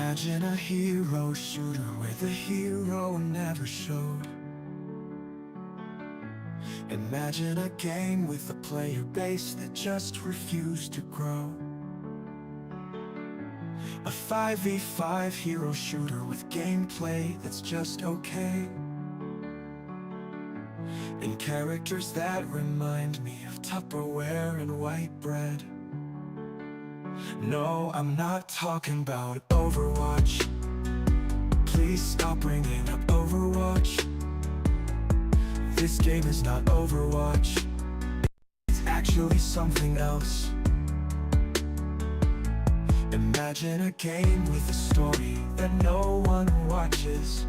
Imagine a hero shooter where the hero never showed. Imagine a game with a player base that just refused to grow. A 5v5 hero shooter with gameplay that's just okay, and characters that remind me of Tupperware and white bread. No, I'm not talking about Overwatch. Please stop bringing up Overwatch. This game is not Overwatch. It's actually something else. Imagine a game with a story that no one watches.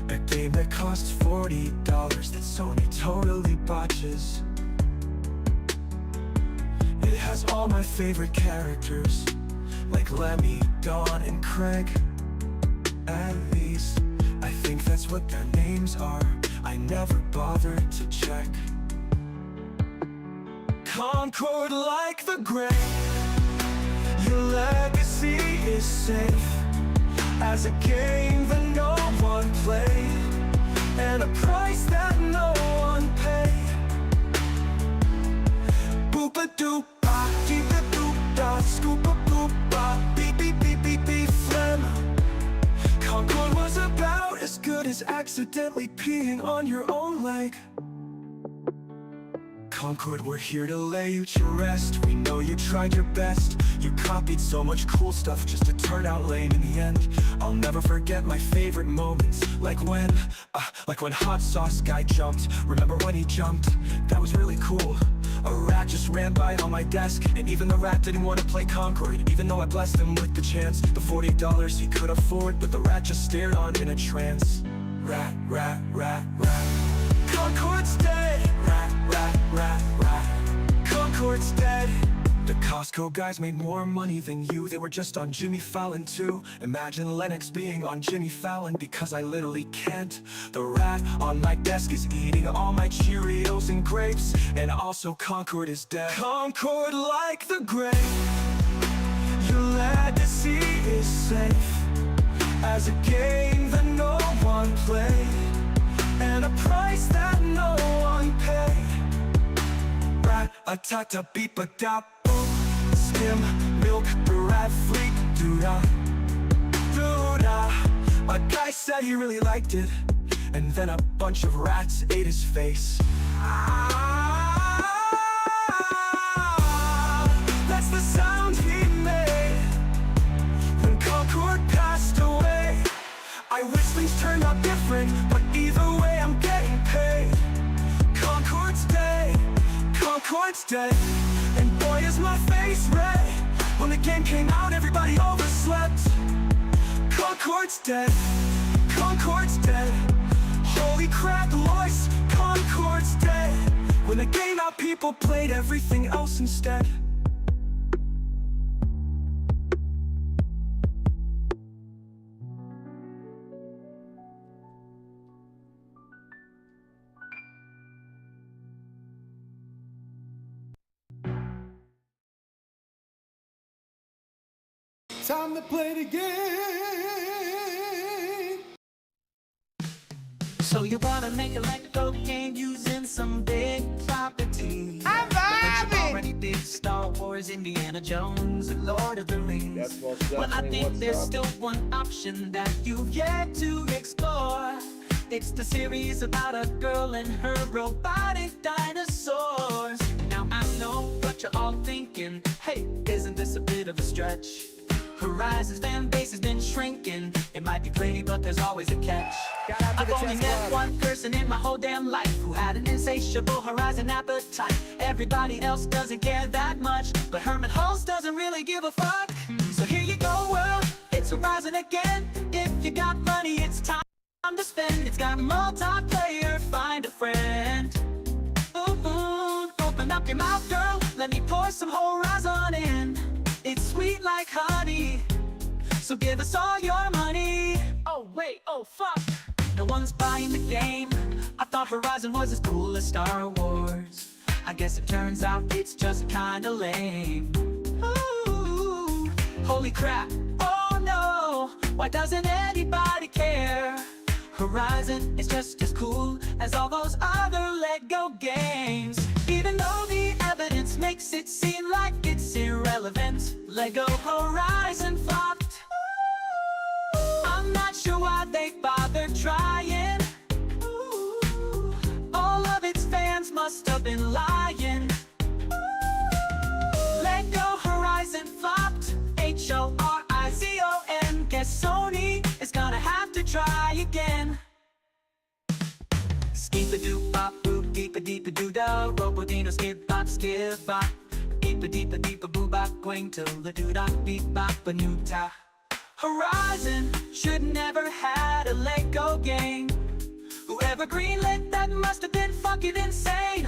A game that costs $40 that Sony totally botches. It has all my favorite characters, like Lemmy, Dawn, and Craig. At least, I think that's what their names are. I never bothered to check. Concord like the grave, your legacy is safe as a game that no one played, and a price that no one paid. Boop-a-doop-ba, deep-a-doop-da, scoop-a-boop-ba, beep-beep-beep-beep-beep, phlegm. Concord was about as good as accidentally peeing on your own leg. Concord, we're here to lay you to rest. We know you tried your best. You copied so much cool stuff just to turn out lame in the end. I'll never forget my favorite moments, like when Hot Sauce Guy jumped. Remember when he jumped? That was really cool. A rat just ran by on my desk, and even the rat didn't want to play Concord, even though I blessed him with the chance. The $40 he could afford, but the rat just stared on in a trance. Rat, rat, rat, rat. Concord's dead. Rat, rat, rat, rat. Concord's dead. The Costco guys made more money than you. They were just on Jimmy Fallon too. Imagine Lennox being on Jimmy Fallon, because I literally can't. The rat on my desk is eating all my Cheerios and grapes, and also Concord is dead. Concord like the grave, your legacy is safe as a game that no one played, and a price that no one paid. Rat-a-ta-ta-beep-a-da, boop. Skim, milk, the rat fleet, doo-da, doo-da. A guy said he really liked it, and then a bunch of rats ate his face. That's the sound he made when Concord passed away. I wish things turned out different, but either way I'm getting paid. Concord's dead, Concord's dead, and boy is my face red. When the game came out, everybody overslept. Concord's dead, Concord's dead. Holy crap, Lois, Concord's dead. When the game out, people played everything else instead. Time to play the game. So you wanna make it like a dope game using some big property. I'm But you vibing. already did Star Wars, Indiana Jones, and Lord of the Rings. That's most Well, I definitely think what's there's up. still one option that you've yet to explore. It's the series about a girl and her robotic dinosaurs. Now I know what you're all thinking. Hey, isn't this a bit of a stretch? Horizon's fan base has been shrinking. It might be pretty, but there's always a catch. I've only met one person in my whole damn life who had an insatiable Horizon appetite. Everybody else doesn't care that much, but Herman Hulse doesn't really give a fuck. So here you go, world, it's Horizon again. If you got money, it's time to spend. It's got multiplayer, find a friend. Ooh, open up your mouth, girl, let me pour some Horizon in. It's sweet like honey, so give us all your money. Oh wait, oh fuck, no one's buying the game. I thought Horizon was as cool as Star Wars. I guess it turns out it's just kinda lame. Ooh, Holy crap, oh no, why doesn't anybody care? Horizon is just as cool as all those other Lego games. Even though the evidence makes it seem like it's irrelevant, Lego Horizon flopped. I'm not sure why they bothered trying. All of its fans must have been lying. Lego Horizon flopped. Horizon. Guess Sony is gonna have to try again. Skeep-a-doop-bop-boop, deep-a-deep-a-doo-da, robo-dino, skip-bop, skip-bop, deep-a-deep-a-deep-a-boo-bop, going till the doo-dot, beep-bop-a-noo-ta. Horizon should never had a Lego game. Whoever greenlit that must have been fucking insane.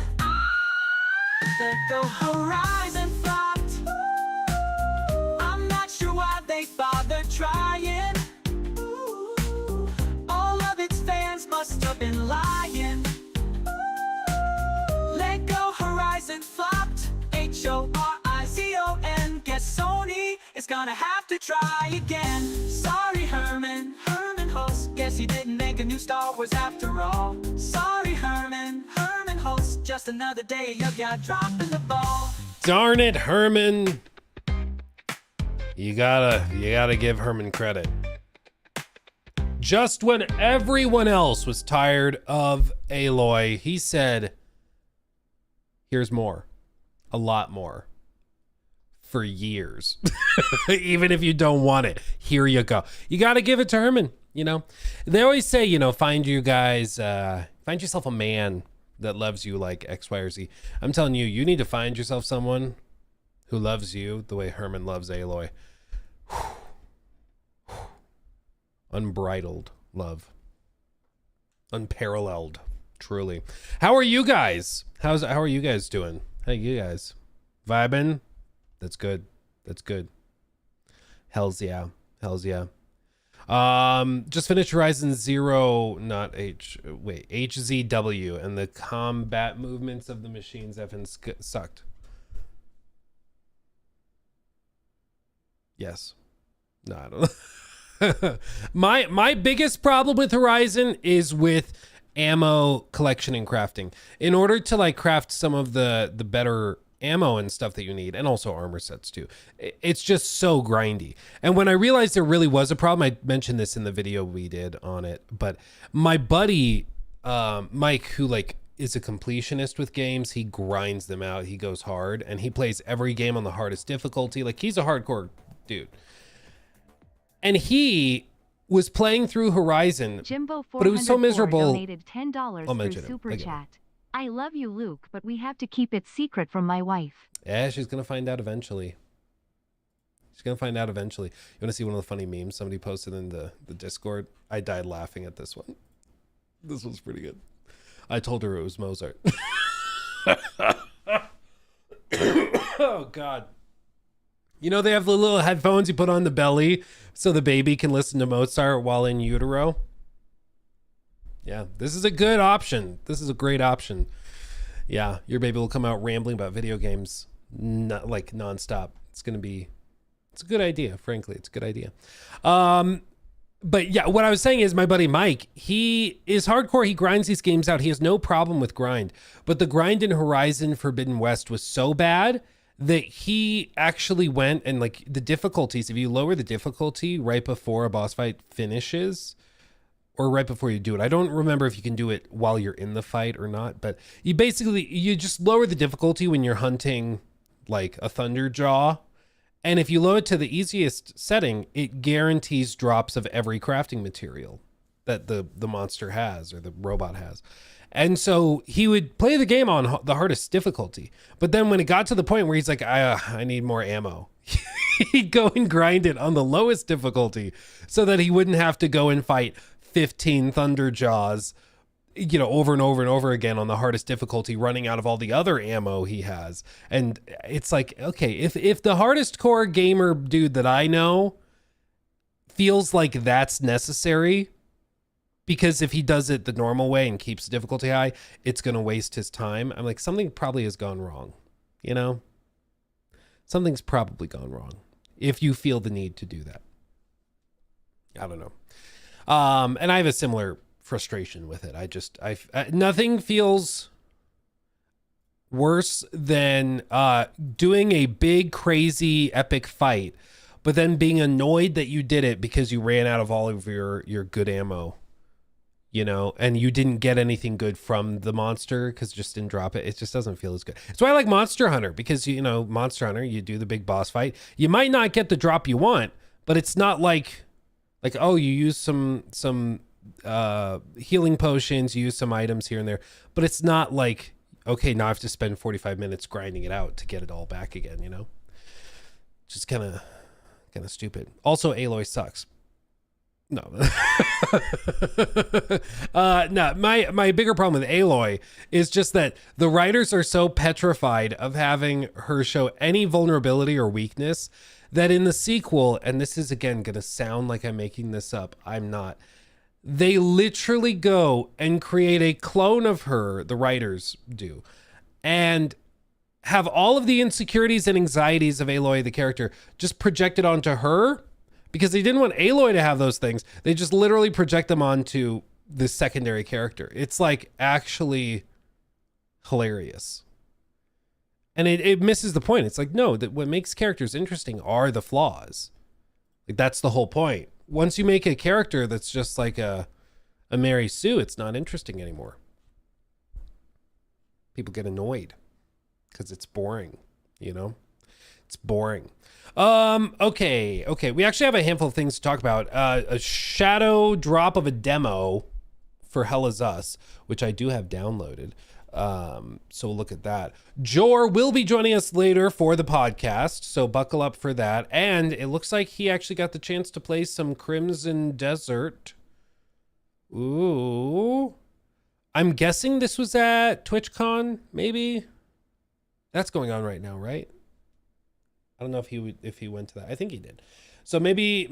Lego Horizon flopped. I'm not sure why they bothered trying. All of its fans must have been lying. Lego Horizon flopped. Horizon. Guess Sony is gonna have to try again. Sorry, Herman Hulst. Guess he didn't make a new Star Wars after all. Sorry, Herman Hulst. Just another day of ya dropping the ball. Darn it, Herman. You gotta give Herman credit. Just when everyone else was tired of Aloy, he said, here's more, a lot more, for years. Even if you don't want it, here you go. You gotta give it to Herman, you know? They always say, you know, find yourself a man that loves you like X, Y, or Z. I'm telling you, you need to find yourself someone who loves you the way Herman loves Aloy. Unbridled love. Unparalleled, truly. How are you guys? How are you guys doing? How you guys? Vibing? That's good. That's good. Hells yeah. Hells yeah. Just finished Horizon Zero, not HZW, and the combat movements of the machines effing sucked. Yes. No, I don't know. My biggest problem with Horizon is with ammo collection and crafting. In order to like craft some of the better ammo and stuff that you need, and also armor sets too, it's just so grindy. And when I realized there really was a problem, I mentioned this in the video we did on it, but my buddy Mike, who like is a completionist with games, he grinds them out, he goes hard, and he plays every game on the hardest difficulty. Like, he's a hardcore dude. And he was playing through Horizon, but it was so miserable. Donated $10 through Super Chat. I love you, Luke, but we have to keep it secret from my wife. Yeah, she's gonna find out eventually. She's gonna find out eventually. You want to see one of the funny memes somebody posted in the Discord? I died laughing at this one. This one's pretty good. I told her it was Mozart. Oh God. You know, they have the little headphones you put on the belly so the baby can listen to Mozart while in utero. Yeah, this is a good option. This is a great option. Yeah, your baby will come out rambling about video games like nonstop. It's a good idea, frankly. It's a good idea. But yeah, what I was saying is my buddy Mike, he is hardcore. He grinds these games out. He has no problem with grind. But the grind in Horizon Forbidden West was so bad that he actually went and like the difficulties, if you lower the difficulty right before a boss fight finishes or right before you do it, I don't remember if you can do it while you're in the fight or not, but you just lower the difficulty when you're hunting like a Thunderjaw. And if you lower it to the easiest setting, it guarantees drops of every crafting material that the monster has or the robot has. And so he would play the game on the hardest difficulty. But then when it got to the point where he's like, I need more ammo, he'd go and grind it on the lowest difficulty so that he wouldn't have to go and fight 15 Thunderjaws, you know, over and over and over again on the hardest difficulty, running out of all the other ammo he has. And it's like, okay, if the hardest core gamer dude that I know feels like that's necessary, because if he does it the normal way and keeps the difficulty high, it's going to waste his time. I'm like, something probably has gone wrong. You know, something's probably gone wrong. if you feel the need to do that. I don't know. And I have a similar frustration with it. Nothing feels worse than doing a big, crazy, epic fight, but then being annoyed that you did it because you ran out of all of your good ammo, you know, and you didn't get anything good from the monster because it just didn't drop it. It just doesn't feel as good. That's why I like Monster Hunter, because, you know, Monster Hunter, you do the big boss fight. You might not get the drop you want, but it's not like, oh, you use some healing potions, you use some items here and there, but it's not like, okay, now I have to spend 45 minutes grinding it out to get it all back again, you know? Just kind of stupid. Also, Aloy sucks. No. No, my bigger problem with Aloy is just that the writers are so petrified of having her show any vulnerability or weakness that in the sequel, and this is again going to sound like I'm making this up, I'm not, they literally go and create a clone of her, the writers do, and have all of the insecurities and anxieties of Aloy, the character, just projected onto her, because they didn't want Aloy to have those things. They just literally project them onto the secondary character. It's like actually hilarious. And it misses the point. It's like, no, that what makes characters interesting are the flaws. Like, that's the whole point. Once you make a character that's just like a Mary Sue, it's not interesting anymore. People get annoyed because it's boring, you know? It's boring. Okay. We actually have a handful of things to talk about. A shadow drop of a demo for Hell Is Us, which I do have downloaded. So we'll look at that. Jor will be joining us later for the podcast, so buckle up for that. And it looks like he actually got the chance to play some Crimson Desert. Ooh. I'm guessing this was at TwitchCon, maybe? That's going on right now, right? I don't know if he went to that. I think he did. So maybe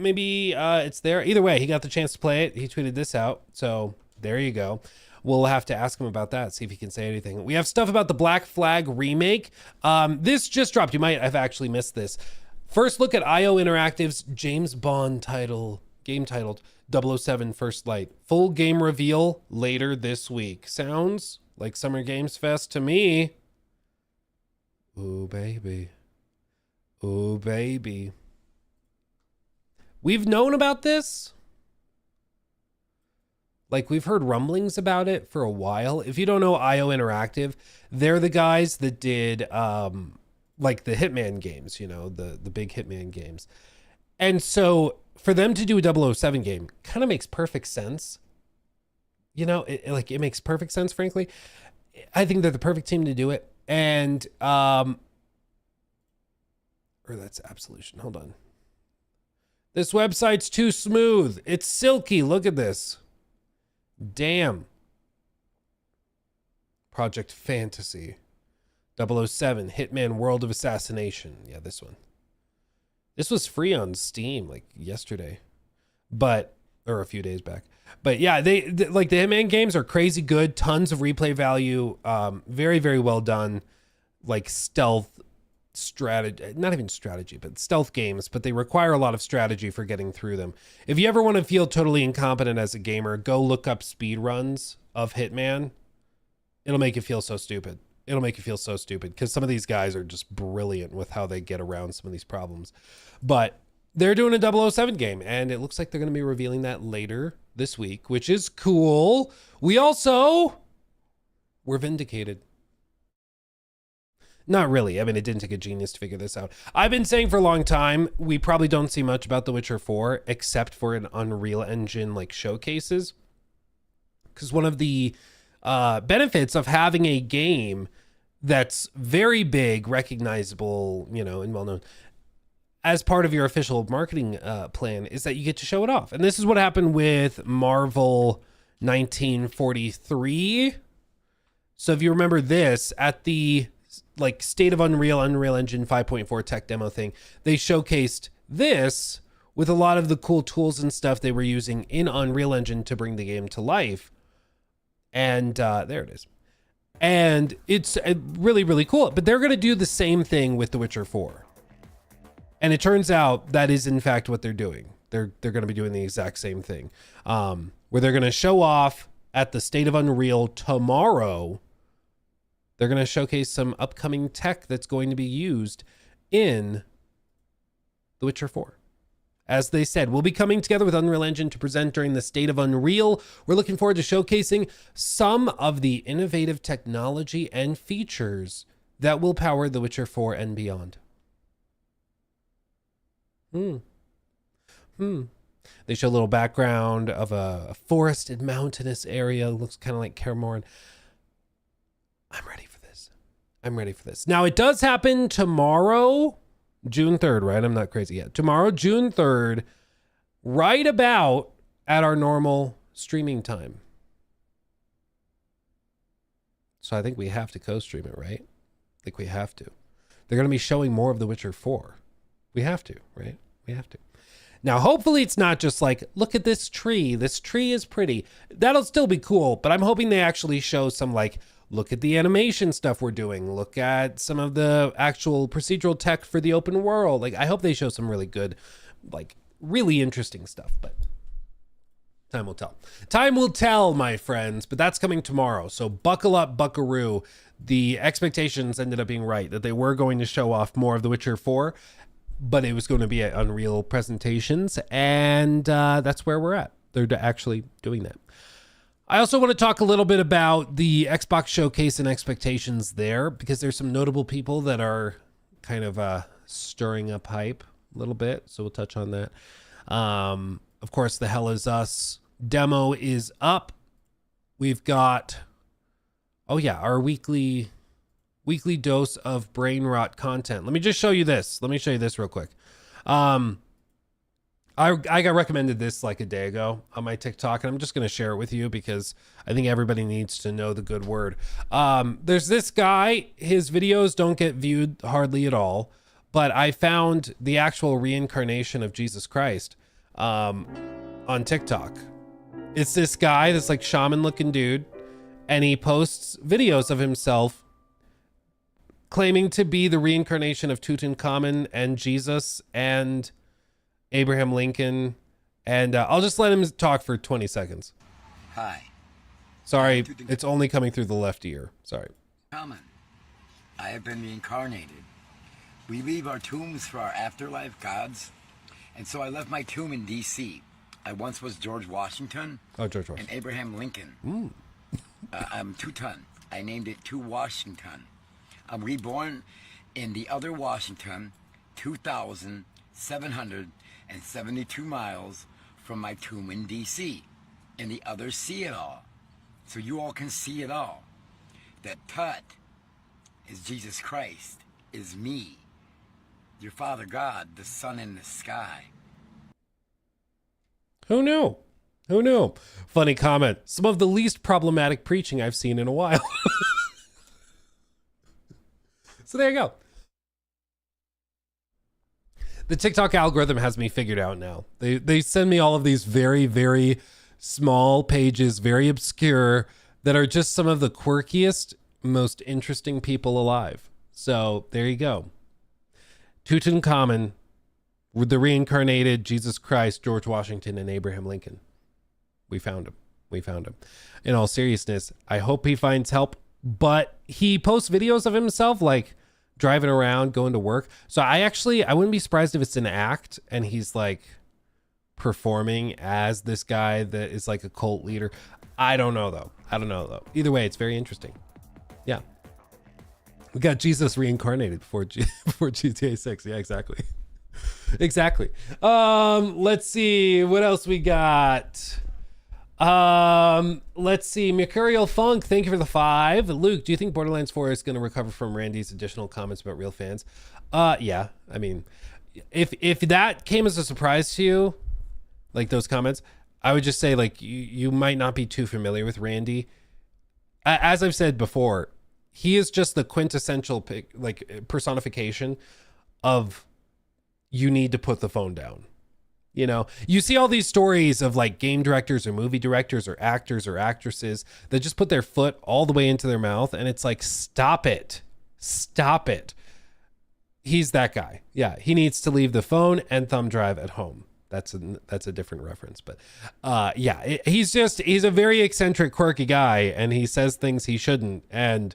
it's there. Either way, he got the chance to play it. He tweeted this out. So there you go. We'll have to ask him about that, see if he can say anything. We have stuff about the Black Flag remake. This just dropped. You might have actually missed this. First look at IO Interactive's James Bond game titled 007 First Light. Full game reveal later this week. Sounds like Summer Games Fest to me. Ooh, baby. Ooh, baby. We've known about this. Like, we've heard rumblings about it for a while. If you don't know IO Interactive, they're the guys that did like the Hitman games, you know, the big Hitman games. And so for them to do a 007 game kind of makes perfect sense. You know, it makes perfect sense, frankly. I think they're the perfect team to do it. And or that's Absolution. Hold on. This website's too smooth. It's silky. Look at this. Damn. Project Fantasy. 007. Hitman World of Assassination. Yeah, this one. This was free on Steam like yesterday. Or a few days back. But yeah, they like the Hitman games are crazy good. Tons of replay value. Very, very well done. Like stealth strategy, not even strategy, but stealth games, but they require a lot of strategy for getting through them. If you ever want to feel totally incompetent as a gamer, go look up speed runs of Hitman. It'll make you feel so stupid. It'll make you feel so stupid because some of these guys are just brilliant with how they get around some of these problems. But they're doing a 007 game, and it looks like they're going to be revealing that later this week, which is cool. We're vindicated. Not really. I mean, it didn't take a genius to figure this out. I've been saying for a long time, we probably don't see much about The Witcher 4 except for an Unreal Engine like showcases. Because one of the benefits of having a game that's very big, recognizable, you know, and well-known as part of your official marketing plan is that you get to show it off. And this is what happened with Marvel 1943. So if you remember this, at the like State of Unreal Engine 5.4 tech demo thing, they showcased this with a lot of the cool tools and stuff they were using in Unreal Engine to bring the game to life. And there it is. And it's really, really cool. But they're going to do the same thing with The Witcher 4. And it turns out that is in fact what they're doing. They're going to be doing the exact same thing, where they're going to show off at the State of Unreal tomorrow. They're going to showcase some upcoming tech that's going to be used in The Witcher 4. As they said, we'll be coming together with Unreal Engine to present during the State of Unreal. We're looking forward to showcasing some of the innovative technology and features that will power The Witcher 4 and beyond. They show a little background of a forested mountainous area. It looks kind of like Kaer Morhen. I'm ready for this. I'm ready for this. Now, it does happen tomorrow, June 3rd, right? I'm not crazy yet. Tomorrow, June 3rd, right about at our normal streaming time. So I think we have to co-stream it, right? I think we have to. They're going to be showing more of The Witcher 4. We have to, right? We have to. Now, hopefully it's not just like, look at this tree. This tree is pretty. That'll still be cool, but I'm hoping they actually show some like, look at the animation stuff we're doing. Look at some of the actual procedural tech for the open world. Like, I hope they show some really good, like really interesting stuff, but time will tell. Time will tell, my friends, but that's coming tomorrow. So buckle up, buckaroo. The expectations ended up being right, that they were going to show off more of The Witcher 4, but it was going to be at Unreal presentations, and that's where we're at. They're actually doing that. I also want to talk a little bit about the Xbox Showcase and expectations there, because there's some notable people that are kind of stirring up hype a little bit, so we'll touch on that. Of course, the Hell Is Us demo is up. We've got, oh yeah, our weekly dose of brain rot content. Let me just show you this. Let me show you this real quick. I got recommended this like a day ago on my TikTok, and I'm just going to share it with you because I think everybody needs to know the good word. There's this guy, his videos don't get viewed hardly at all, but I found the actual reincarnation of Jesus Christ on TikTok. It's this guy, this like shaman looking dude, and he posts videos of himself claiming to be the reincarnation of Tutankhamun and Jesus and Abraham Lincoln. And I'll just let him talk for 20 seconds. Hi. Sorry, it's only coming through the left ear. Sorry. Common. I have been reincarnated. We leave our tombs for our afterlife gods. And so I left my tomb in D.C. I once was George Washington. Oh, George Washington. And Abraham Lincoln. I'm Tuton. I named it To Washington. I'm reborn in the other Washington, 2,772 miles from my tomb in D.C. And the others see it all. So you all can see it all. That Tut is Jesus Christ, is me, your Father God, the sun in the sky. Who knew? Who knew? Funny comment. Some of the least problematic preaching I've seen in a while. So there you go. The TikTok algorithm has me figured out now. They send me all of these very, very small pages, very obscure, that are just some of the quirkiest, most interesting people alive. So there you go. Tutankhamun, with the reincarnated Jesus Christ, George Washington, and Abraham Lincoln. We found him. We found him. In all seriousness, I hope he finds help. But he posts videos of himself like driving around, going to work. So I wouldn't be surprised if it's an act and he's like performing as this guy that is like a cult leader. I don't know though. Either way, it's very interesting. Yeah. We got Jesus reincarnated before GTA 6. Yeah, exactly. Exactly. Let's see what else we got. Let's see. Mercurial Funk, thank you for the 5. Luke, do you think Borderlands 4 is going to recover from Randy's additional comments about real fans? Yeah. I mean, if that came as a surprise to you, like those comments, I would just say like you might not be too familiar with Randy. As I've said before, he is just the quintessential personification of you need to put the phone down. You know, you see all these stories of like game directors or movie directors or actors or actresses that just put their foot all the way into their mouth. And it's like, stop it. Stop it. he's that guy. Yeah, he needs to leave the phone and thumb drive at home. That's a different reference, but he's a very eccentric, quirky guy, and he says things he shouldn't and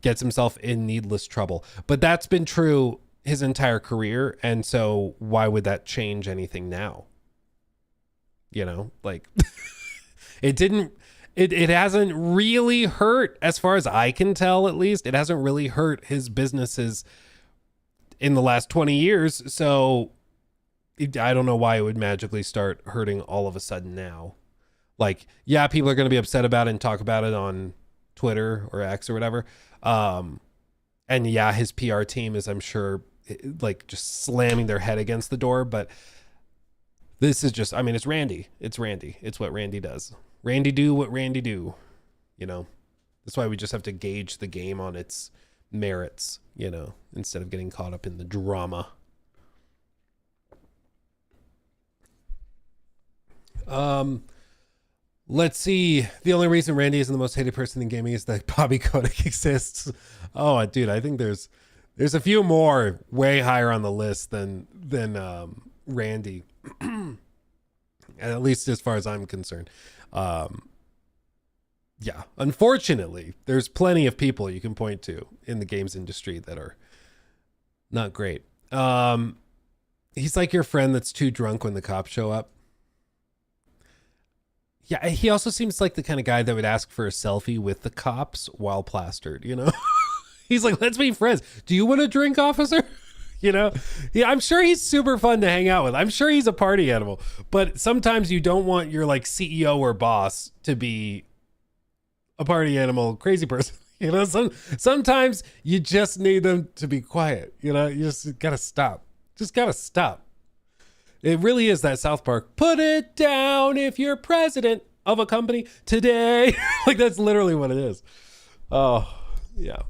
gets himself in needless trouble. But that's been true his entire career, and so why would that change anything now? You know, like it hasn't really hurt, as far as I can tell, at least. It hasn't really hurt his businesses in the last 20 years. So I don't know why it would magically start hurting all of a sudden now. Like, yeah, people are going to be upset about it and talk about it on Twitter or X or whatever. And yeah, his PR team is, I'm sure, like just slamming their head against the door. But this is just, I mean, it's Randy. It's Randy. It's what Randy does. Randy do what Randy do, you know. That's why we just have to gauge the game on its merits, you know, instead of getting caught up in the drama. Let's see. The only reason Randy isn't the most hated person in gaming is that Bobby Kotick exists. Oh, dude, I think there's a few more way higher on the list than Randy. At least as far as I'm concerned. Yeah, unfortunately, there's plenty of people you can point to in the games industry that are not great. He's like your friend that's too drunk when the cops show up. Yeah, he also seems like the kind of guy that would ask for a selfie with the cops while plastered, you know? He's like, let's be friends. Do you want a drink, officer? You know? Yeah, I'm sure he's super fun to hang out with. I'm sure he's a party animal. But sometimes you don't want your like CEO or boss to be a party animal crazy person. You know, sometimes you just need them to be quiet. You know, you just gotta stop. Just gotta stop. It really is that South Park, put it down if you're president of a company today. Like, that's literally what it is. Oh, yeah.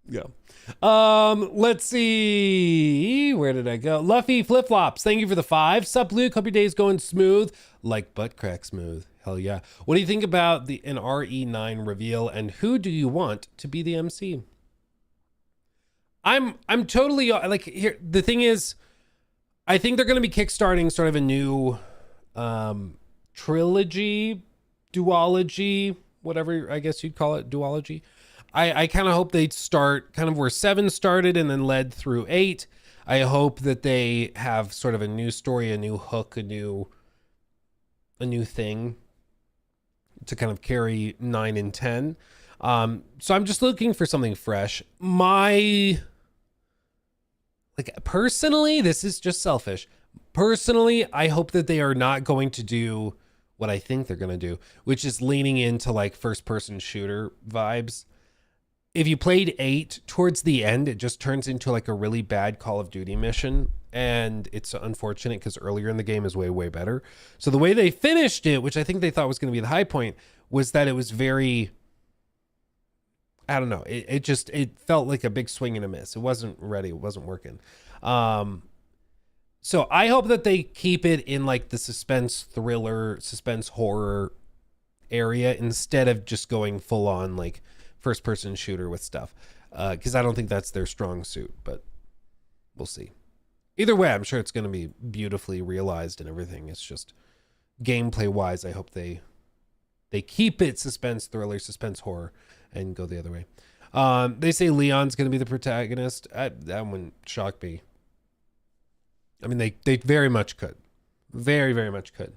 Yeah. Let's see. Where did I go? Luffy Flip Flops. Thank you for the 5. Sup, Luke? Hope your day's going smooth. Like butt crack smooth. Hell yeah. What do you think about an RE9 reveal, and who do you want to be the MC? I'm totally like, here. The thing is, I think they're going to be kickstarting sort of a new trilogy, duology, whatever I guess you'd call it, duology. I kind of hope they'd start kind of where 7 started and then led through 8. I hope that they have sort of a new story, a new hook, a new thing to kind of carry 9 and 10. So I'm just looking for something fresh. Personally, this is just selfish. Personally, I hope that they are not going to do what I think they're going to do, which is leaning into like first-person shooter vibes. If you played 8, towards the end, it just turns into like a really bad Call of Duty mission. And it's unfortunate because earlier in the game is way, way better. So the way they finished it, which I think they thought was going to be the high point, was that it was very... I don't know. It felt like a big swing and a miss. It wasn't ready. It wasn't working. So I hope that they keep it in like the suspense thriller, suspense horror area instead of just going full on like first person shooter with stuff. Because I don't think that's their strong suit, but we'll see. Either way, I'm sure it's going to be beautifully realized and everything. It's just gameplay wise, I hope they keep it suspense thriller, suspense horror, and go the other way. They say Leon's going to be the protagonist. That wouldn't shock me. I mean, they very much could. Very, very much could.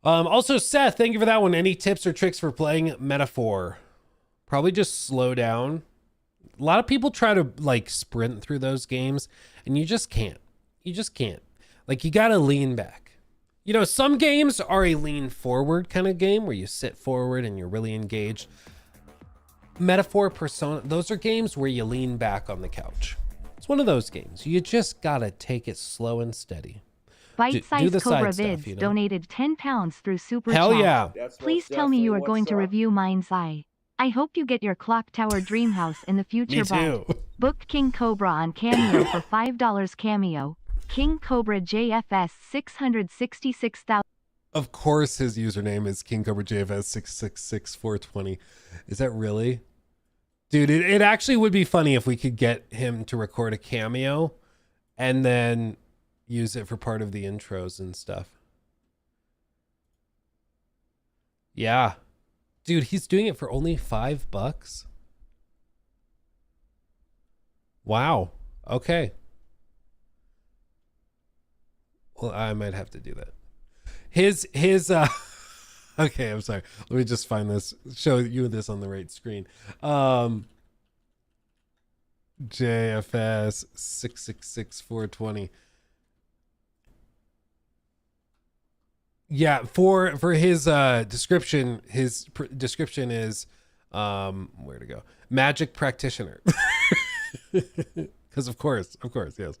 Also, Seth, thank you for that one. Any tips or tricks for playing Metaphor? Probably just slow down. A lot of people try to like sprint through those games, and you just can't. You just can't. Like, you got to lean back. You know, some games are a lean forward kind of game where you sit forward and you're really engaged. Metaphor, Persona, those are games where you lean back on the couch. It's one of those games. You just gotta take it slow and steady. Bite-sized Cobra Vids you know? Donated 10 pounds through Super Hell Chat. yeah. Please tell me you are going to review Mind's Eye. I hope you get your Clock Tower dream house in the future. Me too. Book King Cobra on Cameo for $5 Cameo. King Cobra JFS 666,000. Of course his username is King Cobra JFS 666420. Is that really? Dude, it actually would be funny if we could get him to record a cameo and then use it for part of the intros and stuff. Yeah. Dude, he's doing it for only $5. Wow. Okay. Well, I might have to do that. His okay, I'm sorry. Let me just find this, show you this on the right screen. JFS 666420. Yeah, for his description, description is where to go? Magic practitioner. Because of course, yes.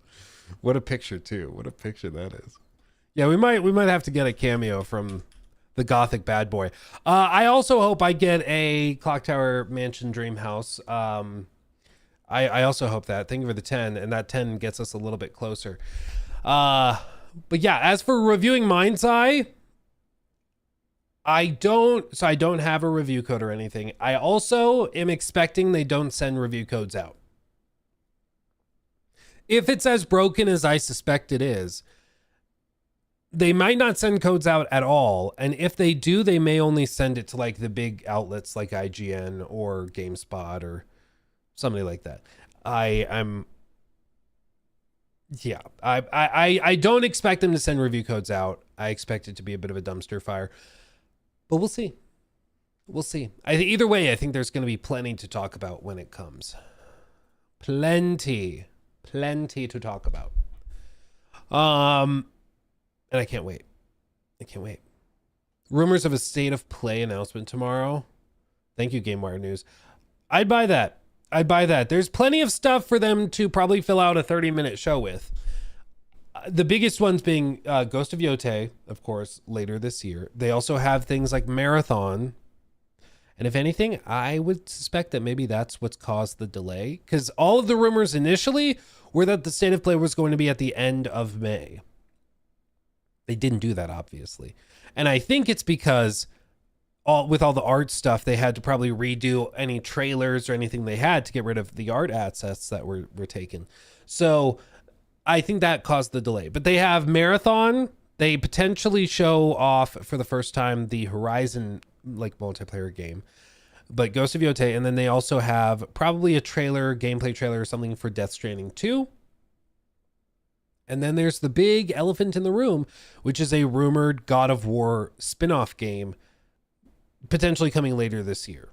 What a picture too. What a picture that is. Yeah, we might have to get a cameo from the Gothic bad boy. I also hope I get a Clock Tower Mansion Dream House. I also hope that. Thank you for the 10, and that 10 gets us a little bit closer. But yeah, as for reviewing Mind's Eye, I don't have a review code or anything. I also am expecting they don't send review codes out. If it's as broken as I suspect it is, they might not send codes out at all. And if they do, they may only send it to like the big outlets like IGN or GameSpot or somebody like that. I don't expect them to send review codes out. I expect it to be a bit of a dumpster fire, but we'll see. We'll see. Either way, I think there's going to be plenty to talk about when it comes. Plenty to talk about. And I can't wait. Rumors of a state of play announcement tomorrow. Thank you, GameWire News. I'd buy that. There's plenty of stuff for them to probably fill out a 30-minute show with. The biggest ones being Ghost of Yotei, of course, later this year. They also have things like Marathon. And if anything, I would suspect that maybe that's what's caused the delay. Because all of the rumors initially were that the state of play was going to be at the end of May. They didn't do that, obviously. And I think it's because with all the art stuff, they had to probably redo any trailers or anything they had to get rid of the art assets that were taken. So I think that caused the delay. But they have Marathon. They potentially show off for the first time the Horizon like multiplayer game. But Ghost of Yotei, and then they also have probably a gameplay trailer or something for Death Stranding 2. And then there's the big elephant in the room, which is a rumored God of War spin-off game potentially coming later this year.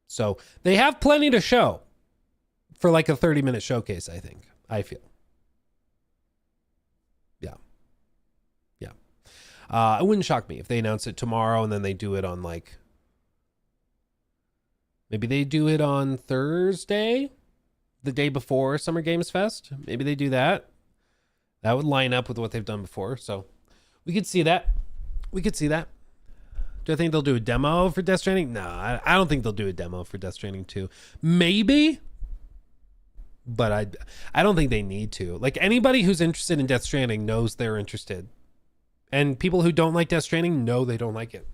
So they have plenty to show for like a 30-minute showcase, I feel. Yeah. It wouldn't shock me if they announce it tomorrow and then they do it on like, maybe they do it on Thursday, the day before Summer Games Fest. Maybe they do that. That would line up with what they've done before. So we could see that. Do I think they'll do a demo for Death Stranding? No, I don't think they'll do a demo for Death Stranding 2. Maybe, but I don't think they need to. Like, anybody who's interested in Death Stranding knows they're interested. And people who don't like Death Stranding know they don't like it.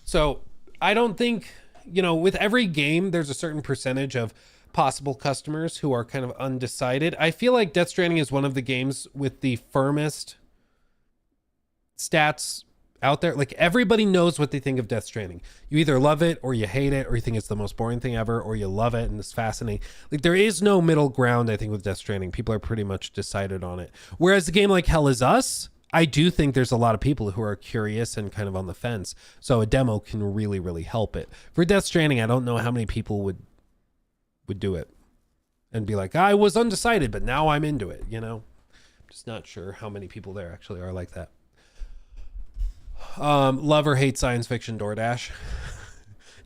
So I don't think, with every game, there's a certain percentage of possible customers who are kind of undecided. I feel like Death Stranding is one of the games with the firmest stats out there. Like, everybody knows what they think of Death Stranding. You either love it or you hate it, or you think it's the most boring thing ever, or you love it and it's fascinating. Like, there is no middle ground, I think, with Death Stranding. People are pretty much decided on it. Whereas a game like Hell Is Us, I do think there's a lot of people who are curious and kind of on the fence. So a demo can really, really help it. For Death Stranding, I don't know how many people would do it and be like, I was undecided, but now I'm into it, I'm just not sure how many people there actually are like that. Love or hate science fiction DoorDash.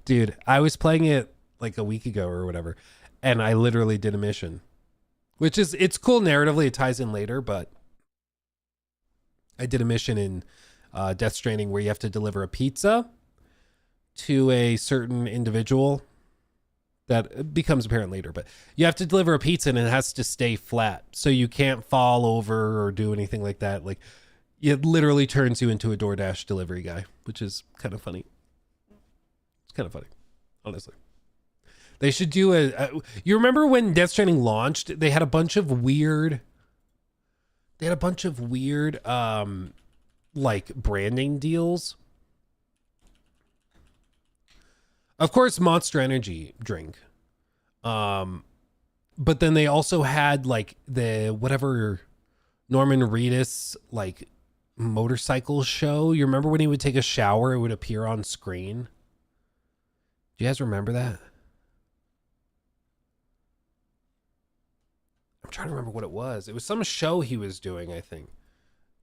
Dude, I was playing it like a week ago or whatever, and I literally did a mission, which is, it's cool narratively, it ties in later, but I did a mission in Death Stranding where you have to deliver a pizza to a certain individual that becomes apparent later, but you have to deliver a pizza and it has to stay flat. So you can't fall over or do anything like that. Like, it literally turns you into a DoorDash delivery guy, which is kind of funny. It's kind of funny, honestly. They should do you remember when Death Stranding launched, they had a bunch of weird like branding deals. Of course, Monster Energy drink. But then they also had like the whatever Norman Reedus like motorcycle show. You remember when he would take a shower, it would appear on screen? Do you guys remember that? I'm trying to remember what it was. It was some show he was doing, I think.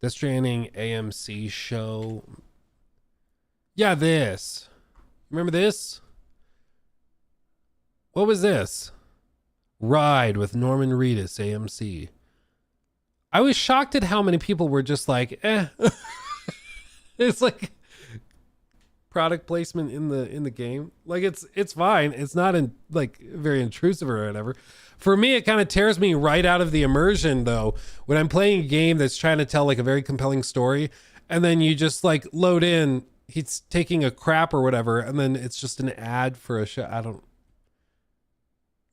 Death Stranding AMC show. Yeah, this. Remember this? What was this? Ride with Norman Reedus, AMC. I was shocked at how many people were just like, eh. It's like product placement in the game. Like it's fine. It's not like very intrusive or whatever. For me, it kind of tears me right out of the immersion though. When I'm playing a game that's trying to tell like a very compelling story, and then you just like load in, he's taking a crap or whatever, and then it's just an ad for a show.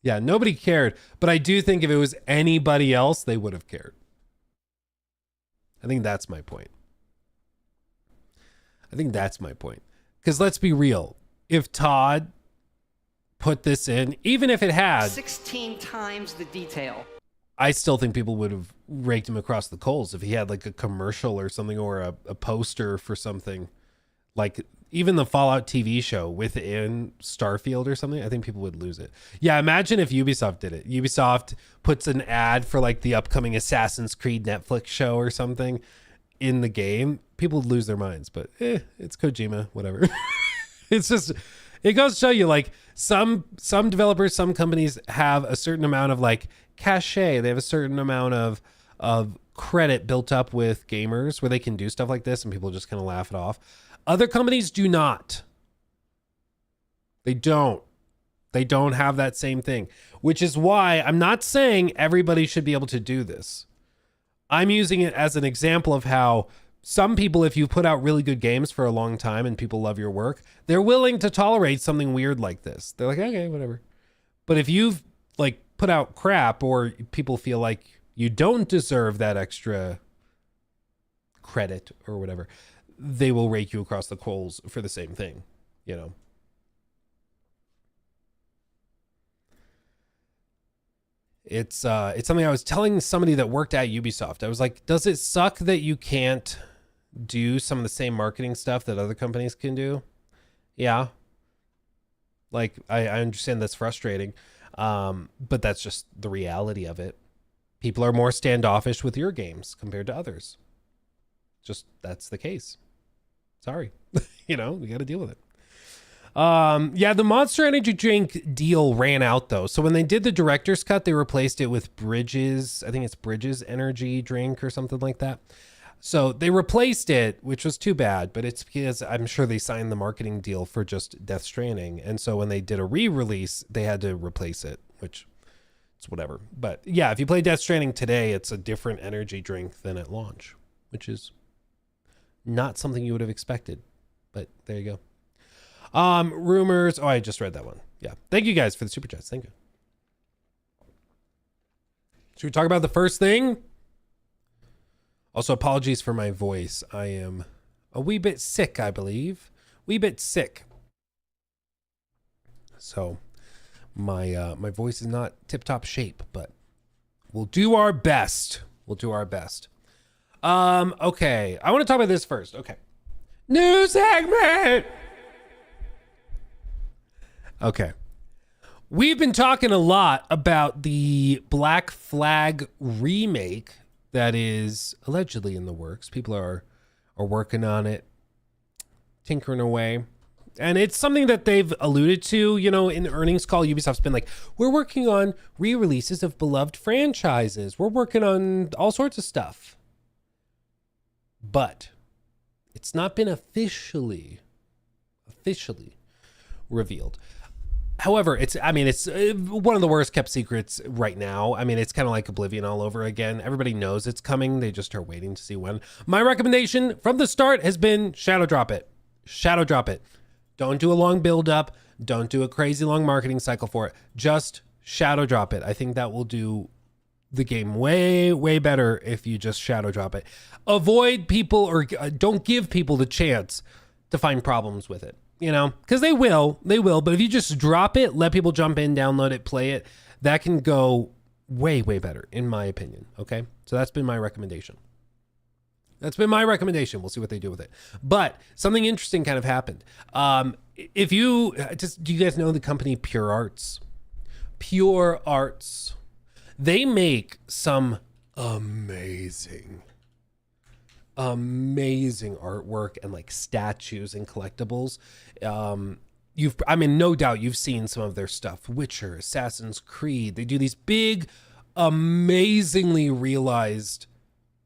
Yeah, nobody cared. But I do think if it was anybody else, they would have cared. I think that's my point. Because let's be real. If Todd put this in, even if it had 16 times the detail, I still think people would have raked him across the coals if he had like a commercial or something, or a poster for something. Like even the Fallout TV show within Starfield or something, I think people would lose it. Yeah, imagine if Ubisoft did it. Ubisoft puts an ad for like the upcoming Assassin's Creed Netflix show or something in the game. People would lose their minds, but it's Kojima, whatever. It's just, it goes to show you like some developers, some companies have a certain amount of like cachet. They have a certain amount of credit built up with gamers where they can do stuff like this and people just kind of laugh it off. Other companies do not. They don't have that same thing, which is why I'm not saying everybody should be able to do this. I'm using it as an example of how some people, if you put out really good games for a long time and people love your work, they're willing to tolerate something weird like this. They're like, okay, whatever. But if you've like put out crap, or people feel like you don't deserve that extra credit or whatever, they will rake you across the coals for the same thing, you know? It's something I was telling somebody that worked at Ubisoft. I was like, does it suck that you can't do some of the same marketing stuff that other companies can do? Yeah. Like, I understand that's frustrating. But that's just the reality of it. People are more standoffish with your games compared to others. Just, that's the case. Sorry. You know, we got to deal with it. Yeah, the Monster Energy drink deal ran out though. So when they did the director's cut, they replaced it with Bridges. I think it's Bridges Energy drink or something like that. So they replaced it, which was too bad, but it's because I'm sure they signed the marketing deal for just Death Stranding. And so when they did a re-release, they had to replace it, which it's whatever. But yeah, if you play Death Stranding today, it's a different energy drink than at launch, which is not something you would have expected, but there you go. Rumors. Oh, I just read that one. Yeah. Thank you guys for the super chats. Thank you. Should we talk about the first thing? Also, apologies for my voice. I am a wee bit sick, I believe. Wee bit sick. So my voice is not tip-top shape, but we'll do our best. We'll do our best. Okay. I want to talk about this first. Okay. New segment. Okay. We've been talking a lot about the Black Flag remake that is allegedly in the works. People are working on it, tinkering away. And it's something that they've alluded to, you know, in the earnings call. Ubisoft's been like, we're working on re-releases of beloved franchises. We're working on all sorts of stuff. But it's not been officially revealed. However, it's one of the worst kept secrets right now. I mean, it's kind of like Oblivion all over again. Everybody knows it's coming. They just are waiting to see when. My recommendation from the start has been shadow drop it. Shadow drop it. Don't do a long build up. Don't do a crazy long marketing cycle for it. Just shadow drop it. I think that will do the game way, way better if you just shadow drop it. Avoid people, or don't give people the chance to find problems with it, you know, because they will, but if you just drop it, let people jump in, download it, play it, that can go way, way better in my opinion. Okay. So that's been my recommendation. We'll see what they do with it. But something interesting kind of happened. If you just, do you guys know the company Pure Arts? Pure Arts. They make some amazing artwork and like statues and collectibles. No doubt you've seen some of their stuff. Witcher, Assassin's Creed. They do these big, amazingly realized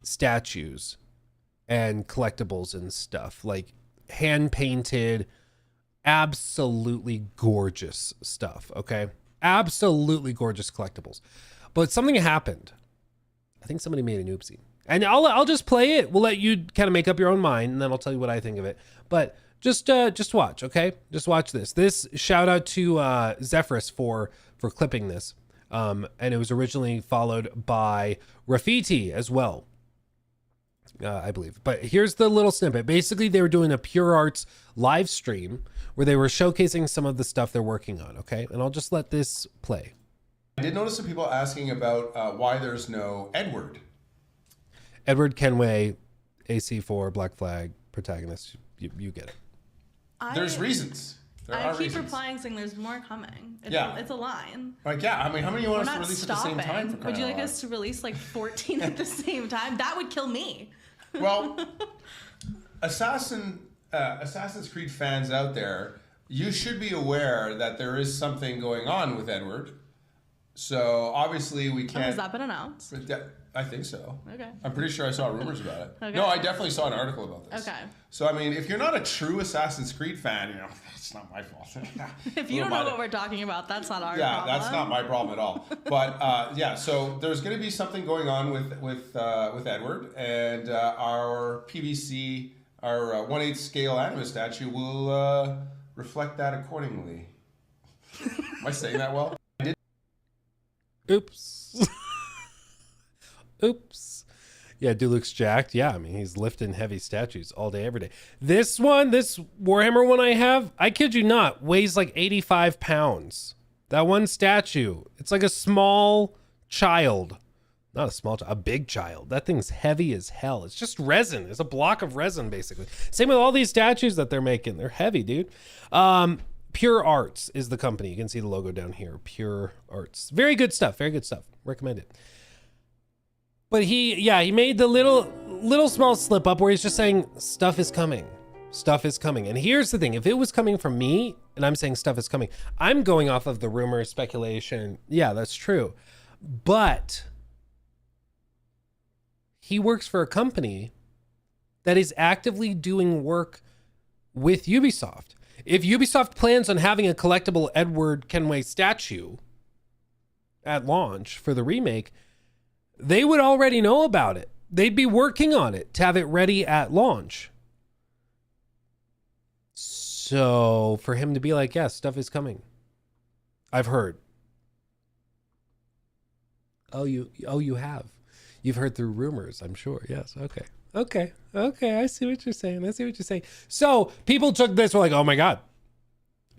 statues and collectibles and stuff, like hand painted, absolutely gorgeous stuff. Okay. Absolutely gorgeous collectibles. But something happened. I think somebody made an oopsie. And I'll just play it. We'll let you kind of make up your own mind, and then I'll tell you what I think of it. But just watch, okay? Just watch this. This shout out to Zephyrus for clipping this. And it was originally followed by Graffiti as well, I believe. But here's the little snippet. Basically, they were doing a Pure Arts live stream where they were showcasing some of the stuff they're working on, okay? And I'll just let this play. I did notice some people asking about why there's no Edward. Edward Kenway, AC4, Black Flag, protagonist. You get it. There's reasons. I keep replying saying there's more coming. It's a line. Like, yeah, I mean, how many you want We're us to not release stopping. at the same time? Would you like us to release like 14 at the same time? That would kill me. Well, Assassin's Creed fans out there, you should be aware that there is something going on with Edward. So obviously we can't. Has that been announced? I think so. Okay. I'm pretty sure I saw rumors about it. Okay. No, I definitely saw an article about this. Okay. So I mean, if you're not a true Assassin's Creed fan, you know, it's not my fault. If you don't know what we're talking about, that's not our problem. Yeah, that's not my problem at all. But yeah, so there's going to be something going on with Edward, and our PVC, our 1/8 scale anima statue will reflect that accordingly. Am I saying that well? Oops. Oops. Yeah, dude looks jacked. Yeah, I mean, he's lifting heavy statues all day, every day. This Warhammer one I have, I kid you not, weighs like 85 pounds. That one statue, it's like a small child. Not a small child, a big child. That thing's heavy as hell. It's just resin. It's a block of resin, basically. Same with all these statues that they're making. They're heavy, dude. Pure Arts is the company. You can see the logo down here. Pure Arts. Very good stuff. Very good stuff. Recommend it. But he made the little small slip up where he's just saying stuff is coming. Stuff is coming. And here's the thing. If it was coming from me and I'm saying stuff is coming, I'm going off of the rumor, speculation. Yeah, that's true. But he works for a company that is actively doing work with Ubisoft. If Ubisoft plans on having a collectible Edward Kenway statue at launch for the remake, they would already know about it. They'd be working on it to have it ready at launch. So for him to be like, yeah, stuff is coming. I've heard. Oh, you have. You've heard through rumors, I'm sure. Yes. Okay. I see what you're saying. So people took this, were like, oh my God.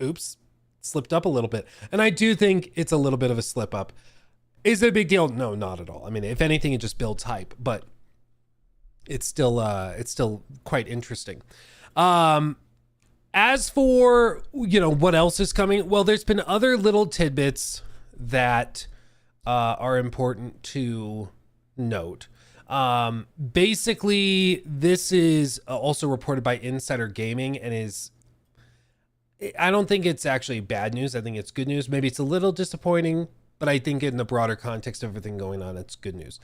Oops. Slipped up a little bit. And I do think it's a little bit of a slip up. Is it a big deal? No, not at all. I mean, if anything, it just builds hype, but it's still quite interesting. As for, what else is coming? Well, there's been other little tidbits that are important to note. Basically, this is also reported by Insider Gaming and I don't think it's actually bad news. I think it's good news. Maybe it's a little disappointing, but I think in the broader context of everything going on, it's good news.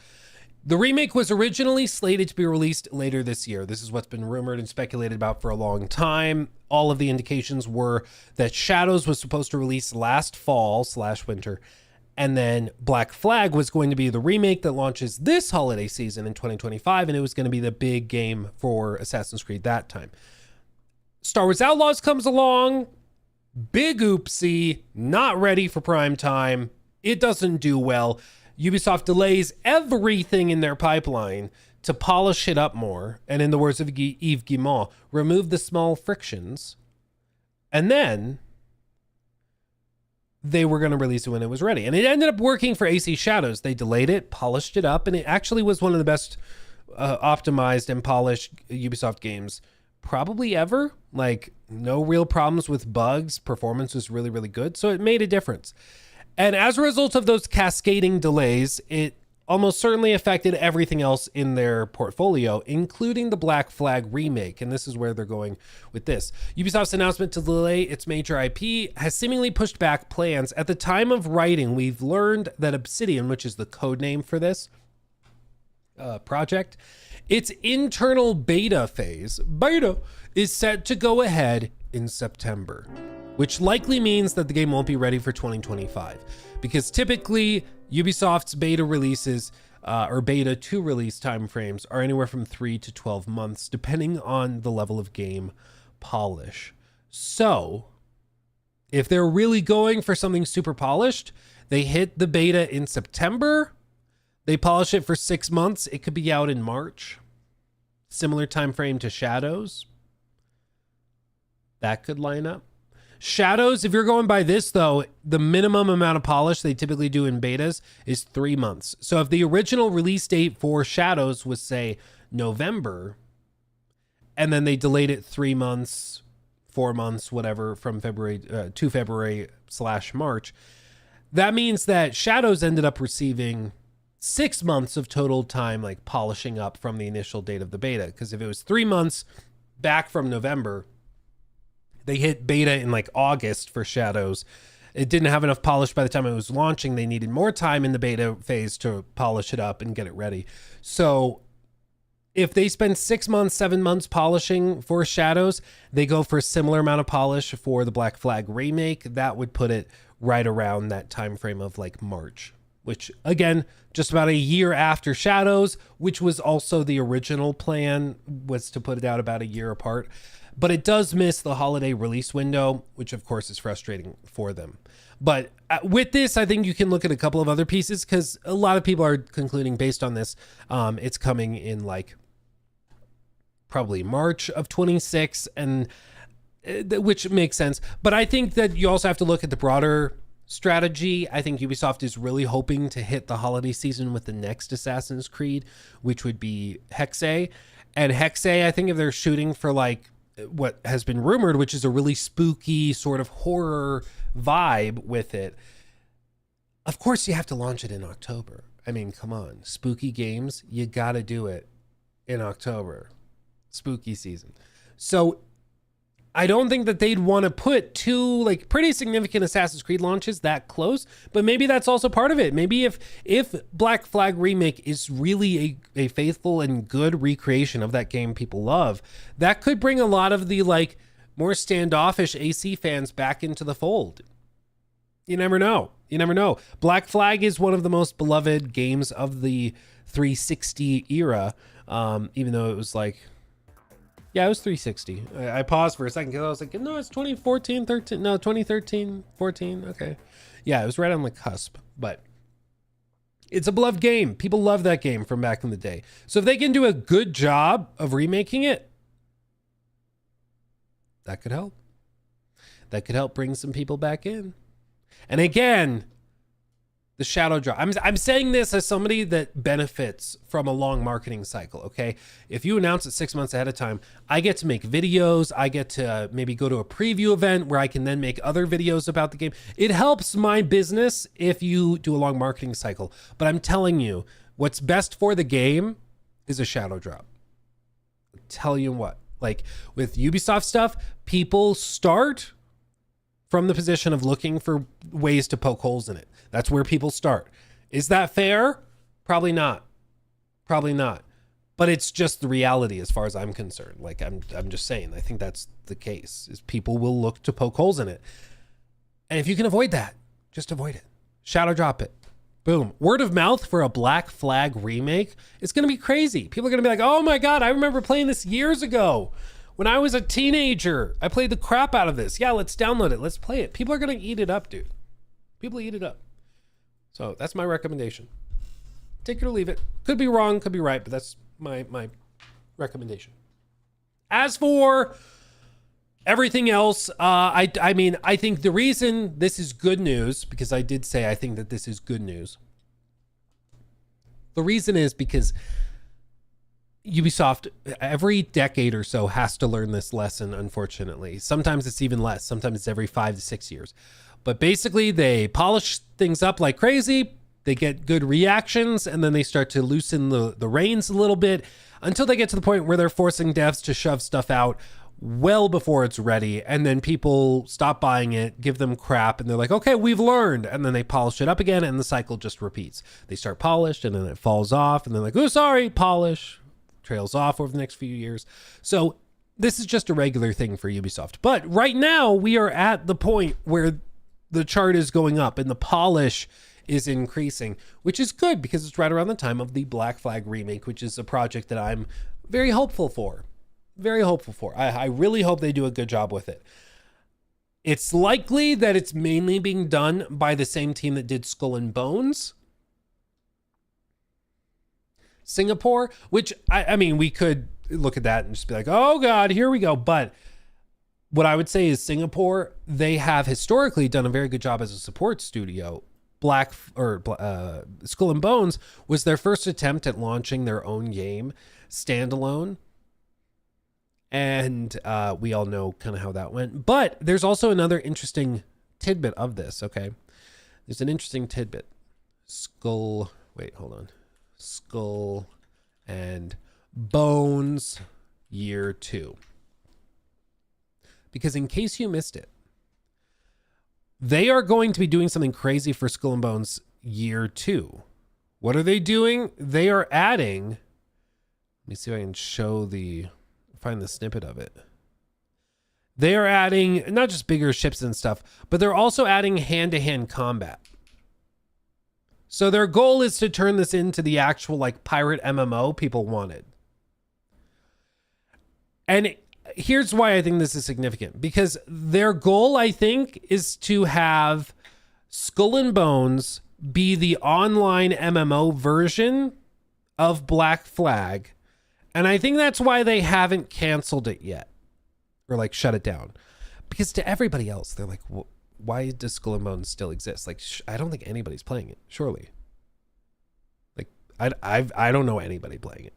The remake was originally slated to be released later this year. This is what's been rumored and speculated about for a long time. All of the indications were that Shadows was supposed to release last fall/winter, and then Black Flag was going to be the remake that launches this holiday season in 2025, and it was going to be the big game for Assassin's Creed that time. Star Wars Outlaws comes along. Big oopsie, not ready for prime time. It doesn't do well. Ubisoft delays everything in their pipeline to polish it up more. And in the words of Yves Guillemot, remove the small frictions. And then they were going to release it when it was ready. And it ended up working for AC Shadows. They delayed it, polished it up, and it actually was one of the best optimized and polished Ubisoft games probably ever. Like, no real problems with bugs. Performance was really, really good. So it made a difference. And as a result of those cascading delays, it almost certainly affected everything else in their portfolio, including the Black Flag remake. And this is where they're going with this. Ubisoft's announcement to delay its major IP has seemingly pushed back plans. At the time of writing, we've learned that Obsidian, which is the code name for this project, its internal beta phase, is set to go ahead in September, which likely means that the game won't be ready for 2025, because typically Ubisoft's beta releases or beta to release timeframes are anywhere from 3 to 12 months, depending on the level of game polish. So if they're really going for something super polished, they hit the beta in September, they polish it for 6 months, it could be out in March. Similar time frame to Shadows. That could line up. Shadows, if you're going by this though, the minimum amount of polish they typically do in betas is 3 months. So if the original release date for Shadows was, say, November, and then they delayed it 3 months, 4 months, whatever, from February to February/March, that means that Shadows ended up receiving 6 months of total time, like polishing up from the initial date of the beta. Because if it was 3 months back from November, they hit beta in like August for Shadows. It didn't have enough polish by the time it was launching. They needed more time in the beta phase to polish it up and get it ready. So if they spend 6 months, 7 months polishing for Shadows, they go for a similar amount of polish for the Black Flag remake. That would put it right around that time frame of like March, which again, just about a year after Shadows, which was also the original plan, was to put it out about a year apart. But it does miss the holiday release window, which of course is frustrating for them. But with this, I think you can look at a couple of other pieces, because a lot of people are concluding based on this, it's coming in like probably March of 26, and which makes sense. But I think that you also have to look at the broader strategy. I think Ubisoft is really hoping to hit the holiday season with the next Assassin's Creed, which would be Hexe. And Hexe, I think if they're shooting for like what has been rumored, which is a really spooky sort of horror vibe with it, of course you have to launch it in October. I mean, come on, spooky games, you got to do it in October, spooky season. So I don't think that they'd want to put two like pretty significant Assassin's Creed launches that close, but maybe that's also part of it. Maybe if Black Flag Remake is really a faithful and good recreation of that game people love, that could bring a lot of the like more standoffish AC fans back into the fold. You never know. You never know. Black Flag is one of the most beloved games of the 360 era, even though it was like, yeah, it was 360. I paused for a second because I was like, no, it's 2014, 13. No, 2013, 14. Okay. Yeah, it was right on the cusp, but it's a beloved game. People love that game from back in the day. So if they can do a good job of remaking it, that could help. That could help bring some people back in. And again, the shadow drop. I'm saying this as somebody that benefits from a long marketing cycle, okay? If you announce it 6 months ahead of time, I get to make videos. I get to maybe go to a preview event where I can then make other videos about the game. It helps my business if you do a long marketing cycle. But I'm telling you, what's best for the game is a shadow drop. I'll tell you what, like with Ubisoft stuff, people start from the position of looking for ways to poke holes in it. That's where people start. Is that fair? Probably not. Probably not. But it's just the reality as far as I'm concerned. Like I'm just saying, I think that's the case, is people will look to poke holes in it. And if you can avoid that, just avoid it. Shadow drop it. Boom. Word of mouth for a Black Flag remake. It's going to be crazy. People are going to be like, oh my God, I remember playing this years ago. When I was a teenager, I played the crap out of this. Yeah, let's download it. Let's play it. People are going to eat it up, dude. People eat it up. So that's my recommendation. Take it or leave it. Could be wrong, could be right, but that's my recommendation. As for everything else, I mean, I think the reason this is good news, because I did say I think that this is good news. The reason is because Ubisoft, every decade or so, has to learn this lesson, unfortunately. Sometimes it's even less. Sometimes it's every 5 to 6 years. But basically, they polish things up like crazy. They get good reactions, and then they start to loosen the reins a little bit until they get to the point where they're forcing devs to shove stuff out well before it's ready. And then people stop buying it, give them crap, and they're like, okay, we've learned. And then they polish it up again, and the cycle just repeats. They start polished, and then it falls off, and they're like, oh, sorry, polish. Trails off over the next few years. So this is just a regular thing for Ubisoft. But right now we are at the point where the chart is going up and the polish is increasing, which is good because it's right around the time of the Black Flag remake, which is a project that I'm very hopeful for. Very hopeful for. I really hope they do a good job with it. It's likely that it's mainly being done by the same team that did Skull and Bones. Singapore, which I mean, we could look at that and just be like, oh God, here we go. But what I would say is Singapore, they have historically done a very good job as a support studio. Skull and Bones was their first attempt at launching their own game standalone. And we all know kind of how that went. But there's also another interesting tidbit of this, okay? There's an interesting tidbit. Skull and Bones Year 2. Because in case you missed it, they are going to be doing something crazy for Skull and Bones Year 2. What are they doing? They are adding, let me see if I can find the snippet of it. They are adding not just bigger ships and stuff, but they're also adding hand-to-hand combat. So their goal is to turn this into the actual like pirate MMO people wanted. And here's why I think this is significant. Because their goal, I think, is to have Skull and Bones be the online MMO version of Black Flag. And I think that's why they haven't canceled it yet. Or like shut it down. Because to everybody else, they're like, well, why does Skull and Bones still exist? Like, I don't think anybody's playing it, surely. Like, I don't know anybody playing it.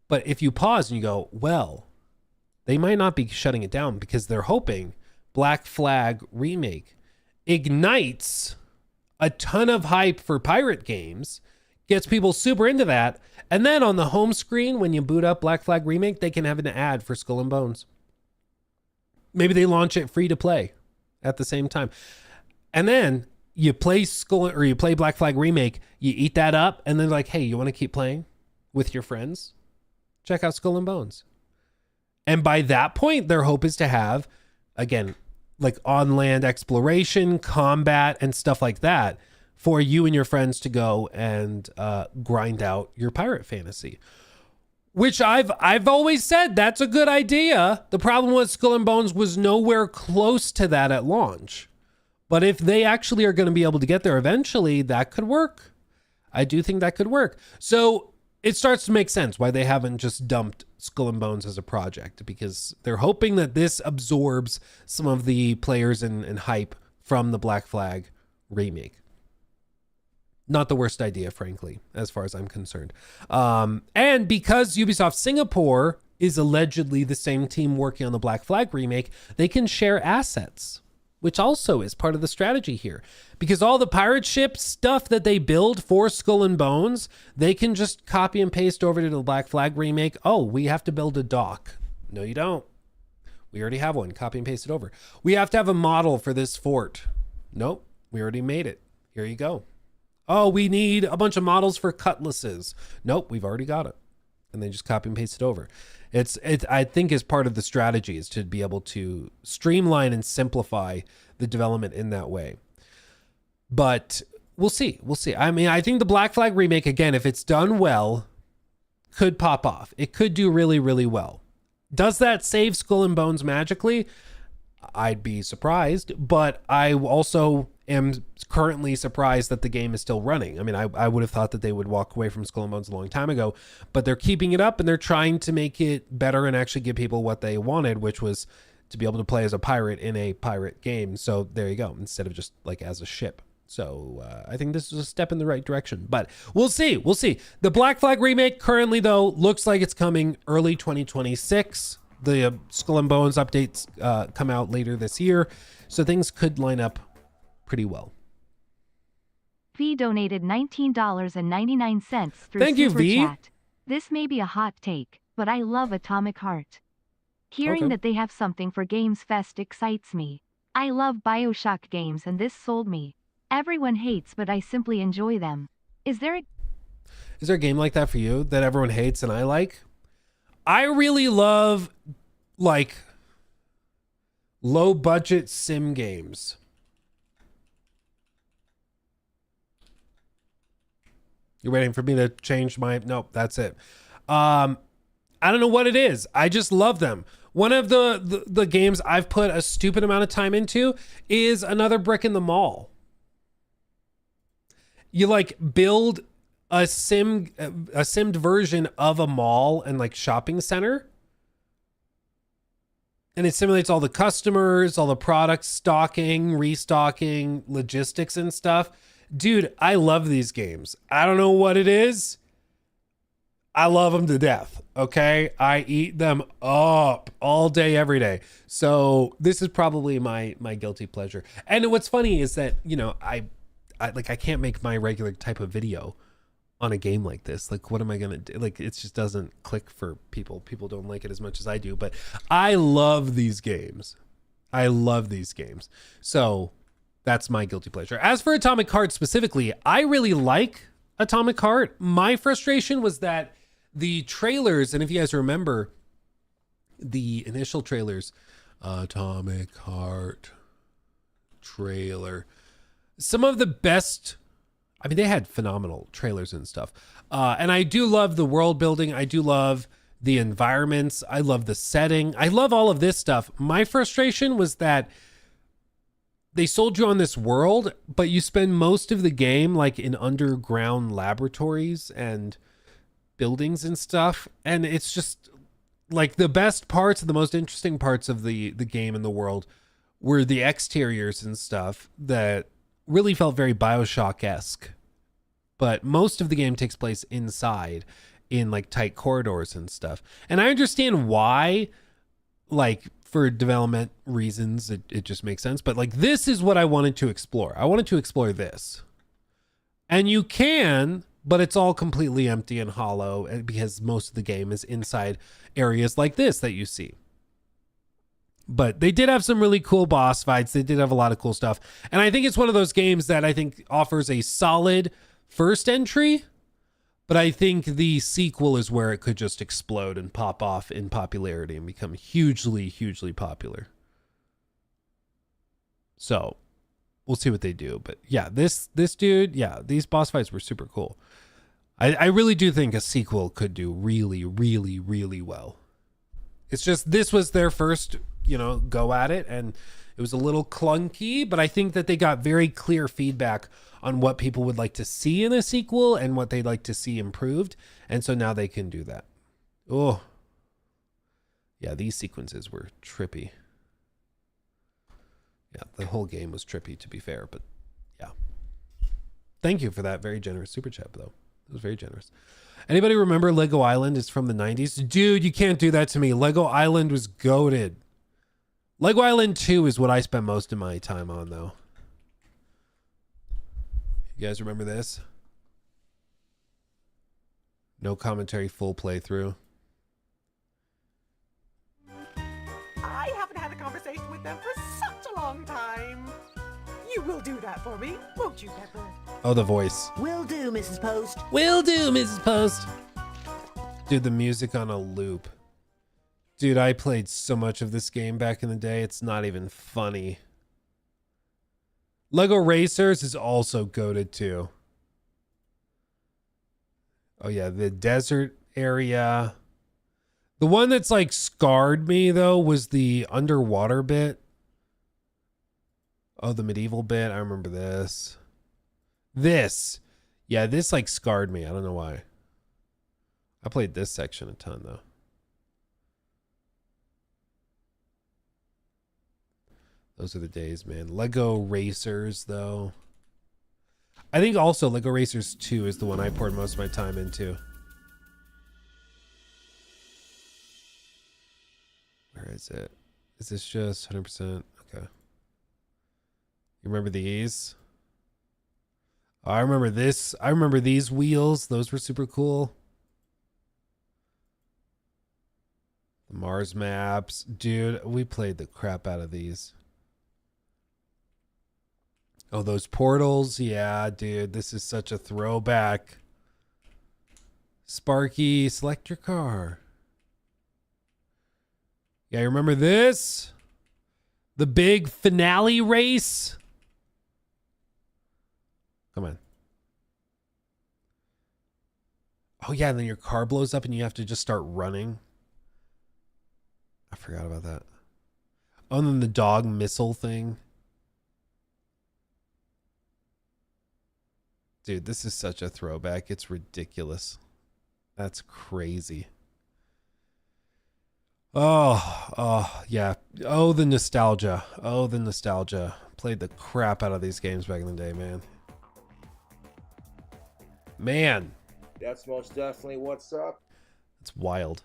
But if you pause and you go, well, they might not be shutting it down because they're hoping Black Flag Remake ignites a ton of hype for pirate games, gets people super into that, and then on the home screen, when you boot up Black Flag Remake, they can have an ad for Skull and Bones. Maybe they launch it free to play at the same time. And then you play Black Flag Remake, you eat that up, and then like, hey, you want to keep playing with your friends? Check out Skull and Bones. And by that point, their hope is to have, again, like on-land exploration, combat, and stuff like that for you and your friends to go and grind out your pirate fantasy. Which I've always said that's a good idea. The problem with Skull and Bones was nowhere close to that at launch. But if they actually are going to be able to get there eventually, that could work. I do think that could work. So it starts to make sense why they haven't just dumped Skull and Bones as a project, because they're hoping that this absorbs some of the players and hype from the Black Flag remake. Not the worst idea, frankly, as far as I'm concerned. And because Ubisoft Singapore is allegedly the same team working on the Black Flag remake, they can share assets, which also is part of the strategy here. Because all the pirate ship stuff that they build for Skull and Bones, they can just copy and paste over to the Black Flag remake. Oh, we have to build a dock. No, you don't. We already have one. Copy and paste it over. We have to have a model for this fort. Nope, we already made it. Here you go. Oh, we need a bunch of models for cutlasses. Nope, we've already got it. And they just copy and paste it over. I think is part of the strategy is to be able to streamline and simplify the development in that way. But we'll see. We'll see. I mean, I think the Black Flag remake, again, if it's done well, could pop off. It could do really, really well. Does that save Skull and Bones magically? I'd be surprised, but I also am currently surprised that the game is still running. I mean, I would have thought that they would walk away from Skull and Bones a long time ago, but they're keeping it up and they're trying to make it better and actually give people what they wanted, which was to be able to play as a pirate in a pirate game. So there you go, instead of just like as a ship. So I think this is a step in the right direction, but we'll see. We'll see. The Black Flag remake currently, though, looks like it's coming early 2026. The Skull and Bones updates come out later this year, so things could line up pretty well. V donated $19.99 through Thank you, Super V. Chat. This may be a hot take, but I love Atomic Heart. Hearing Okay. that they have something for Games Fest excites me. I love BioShock games and this sold me. Everyone hates, but I simply enjoy them. Is there a game like that for you that everyone hates and I like? I really love like low budget sim games. You're waiting for me to change my... Nope, that's it. I don't know what it is. I just love them. One of the games I've put a stupid amount of time into is Another Brick in the Mall. You like build a simmed version of a mall and like shopping center. And it simulates all the customers, all the products, stocking, restocking, logistics and stuff. Dude, I love these games. I don't know what it is. I love them to death. Okay. I eat them up all day, every day. So this is probably my guilty pleasure. And what's funny is that, you know, I can't make my regular type of video on a game like this. Like, what am I going to do? Like, it just doesn't click for people. People don't like it as much as I do, but I love these games. I love these games. So that's my guilty pleasure. As for Atomic Heart specifically, I really like Atomic Heart. My frustration was that the trailers, and if you guys remember the initial trailers, Atomic Heart trailer, some of the best, I mean, they had phenomenal trailers and stuff. And I do love the world building. I do love the environments. I love the setting. I love all of this stuff. My frustration was that they sold you on this world, but you spend most of the game like in underground laboratories and buildings and stuff. And it's just like the best parts, the most interesting parts of the game and the world were the exteriors and stuff that really felt very BioShock-esque. But most of the game takes place inside in like tight corridors and stuff. And I understand why, like for development reasons, it just makes sense. But like, this is what I wanted to explore. I wanted to explore this. And you can, but it's all completely empty and hollow because most of the game is inside areas like this that you see. But they did have some really cool boss fights. They did have a lot of cool stuff. And I think it's one of those games that I think offers a solid first entry, but I think the sequel is where it could just explode and pop off in popularity and become hugely, hugely popular. So we'll see what they do. But yeah, this dude, yeah, these boss fights were super cool. I really do think a sequel could do really, really, really well. It's just, this was their first, you know, go at it, and it was a little clunky, but I think that they got very clear feedback on what people would like to see in a sequel and what they'd like to see improved. And so now they can do that. Oh, yeah, these sequences were trippy. Yeah, the whole game was trippy, to be fair, but yeah. Thank you for that very generous super chat, though. It was very generous. Anybody remember Lego Island is from the 90s? Dude, you can't do that to me. Lego Island was goated. Lego Island 2 is what I spent most of my time on, though. You guys remember this? No commentary, full playthrough. I haven't had a conversation with them for such a long time. You will do that for me, won't you, Pepper? Oh, the voice. Will do, Mrs. Post. Will do, Mrs. Post. Dude, the music on a loop. Dude, I played so much of this game back in the day, it's not even funny. Lego Racers is also goated too. Oh yeah, the desert area. The one that's like scarred me though was the underwater bit. Oh, the medieval bit. I remember this. Yeah, this like scarred me. I don't know why. I played this section a ton though. Those are the days, man. Lego Racers though. I think also Lego Racers 2 is the one I poured most of my time into. Where is it? Is this just 100%? Okay. You remember these? Oh, I remember this. I remember these wheels. Those were super cool. The Mars maps. Dude, we played the crap out of these. Oh, those portals. Yeah, dude, this is such a throwback. Sparky, select your car. Yeah, you remember this? The big finale race? Come on. Oh, yeah, and then your car blows up and you have to just start running. I forgot about that. Oh, and then the dog missile thing. Dude, this is such a throwback. It's ridiculous. That's crazy. Oh, yeah. Oh, the nostalgia. Oh, the nostalgia. Played the crap out of these games back in the day, man. Man. That's most definitely what's up. It's wild.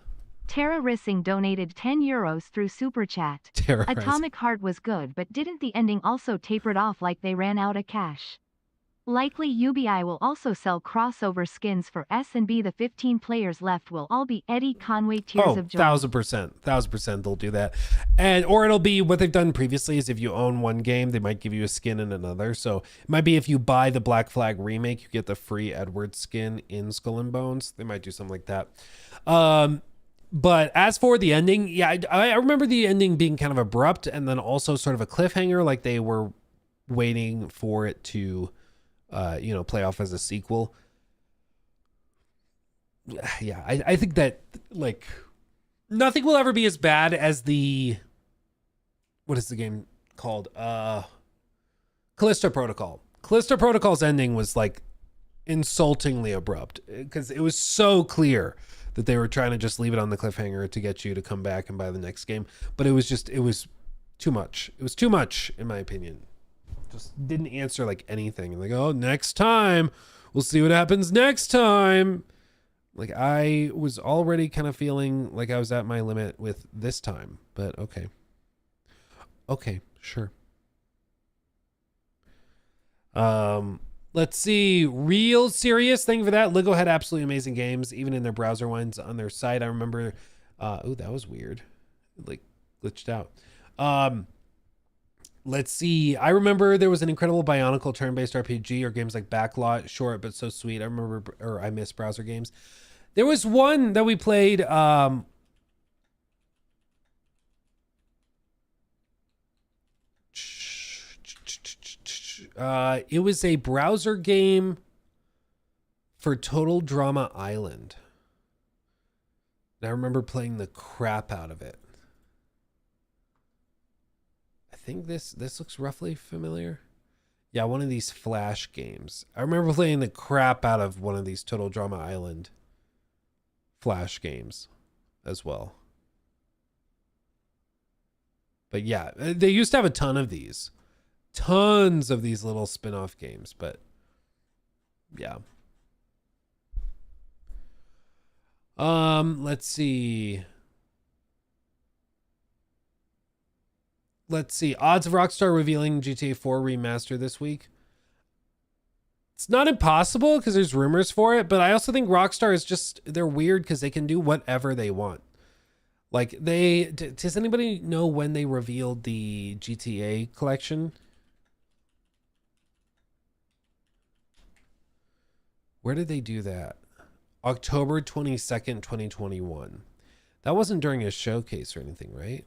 Tara Rissing donated 10 euros through Super Chat. Tara Atomic Heart was good, but didn't the ending also tapered off like they ran out of cash? Likely UBI will also sell crossover skins for S and B. The 15 players left will all be Eddie Conway Tears of Joy. 1000% they'll do that. And or it'll be what they've done previously is if you own one game, they might give you a skin in another. So it might be if you buy the Black Flag remake, you get the free Edward skin in Skull and Bones. They might do something like that. But as for the ending, yeah, I remember the ending being kind of abrupt and then also sort of a cliffhanger, like they were waiting for it to play off as a sequel. Yeah, I think that like nothing will ever be as bad as what is the game called? Callisto Protocol. Callisto Protocol's ending was like insultingly abrupt because it was so clear that they were trying to just leave it on the cliffhanger to get you to come back and buy the next game. But it was too much. It was too much, in my opinion. Just didn't answer like anything. And like, oh, next time. We'll see what happens next time. Like I was already kind of feeling like I was at my limit with this time. But okay. Okay, sure. Let's see. Real serious. Thank you for that. Lego had absolutely amazing games, even in their browser ones on their site. I remember oh, that was weird. It, like glitched out. Let's see. I remember there was an incredible Bionicle turn-based RPG or games like Backlot, short but so sweet. I miss browser games. There was one that we played. It was a browser game for Total Drama Island. And I remember playing the crap out of it. I think this looks roughly familiar. Yeah, one of these Flash games. I remember playing the crap out of one of these Total Drama Island Flash games as well. But yeah, they used to have a ton of these. Tons of these little spin-off games, but yeah. Let's see. Odds of Rockstar revealing GTA 4 remaster this week. It's not impossible because there's rumors for it, but I also think Rockstar is just, they're weird because they can do whatever they want. Like does anybody know when they revealed the GTA collection? Where did they do that? October 22nd, 2021. That wasn't during a showcase or anything, right?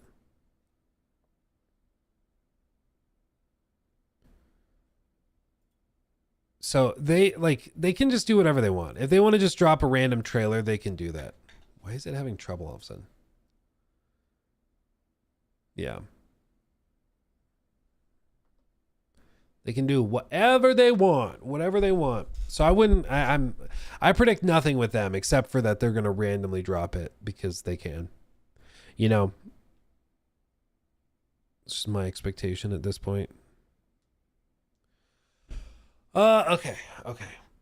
So they can just do whatever they want. If they want to just drop a random trailer, they can do that. Why is it having trouble all of a sudden? Yeah. They can do whatever they want, whatever they want. So I predict nothing with them except for that they're going to randomly drop it because they can. You know, this is my expectation at this point. Okay.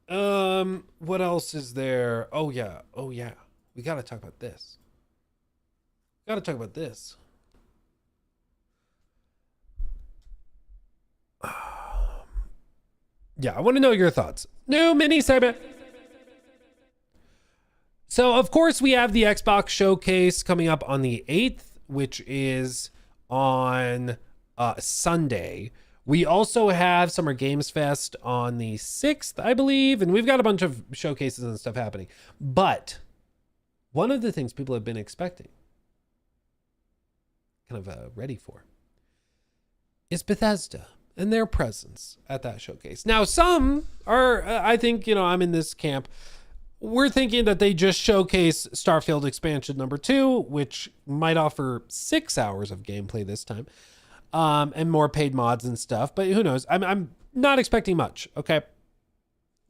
What else is there? Oh yeah. We got to talk about this. Yeah, I want to know your thoughts. New mini segment. So, of course, we have the Xbox Showcase coming up on the 8th, which is on Sunday. We also have Summer Games Fest on the 6th, I believe, and we've got a bunch of showcases and stuff happening. But one of the things people have been expecting, kind of ready for, is Bethesda and their presence at that showcase. Now, some are, I think, I'm in this camp. We're thinking that they just showcase Starfield expansion number 2, which might offer 6 hours of gameplay this time, and more paid mods and stuff. But who knows? I'm not expecting much. Okay.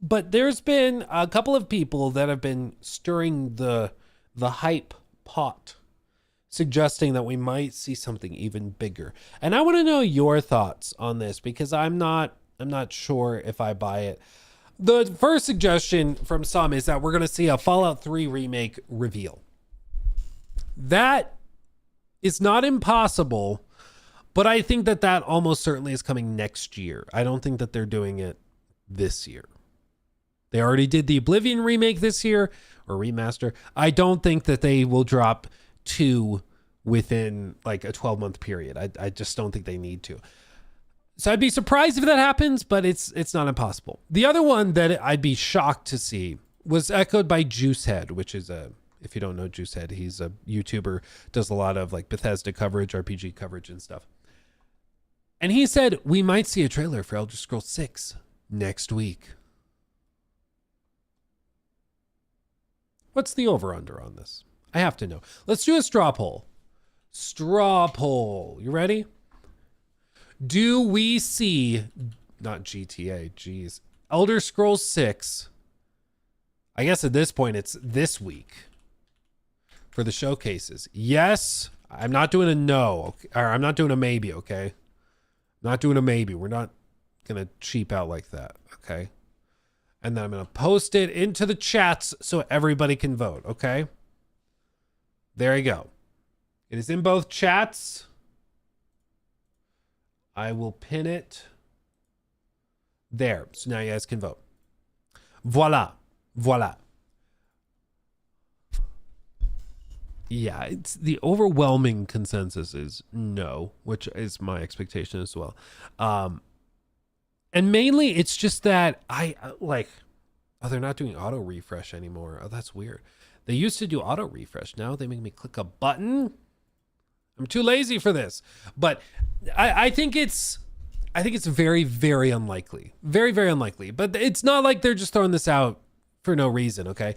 But there's been a couple of people that have been stirring the hype pot, suggesting that we might see something even bigger. And I want to know your thoughts on this because I'm not sure if I buy it. The first suggestion from some is that we're going to see a Fallout 3 remake reveal. That is not impossible, but I think that almost certainly is coming next year. I don't think that they're doing it this year. They already did the Oblivion remake this year, or remaster. I don't think that they will drop 2 within like a 12-month period. I just don't think they need to. So I'd be surprised if that happens, but it's not impossible. The other one that I'd be shocked to see was echoed by Juicehead, which is if you don't know Juicehead, he's a YouTuber, does a lot of like Bethesda coverage, RPG coverage and stuff. And he said, we might see a trailer for Elder Scrolls 6 next week. What's the over-under on this? I have to know. Let's do a straw poll. Straw poll. You ready? Do we see, not GTA, geez, Elder Scrolls 6, I guess at this point it's this week for the showcases. Yes, I'm not doing a no, or I'm not doing a maybe, okay? Not doing a maybe. We're not going to cheap out like that, okay? And then I'm going to post it into the chats so everybody can vote, okay? There you go. It is in both chats. I will pin it there. So now you guys can vote. Voila. Yeah, it's the overwhelming consensus is no, which is my expectation as well. And mainly it's just that they're not doing auto refresh anymore. Oh, that's weird. They used to do auto refresh. Now they make me click a button. I'm too lazy for this. But I think it's very, very unlikely. Very, very unlikely. But it's not like they're just throwing this out for no reason, okay?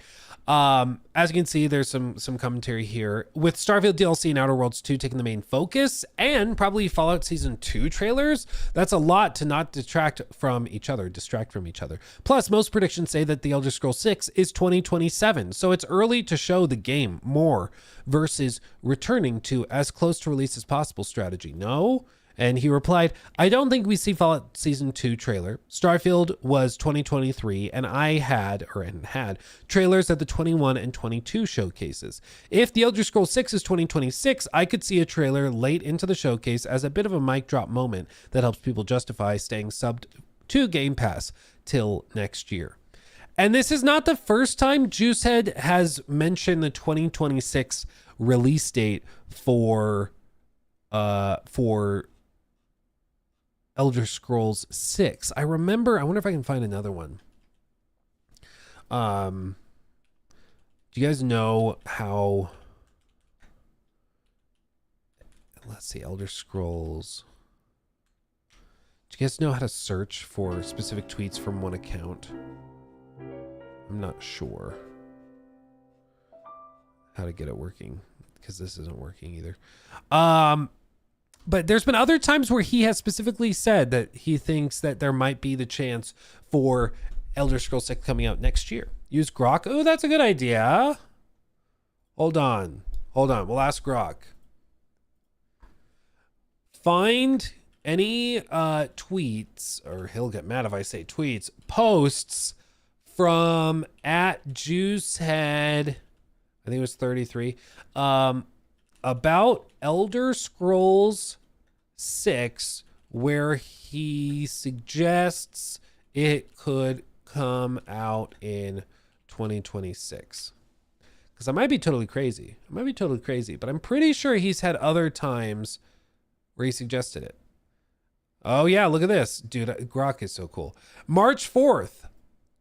As you can see, there's some commentary here. With Starfield DLC and Outer Worlds 2 taking the main focus, and probably Fallout Season 2 trailers, that's a lot to not distract from each other. Plus, most predictions say that The Elder Scrolls 6 is 2027, so it's early to show the game more versus returning to as close to release as possible strategy. No? And he replied, I don't think we see Fallout Season 2 trailer. Starfield was 2023, and I had trailers at the 21 and 22 showcases. If The Elder Scrolls 6 is 2026, I could see a trailer late into the showcase as a bit of a mic drop moment that helps people justify staying subbed to Game Pass till next year. And this is not the first time Juicehead has mentioned the 2026 release date for Elder Scrolls 6. I wonder if I can find another one. Do you guys know how, let's see, Elder Scrolls Do you guys know how to search for specific tweets from one account? I'm not sure how to get it working because this isn't working either. But there's been other times where he has specifically said that he thinks that there might be the chance for Elder Scrolls 6 coming out next year. Use Grok. Oh, that's a good idea. Hold on. We'll ask Grok. Find any tweets, or he'll get mad if I say tweets, posts from @JuiceHead, I think it was 33, about Elder Scrolls 6, where he suggests it could come out in 2026. Because I might be totally crazy. But I'm pretty sure he's had other times where he suggested it. Oh yeah, look at this. Dude, Grok is so cool. March 4th,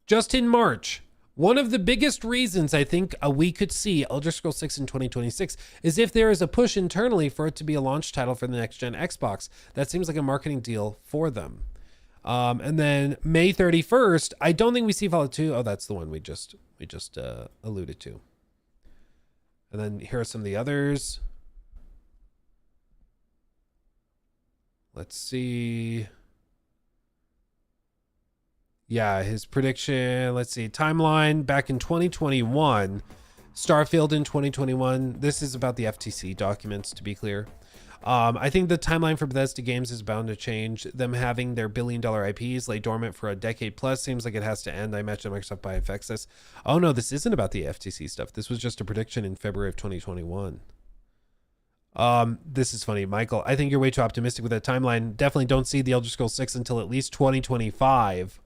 just in March, one of the biggest reasons I think we could see Elder Scrolls 6 in 2026 is if there is a push internally for it to be a launch title for the next gen Xbox. That seems like a marketing deal for them. And then May 31st, I don't think we see Fallout 2. Oh, that's the one we just alluded to. And then here are some of the others. Let's see. Yeah, his prediction. Let's see. Timeline back in 2021. Starfield in 2021. This is about the FTC documents, to be clear. I think the timeline for Bethesda games is bound to change. Them having their billion-dollar IPs lay dormant for a decade plus seems like it has to end. I imagine Microsoft by affects this. Oh no, this isn't about the FTC stuff. This was just a prediction in February of 2021. This is funny, Michael. I think you're way too optimistic with that timeline. Definitely don't see the Elder Scrolls 6 until at least 2025.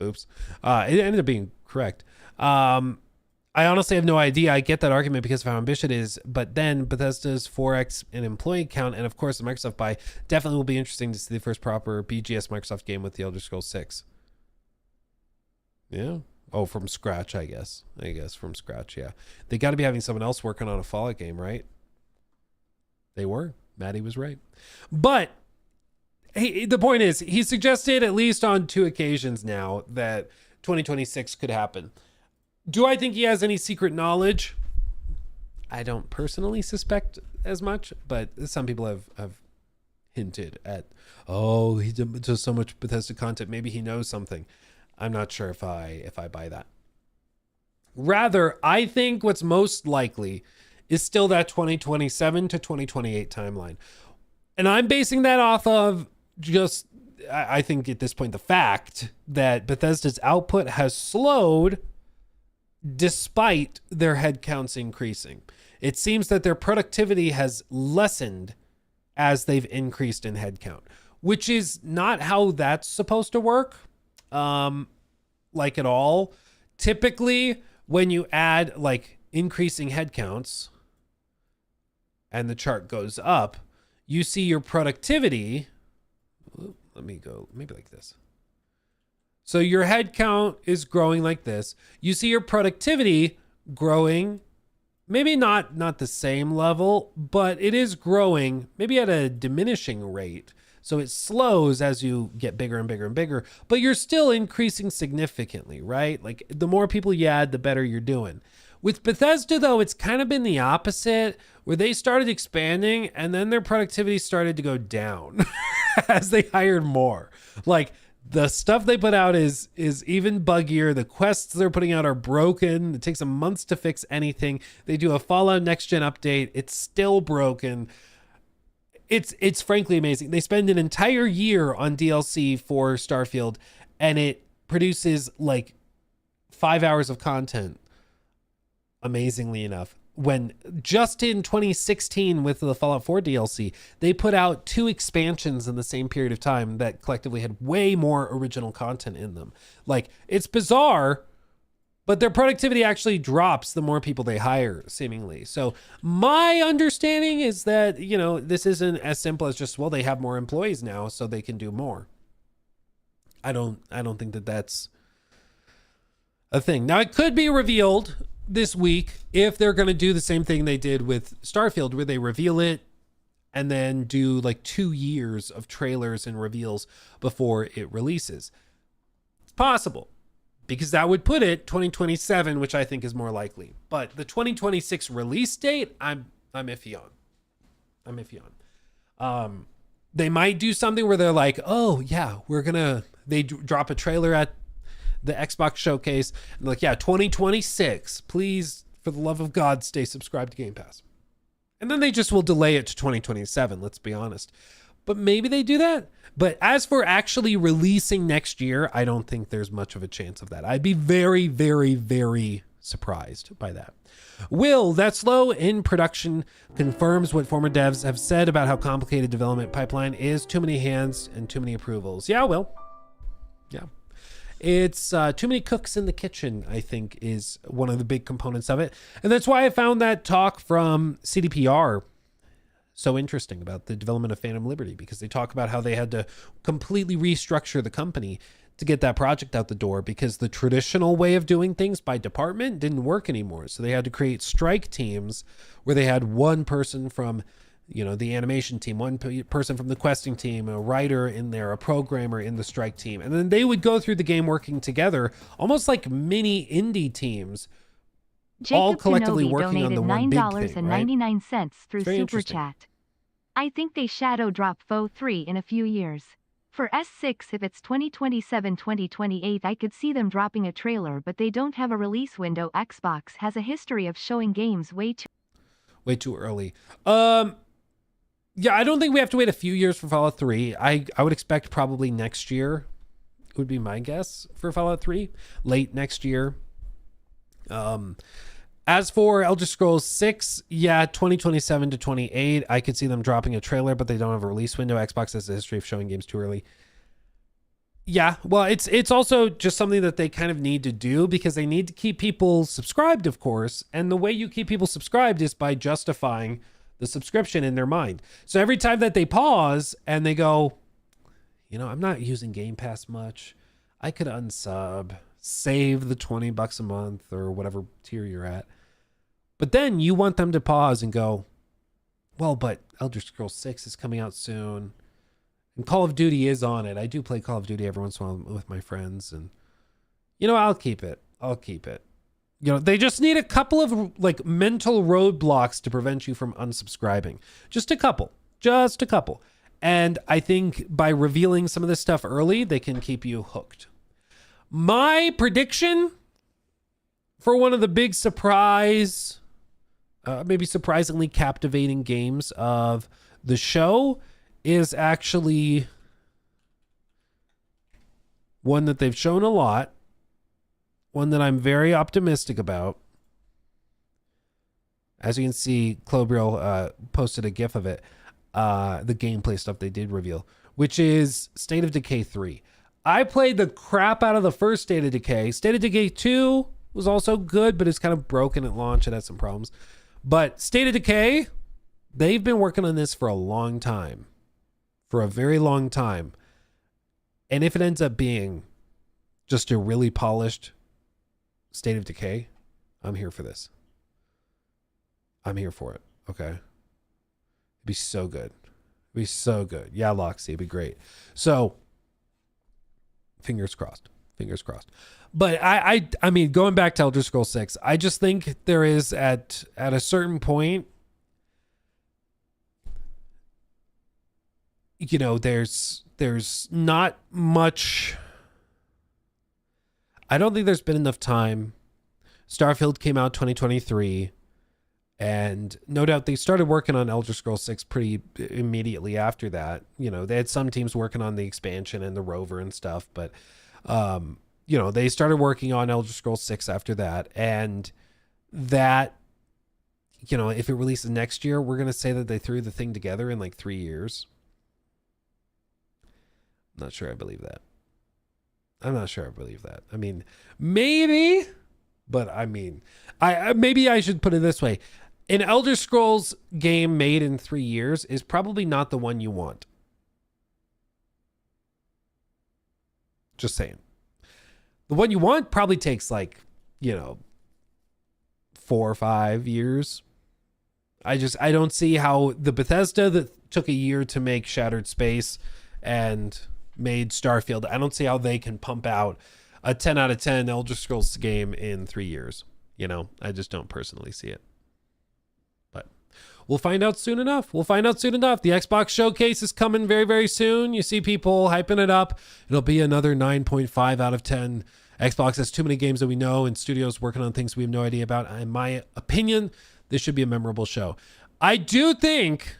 Oops. It ended up being correct. I honestly have no idea. I get that argument because of how ambitious it is, but then Bethesda's 4x in employee count, and of course the Microsoft buy, definitely will be interesting to see the first proper BGS Microsoft game with the Elder Scrolls 6. Yeah. Oh, from scratch, I guess from scratch. Yeah. They got to be having someone else working on a Fallout game, right? They were. Maddie was right. But the point is, he suggested at least on 2 occasions now that 2026 could happen. Do I think he has any secret knowledge? I don't personally suspect as much, but some people have hinted at, oh, he does so much Bethesda content. Maybe he knows something. I'm not sure if I buy that. Rather, I think what's most likely is still that 2027 to 2028 timeline. And I'm basing that off of just, I think at this point, the fact that Bethesda's output has slowed despite their headcounts increasing. It seems that their productivity has lessened as they've increased in headcount, which is not how that's supposed to work. Like at all. Typically, when you add like increasing headcounts and the chart goes up, you see your productivity. Let me go maybe like this. So your headcount is growing like this. You see your productivity growing, maybe not the same level, but it is growing maybe at a diminishing rate. So it slows as you get bigger and bigger and bigger, but you're still increasing significantly, right? Like the more people you add, the better you're doing. With Bethesda, though, it's kind of been the opposite, where they started expanding and then their productivity started to go down as they hired more. Like the stuff they put out is even buggier. The quests they're putting out are broken. It takes them months to fix anything. They do a Fallout Next Gen update. It's still broken. It's frankly amazing. They spend an entire year on DLC for Starfield and it produces like 5 hours of content. Amazingly enough, when just in 2016 with the Fallout 4 DLC, they put out 2 expansions in the same period of time that collectively had way more original content in them. Like, it's bizarre, but their productivity actually drops the more people they hire, seemingly. So my understanding is that, you know, this isn't as simple as just, well, they have more employees now, so they can do more. I don't think that that's a thing. Now, it could be revealed this week if they're going to do the same thing they did with Starfield, where they reveal it and then do like 2 years of trailers and reveals before it releases. It's possible, because that would put it 2027, which I think is more likely. But the 2026 release date, I'm iffy on. I'm iffy on. They might do something where they're like, oh yeah, they drop a trailer at the Xbox Showcase and like, yeah, 2026, please, for the love of God, stay subscribed to Game Pass. And then they just will delay it to 2027, let's be honest. But maybe they do that. But as for actually releasing next year, I don't think there's much of a chance of that. I'd be very, very, very surprised by that. Will, that's low in production, confirms what former devs have said about how complicated development pipeline is. Too many hands and too many approvals. Yeah, Will. Yeah. It's too many cooks in the kitchen, I think, is one of the big components of it. And that's why I found that talk from CDPR so interesting about the development of Phantom Liberty, because they talk about how they had to completely restructure the company to get that project out the door, because the traditional way of doing things by department didn't work anymore. So they had to create strike teams where they had one person from, the animation team, one person from the questing team, a writer in there, a programmer in the strike team. And then they would go through the game working together, almost like mini indie teams, Jacob all collectively Kenobi working on the one big thing, right? $9.99 through Very Super interesting. Chat. I think they shadow drop Foe 3 in a few years. For S6, if it's 2027-2028, I could see them dropping a trailer, but they don't have a release window. Xbox has a history of showing games way too early. Yeah, I don't think we have to wait a few years for Fallout 3. I would expect probably next year would be my guess for Fallout 3. Late next year. As for Elder Scrolls 6, yeah, 2027 to 28. I could see them dropping a trailer, but they don't have a release window. Xbox has a history of showing games too early. Yeah, well, it's also just something that they kind of need to do, because they need to keep people subscribed, of course. And the way you keep people subscribed is by justifying the subscription in their mind. So every time that they pause and they go, I'm not using Game Pass much, I could unsub, save the $20 a month or whatever tier you're at. But then you want them to pause and go, well, but Elder Scrolls 6 is coming out soon, and Call of Duty is on it. I do play Call of Duty every once in a while with my friends, and I'll keep it. They just need a couple of like mental roadblocks to prevent you from unsubscribing. Just a couple. And I think by revealing some of this stuff early, they can keep you hooked. My prediction for one of the big surprise, maybe surprisingly captivating games of the show is actually one that they've shown a lot, one that I'm very optimistic about. As you can see, Clobriel posted a GIF of it, the gameplay stuff they did reveal, which is State of Decay 3. I played the crap out of the first State of Decay. State of Decay 2 was also good, but it's kind of broken at launch. It had some problems. But State of Decay, they've been working on this for a long time. For a very long time. And if it ends up being just a really polished State of Decay, I'm here for this. I'm here for it. Okay. It'd be so good. It'd be so good. Yeah, Loxy, it'd be great. So, fingers crossed. But I mean, going back to Elder Scrolls 6, I just think there is at a certain point, there's not much. I don't think there's been enough time. Starfield came out 2023, and no doubt they started working on Elder Scrolls 6 pretty immediately after that. They had some teams working on the expansion and the rover and stuff, but they started working on Elder Scrolls 6 after that, and that, if it releases next year, we're going to say that they threw the thing together in like 3 years. I'm not sure I believe that. I mean, maybe, but I mean, maybe I should put it this way. An Elder Scrolls game made in 3 years is probably not the one you want. Just saying. The one you want probably takes 4 or 5 years. I don't see how the Bethesda took a year to make Shattered Space and made Starfield. I don't see how they can pump out a 10 out of 10 Elder Scrolls game in 3 years. You know, I just don't personally see it. But we'll find out soon enough. The Xbox Showcase is coming very, very soon. You see people hyping it up. It'll be another 9.5 out of 10. Xbox has too many games that we know, and studios working on things we have no idea about. In my opinion, this should be a memorable show. I do think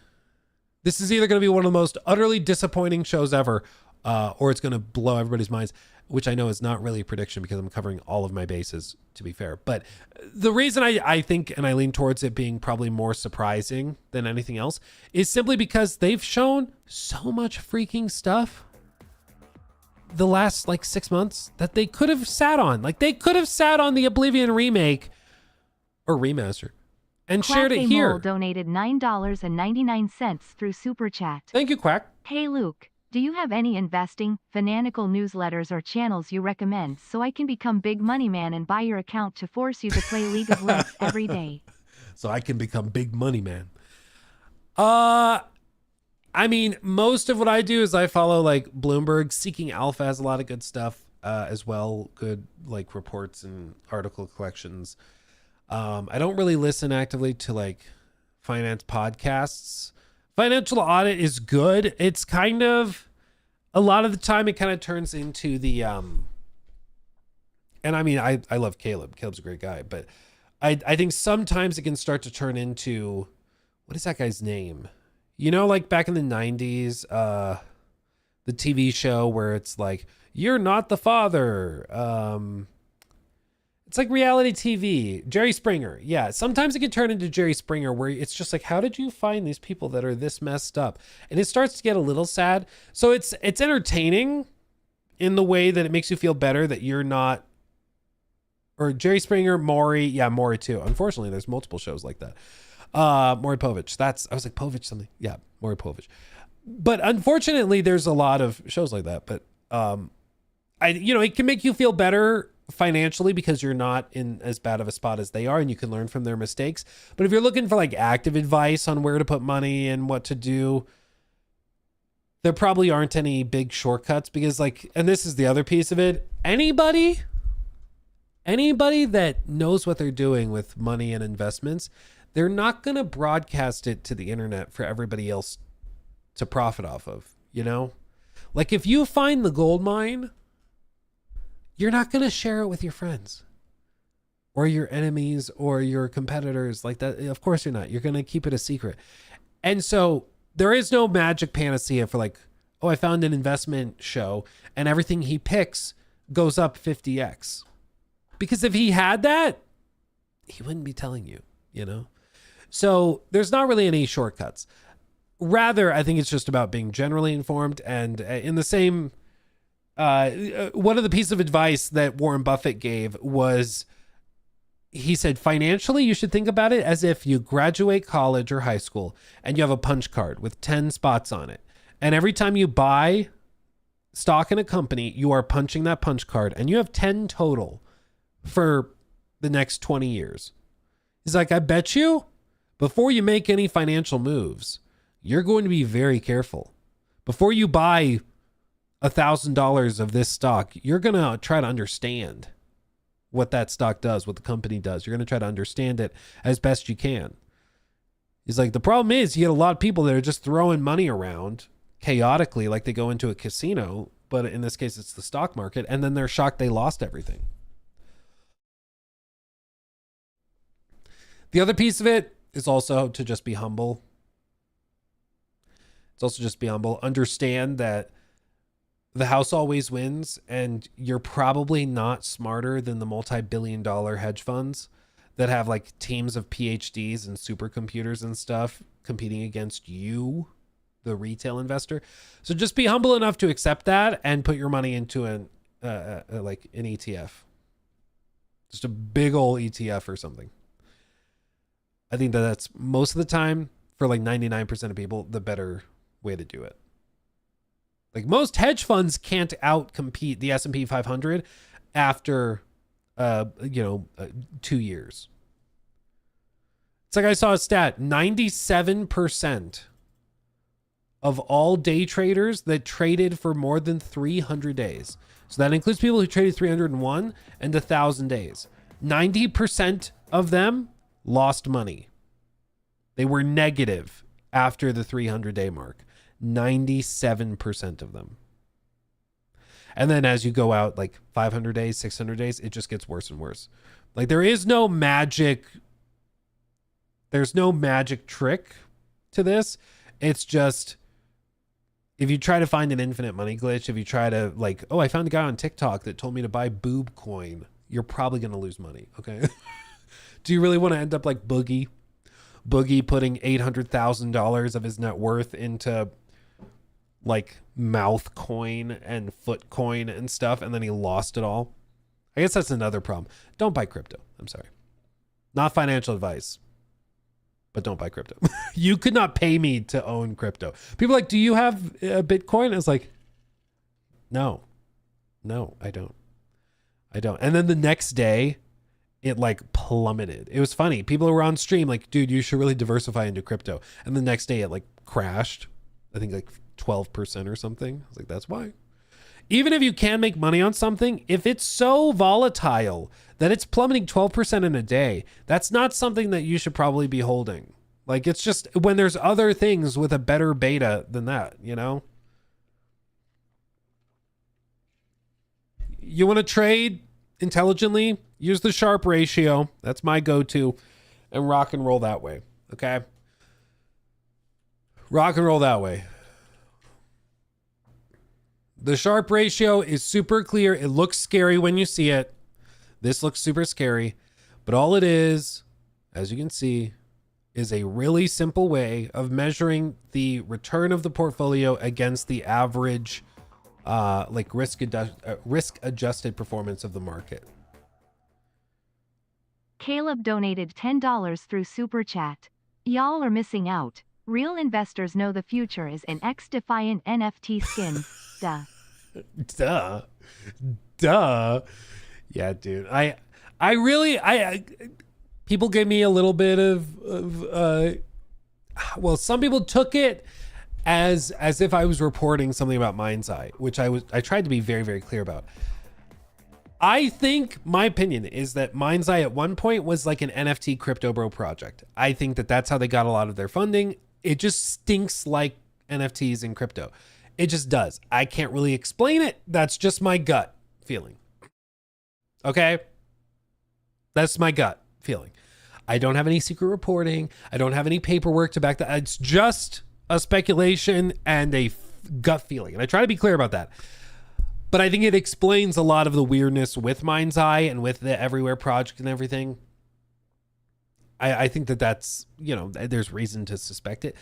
this is either going to be one of the most utterly disappointing shows ever, or it's going to blow everybody's minds, which I know is not really a prediction because I'm covering all of my bases, to be fair. But the reason I think, and I lean towards it being probably more surprising than anything else, is simply because they've shown so much freaking stuff the last 6 months that they could have sat on. Like, they could have sat on the Oblivion remake or remaster and shared it here. Quack donated $9.99 through Super Chat. Thank you, Quack. Hey Luke, do you have any investing, fanatical newsletters or channels you recommend so I can become big money man and buy your account to force you to play League of Legends every day? So I can become big money man. I mean, most of what I do is I follow Bloomberg. Seeking Alpha has a lot of good stuff as well. Good reports and article collections. I don't really listen actively to finance podcasts. Financial Audit is good. It's kind of, a lot of the time it kind of turns into the, and I mean, I love Caleb. Caleb's a great guy, but I think sometimes it can start to turn into, what is that guy's name? You know, back in the 90s, the TV show where it's you're not the father. It's like reality TV. Jerry Springer. Yeah, sometimes it can turn into Jerry Springer where it's just how did you find these people that are this messed up? And it starts to get a little sad. So it's entertaining in the way that it makes you feel better that you're not, or Jerry Springer, Maury. Yeah, Maury too. Unfortunately, there's multiple shows like that. Maury Povich. I was like, Povich something. Yeah, Maury Povich. But unfortunately, there's a lot of shows like that. But it can make you feel better financially because you're not in as bad of a spot as they are, and you can learn from their mistakes. But if you're looking for active advice on where to put money and what to do, there probably aren't any big shortcuts because and this is the other piece of it. Anybody that knows what they're doing with money and investments, they're not going to broadcast it to the internet for everybody else to profit off of, you know? If you find the gold mine, you're not going to share it with your friends or your enemies or your competitors like that. Of course you're not. You're going to keep it a secret. And so there is no magic panacea for I found an investment show and everything he picks goes up 50x. Because if he had that, he wouldn't be telling you, you know? So there's not really any shortcuts. Rather, I think it's just about being generally informed. And in the same, one of the pieces of advice that Warren Buffett gave was, he said, financially, you should think about it as if you graduate college or high school and you have a punch card with 10 spots on it. And every time you buy stock in a company, you are punching that punch card and you have 10 total for the next 20 years. He's like, I bet you before you make any financial moves, you're going to be very careful. Before you buy $1,000 of this stock, you're going to try to understand what that stock does, what the company does. You're going to try to understand it as best you can. He's like, the problem is you get a lot of people that are just throwing money around chaotically, like they go into a casino, but in this case, it's the stock market, and then they're shocked they lost everything. The other piece of it is also to just be humble. It's also just be humble. Understand that the house always wins, and you're probably not smarter than the multi-billion-dollar hedge funds that have teams of PhDs and supercomputers and stuff competing against you, the retail investor. So just be humble enough to accept that and put your money into an ETF, just a big old ETF or something. I think that's most of the time for 99% of people, the better way to do it. Most hedge funds can't outcompete the S&P 500 after, 2 years. It's I saw a stat, 97% of all day traders that traded for more than 300 days. So that includes people who traded 301 and 1,000 days. 90% of them lost money. They were negative after the 300-day mark. 97% of them. And then as you go out like 500 days, 600 days, it just gets worse and worse. Like there is no magic. There's no magic trick to this. It's just, if you try to find an infinite money glitch, if you try to like, oh, I found a guy on TikTok that told me to buy boob coin, you're probably going to lose money. Okay. Do you really want to end up like Boogie? Boogie putting $800,000 of his net worth into like mouth coin and foot coin and stuff, and then he lost it all. I guess that's another problem. Don't buy crypto. I'm sorry. Not financial advice, but don't buy crypto. You could not pay me to own crypto. People are like, do you have a Bitcoin? It's like, no, I don't. And then the next day it like plummeted. It was funny. People who were on stream like, dude, you should really diversify into crypto. And the next day it like crashed. I think like 12% or something. I was like, that's why. Even if you can make money on something, if it's so volatile that it's plummeting 12% in a day, that's not something that you should probably be holding. Like, it's just when there's other things with a better beta than that, you know? You want to trade intelligently? Use the Sharpe ratio. That's my go-to. And rock and roll that way. Okay? Rock and roll that way. The Sharpe ratio is super clear. It looks scary when you see it. This looks super scary. But all it is, as you can see, is a really simple way of measuring the return of the portfolio against the average like risk-adjusted performance of the market. Caleb donated $10 through Super Chat. Y'all are missing out. Real investors know the future is in X-Defiant NFT skins. Duh. Duh. Yeah, dude. I people gave me a little bit of well, some people took it as if I was reporting something about Mind's Eye, which I tried to be very, very clear about. I think my opinion is that Mind's Eye at one point was like an NFT crypto bro project. I think that that's how they got a lot of their funding. It just stinks like NFTs and crypto. It just does. I can't really explain it. That's just my gut feeling. Okay? That's my gut feeling. I don't have any secret reporting. I don't have any paperwork to back that. It's just a speculation and a gut feeling. And I try to be clear about that. But I think it explains a lot of the weirdness with Mind's Eye and with the Everywhere project and everything. I think that that's, you know, there's reason to suspect it.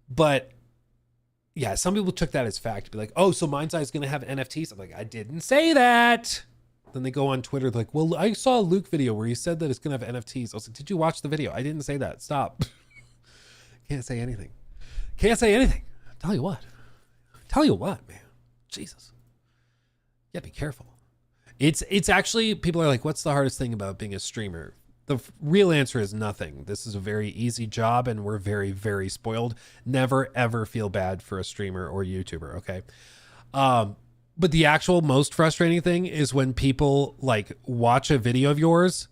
But yeah, some people took that as fact to be like, oh, so Mind's Eye is going to have NFTs. I'm like, I didn't say that. Then they go on Twitter like, well, I saw a Luke video where he said that it's going to have NFTs. I was like, did you watch the video? I didn't say that. Stop. Can't say anything. Can't say anything. Tell you what, man. Jesus. Yeah, be careful. It's actually, people are like, what's the hardest thing about being a streamer? The real answer is nothing. This is a very easy job and we're very, very spoiled. Never, ever feel bad for a streamer or YouTuber, okay? But the actual most frustrating thing is when people like watch a video of yours,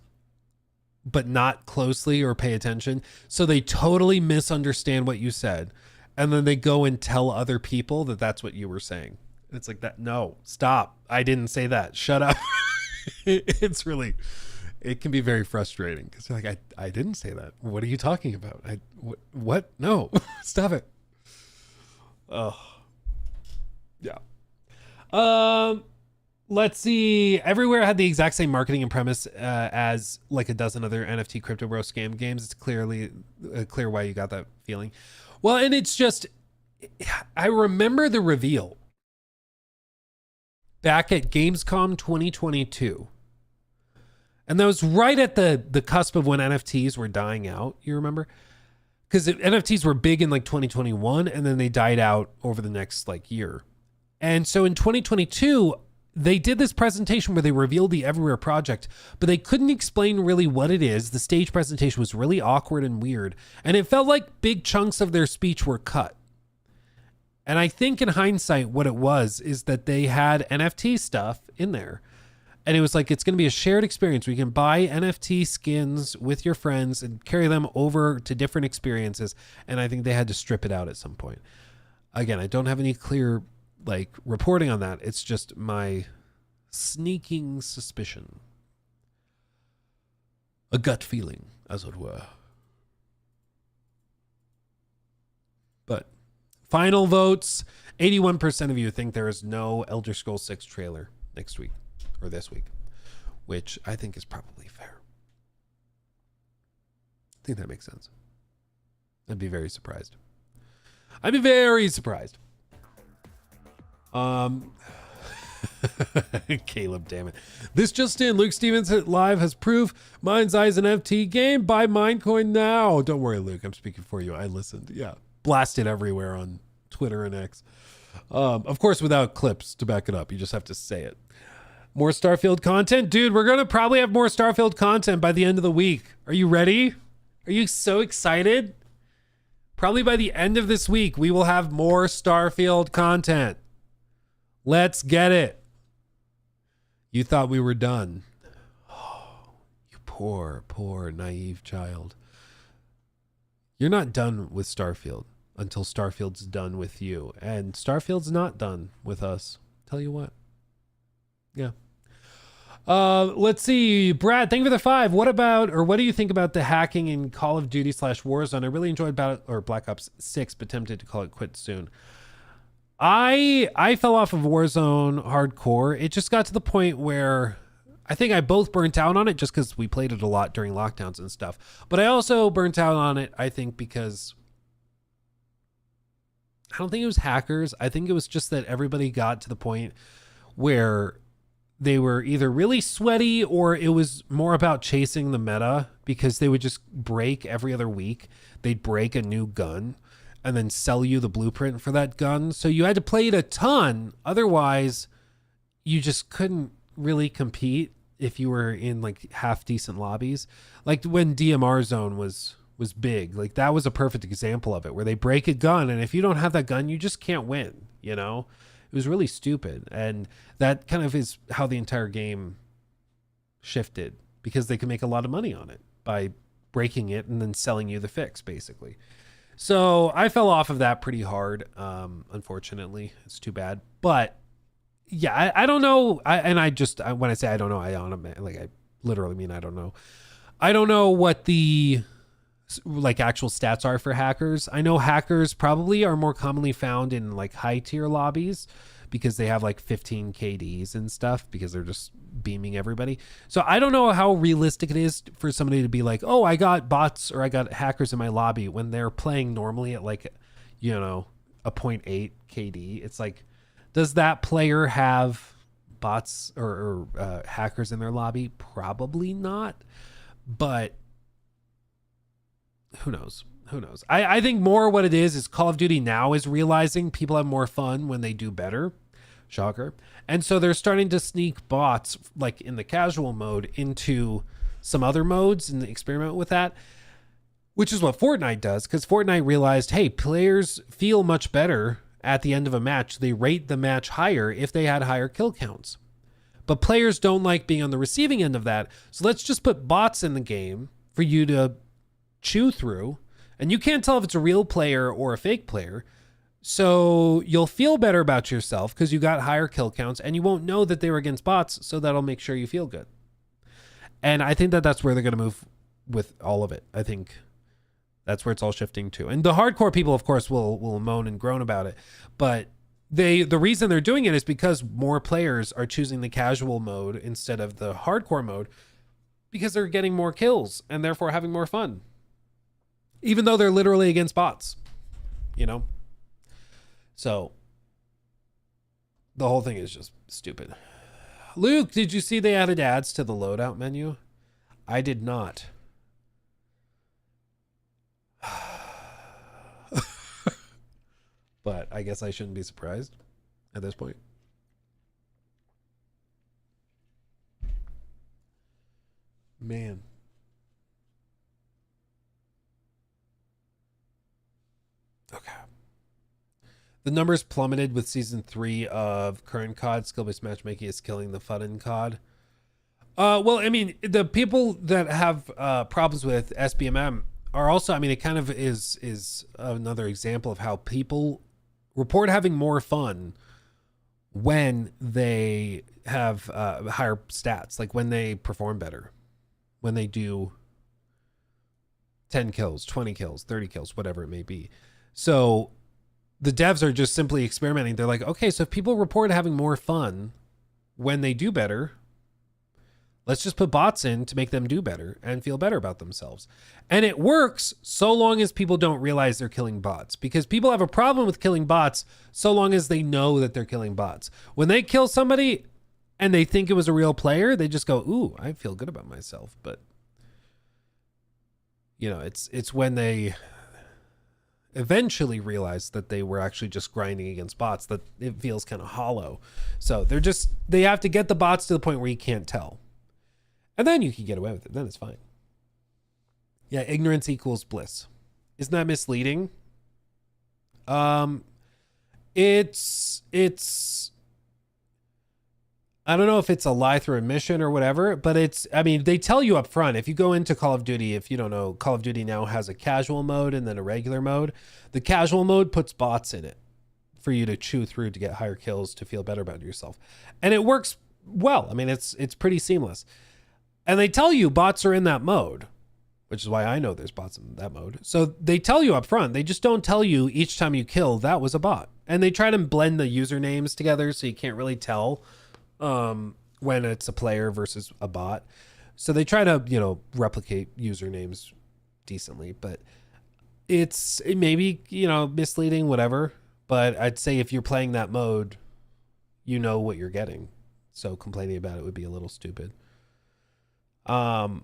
but not closely or pay attention. So they totally misunderstand what you said. And then they go and tell other people that that's what you were saying. It's like that. No, stop. I didn't say that. Shut up. It's really, it can be very frustrating because you're like, I didn't say that. What are you talking about? What? No, stop it. Oh, yeah. Let's see. Everywhere had the exact same marketing and premise as like a dozen other NFT crypto bro scam games. It's clearly clear why you got that feeling. Well, and it's just, I remember the reveal back at Gamescom 2022. And that was right at the cusp of when NFTs were dying out. You remember? Because NFTs were big in like 2021 and then they died out over the next like year. And so in 2022, they did this presentation where they revealed the Everywhere project, but they couldn't explain really what it is. The stage presentation was really awkward and weird. And it felt like big chunks of their speech were cut. And I think in hindsight, what it was is that they had NFT stuff in there. And it was like, it's going to be a shared experience. We can buy NFT skins with your friends and carry them over to different experiences. And I think they had to strip it out at some point. Again, I don't have any clear like reporting on that. It's just my sneaking suspicion. A gut feeling, as it were. But final votes, 81% of you think there is no Elder Scrolls 6 trailer next week or this week, which I think is probably fair. I think that makes sense. I'd be very surprised. I'd be very surprised. Caleb, damn it. This just in, Luke Stevens live has proof Mind's Eye's an NFT game. Buy Minecoin now. Don't worry, Luke. I'm speaking for you. I listened. Yeah. Blasted everywhere on Twitter and X. Of course, without clips to back it up. You just have to say it. More Starfield content? Dude, we're going to probably have more Starfield content by the end of the week. Are you ready? Are you so excited? Probably by the end of this week, we will have more Starfield content. Let's get it. You thought we were done. Oh, you poor, poor, naive child. You're not done with Starfield until Starfield's done with you. And Starfield's not done with us. Tell you what. Yeah. Let's see. Brad, thank you for the 5. What do you think about the hacking in Call of Duty / Warzone? I really enjoyed Black Ops 6, but tempted to call it quit soon. I fell off of Warzone hardcore. It just got to the point where I think I both burnt out on it just because we played it a lot during lockdowns and stuff. But I also burnt out on it, I think, because I don't think it was hackers. I think it was just that everybody got to the point where they were either really sweaty or it was more about chasing the meta, because they would just break every other week. They'd break a new gun and then sell you the blueprint for that gun. So you had to play it a ton. Otherwise, you just couldn't really compete if you were in like half decent lobbies. Like when DMR Zone was big, like that was a perfect example of it, where they break a gun and if you don't have that gun, you just can't win, you know? It was really stupid. And that kind of is how the entire game shifted, because they can make a lot of money on it by breaking it and then selling you the fix, basically. So I fell off of that pretty hard. Unfortunately, it's too bad. But yeah, I don't know. When I say I don't know, I literally mean I don't know. I don't know what the like actual stats are for hackers. I know hackers probably are more commonly found in like high tier lobbies because they have like 15 KDs and stuff, because they're just beaming everybody. So I don't know how realistic it is for somebody to be like, oh, I got bots or I got hackers in my lobby when they're playing normally at like, you know, a 0.8 KD. It's like, does that player have bots or hackers in their lobby? Probably not. But who knows? Who knows? I think more what it is Call of Duty now is realizing people have more fun when they do better. Shocker. And so they're starting to sneak bots like in the casual mode into some other modes and experiment with that, which is what Fortnite does, because Fortnite realized, hey, players feel much better at the end of a match. They rate the match higher if they had higher kill counts. But players don't like being on the receiving end of that. So let's just put bots in the game for you to chew through. And you can't tell if it's a real player or a fake player. So you'll feel better about yourself because you got higher kill counts, and you won't know that they were against bots. So that'll make sure you feel good. And I think that that's where they're going to move with all of it. I think that's where it's all shifting to. And the hardcore people, of course, will moan and groan about it. But the reason they're doing it is because more players are choosing the casual mode instead of the hardcore mode, because they're getting more kills and therefore having more fun, even though they're literally against bots, you know? So the whole thing is just stupid. Luke, did you see they added ads to the loadout menu? I did not. But I guess I shouldn't be surprised at this point. Man. Okay. The numbers plummeted with season 3 of current COD. Skill-based matchmaking is killing the fun in COD. Well, I mean, the people that have problems with SBMM are also, I mean, it kind of is another example of how people report having more fun when they have higher stats, like when they perform better, when they do 10 kills, 20 kills, 30 kills, whatever it may be. So the devs are just simply experimenting. They're like, okay, so if people report having more fun when they do better, let's just put bots in to make them do better and feel better about themselves. And it works so long as people don't realize they're killing bots, because people have a problem with killing bots so long as they know that they're killing bots. When they kill somebody and they think it was a real player, they just go, ooh, I feel good about myself. But you know, it's when they eventually realize that they were actually just grinding against bots that it feels kind of hollow. So they have to get the bots to the point where you can't tell. And then you can get away with it. Then it's fine. Yeah, ignorance equals bliss. Isn't that misleading? It's I don't know if it's a lie through admission or whatever, but I mean, they tell you up front, if you go into Call of Duty, if you don't know, Call of Duty now has a casual mode and then a regular mode. The casual mode puts bots in it for you to chew through to get higher kills, to feel better about yourself. And it works well. I mean, it's pretty seamless. And they tell you bots are in that mode, which is why I know there's bots in that mode. So they tell you up front. They just don't tell you each time you kill that was a bot. And they try to blend the usernames together so you can't really tell when it's a player versus a bot. So they try to, you know, replicate usernames decently, but it may be, you know, misleading, whatever. But I'd say if you're playing that mode, you know what you're getting. So complaining about it would be a little stupid. Yeah.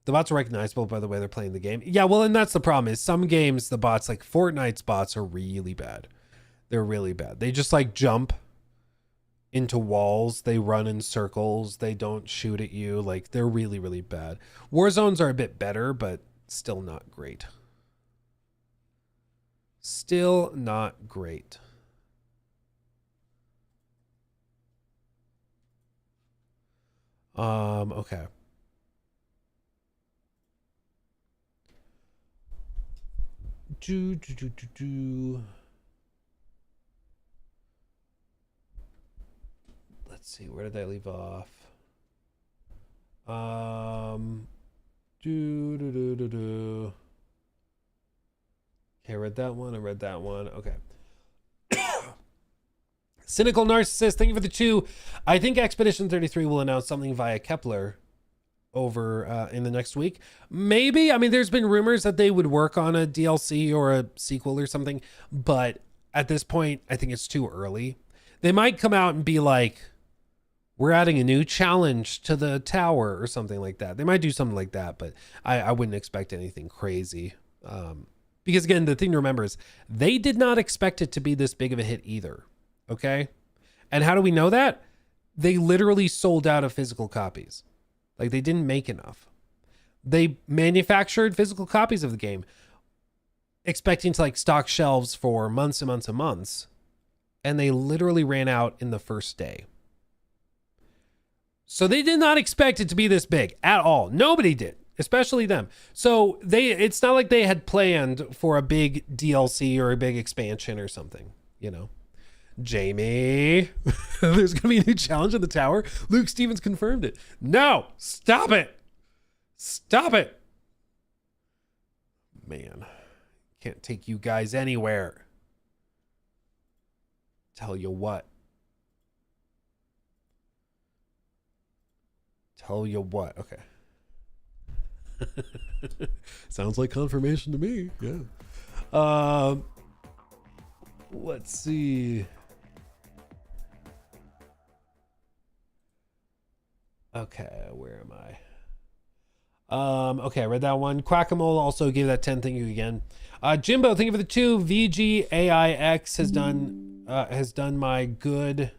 The bots are recognizable by the way they're playing the game. Yeah, well, and that's the problem is some games, the bots, like Fortnite's bots, are really bad. They're really bad. They just like jump into walls. They run in circles. They don't shoot at you. Like, they're really, really bad. Warzones are a bit better, but still not great. Still not great. Okay. Let's see, where did I leave off? Okay, I read that one. Okay. Cynical Narcissist, thank you for the 2. I think Expedition 33 will announce something via Kepler over in the next week. Maybe. I mean, there's been rumors that they would work on a DLC or a sequel or something, but at this point, I think it's too early. They might come out and be like, we're adding a new challenge to the tower or something like that. They might do something like that, but I wouldn't expect anything crazy. Because again, the thing to remember is they did not expect it to be this big of a hit either. Okay. And how do we know that? They literally sold out of physical copies. Like, they didn't make enough. They manufactured physical copies of the game, expecting to like stock shelves for months and months and months. And they literally ran out in the first day. So they did not expect it to be this big at all. Nobody did, especially them. So it's not like they had planned for a big DLC or a big expansion or something, you know. Jamie, there's going to be a new challenge in the tower. Luke Stevens confirmed it. No, stop it. Stop it. Man, can't take you guys anywhere. Tell you what. Okay. Sounds like confirmation to me. Yeah. Let's see. Okay, where am I? Okay, I read that one. Quackamole also gave that 10. Thank you again. Jimbo, thank you for the 2. VGAIX has done my good.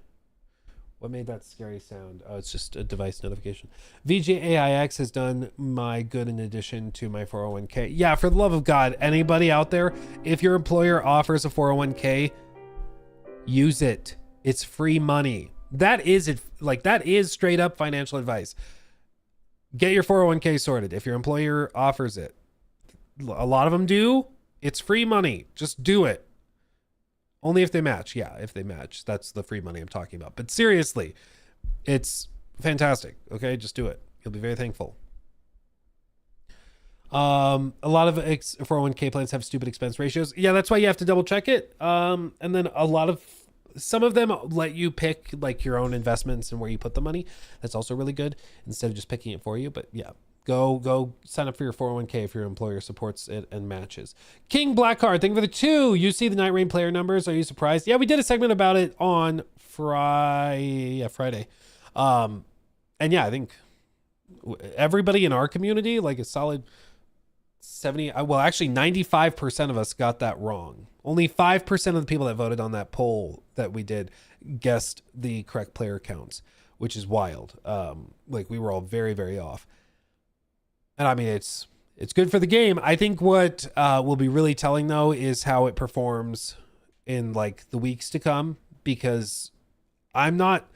What made that scary sound? Oh, it's just a device notification. VGAIX has done my good in addition to my 401k. Yeah, for the love of God, anybody out there, if your employer offers a 401k, use it. It's free money. That is it. Like, that is straight up financial advice. Get your 401k sorted if your employer offers it. A lot of them do. It's free money. Just do it. Only if they match. Yeah, if they match. That's the free money I'm talking about. But seriously, it's fantastic. Okay, just do it. You'll be very thankful. A lot of 401k plans have stupid expense ratios. Yeah, that's why you have to double check it. And then some of them let you pick like your own investments and where you put the money. That's also really good instead of just picking it for you. But yeah. Go sign up for your 401k if your employer supports it and matches. King Blackheart, thank you for the 2. You see the Night Rain player numbers. Are you surprised? Yeah, we did a segment about it on Friday. And yeah, I think everybody in our community, like a solid 95% of us got that wrong. Only 5% of the people that voted on that poll that we did guessed the correct player counts, which is wild. Like we were all very, very off. And I mean, it's good for the game. I think what will be really telling though is how it performs in like the weeks to come, because I'm not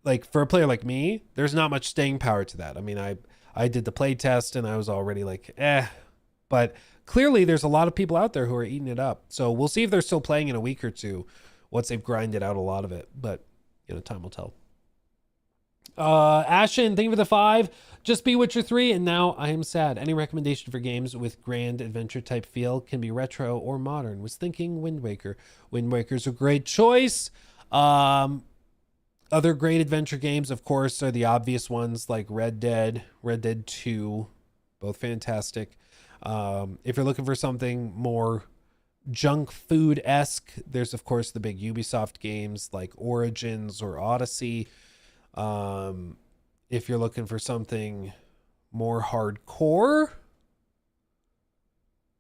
like, for a player like me, there's not much staying power to that. I mean, I did the play test and I was already like, but clearly there's a lot of people out there who are eating it up. So we'll see if they're still playing in a week or two once they've grinded out a lot of it, but you know, time will tell. Ashen, thank you for the 5. Just beat Witcher 3 and now I am sad. Any recommendation for games with grand adventure type feel? Can be retro or modern. Was thinking Wind Waker. Wind Waker's a great choice. Other great adventure games, of course, are the obvious ones like Red Dead 2, both fantastic. If you're looking for something more junk food-esque, there's of course the big Ubisoft games like Origins or Odyssey. If you're looking for something more hardcore,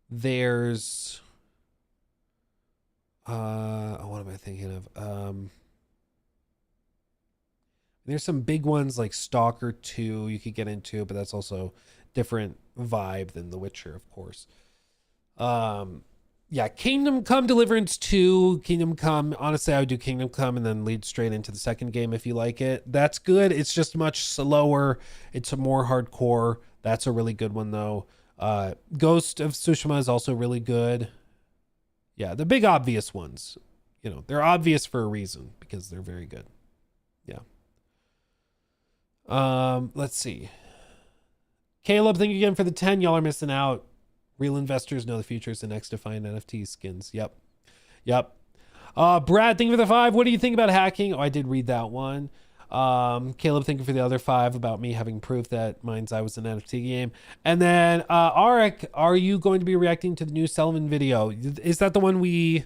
there's what am I thinking of? There's some big ones like Stalker 2 you could get into, but that's also different vibe than The Witcher, of course. Yeah, Kingdom Come Deliverance 2, Kingdom Come. Honestly, I would do Kingdom Come and then lead straight into the second game if you like it. That's good. It's just much slower. It's a more hardcore. That's a really good one, though. Ghost of Tsushima is also really good. Yeah, the big obvious ones. You know, they're obvious for a reason because they're very good. Yeah. Let's see. Caleb, thank you again for the 10. Y'all are missing out. Real investors know the future is the next defined NFT skins. Yep. Brad, thank you for the 5. What do you think about hacking? Oh, I did read that one. Caleb, thank you for the other 5 about me having proof that Mind's Eye was an NFT game. And then Arik, are you going to be reacting to the new Sullivan video? Is that the one we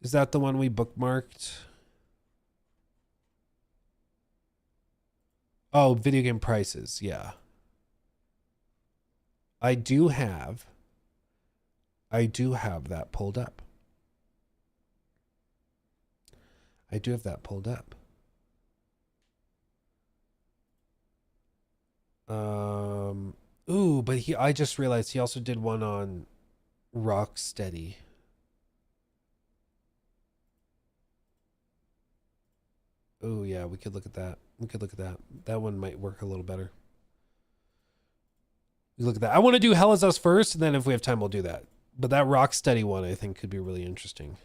bookmarked? Oh, video game prices. Yeah. I do have that pulled up. Ooh, but I just realized he also did one on Rocksteady. Oh yeah, we could look at that. That one might work a little better. Look at that. I want to do Hell Is Us first, and then if we have time, we'll do that. But that Rocksteady one, I think, could be really interesting.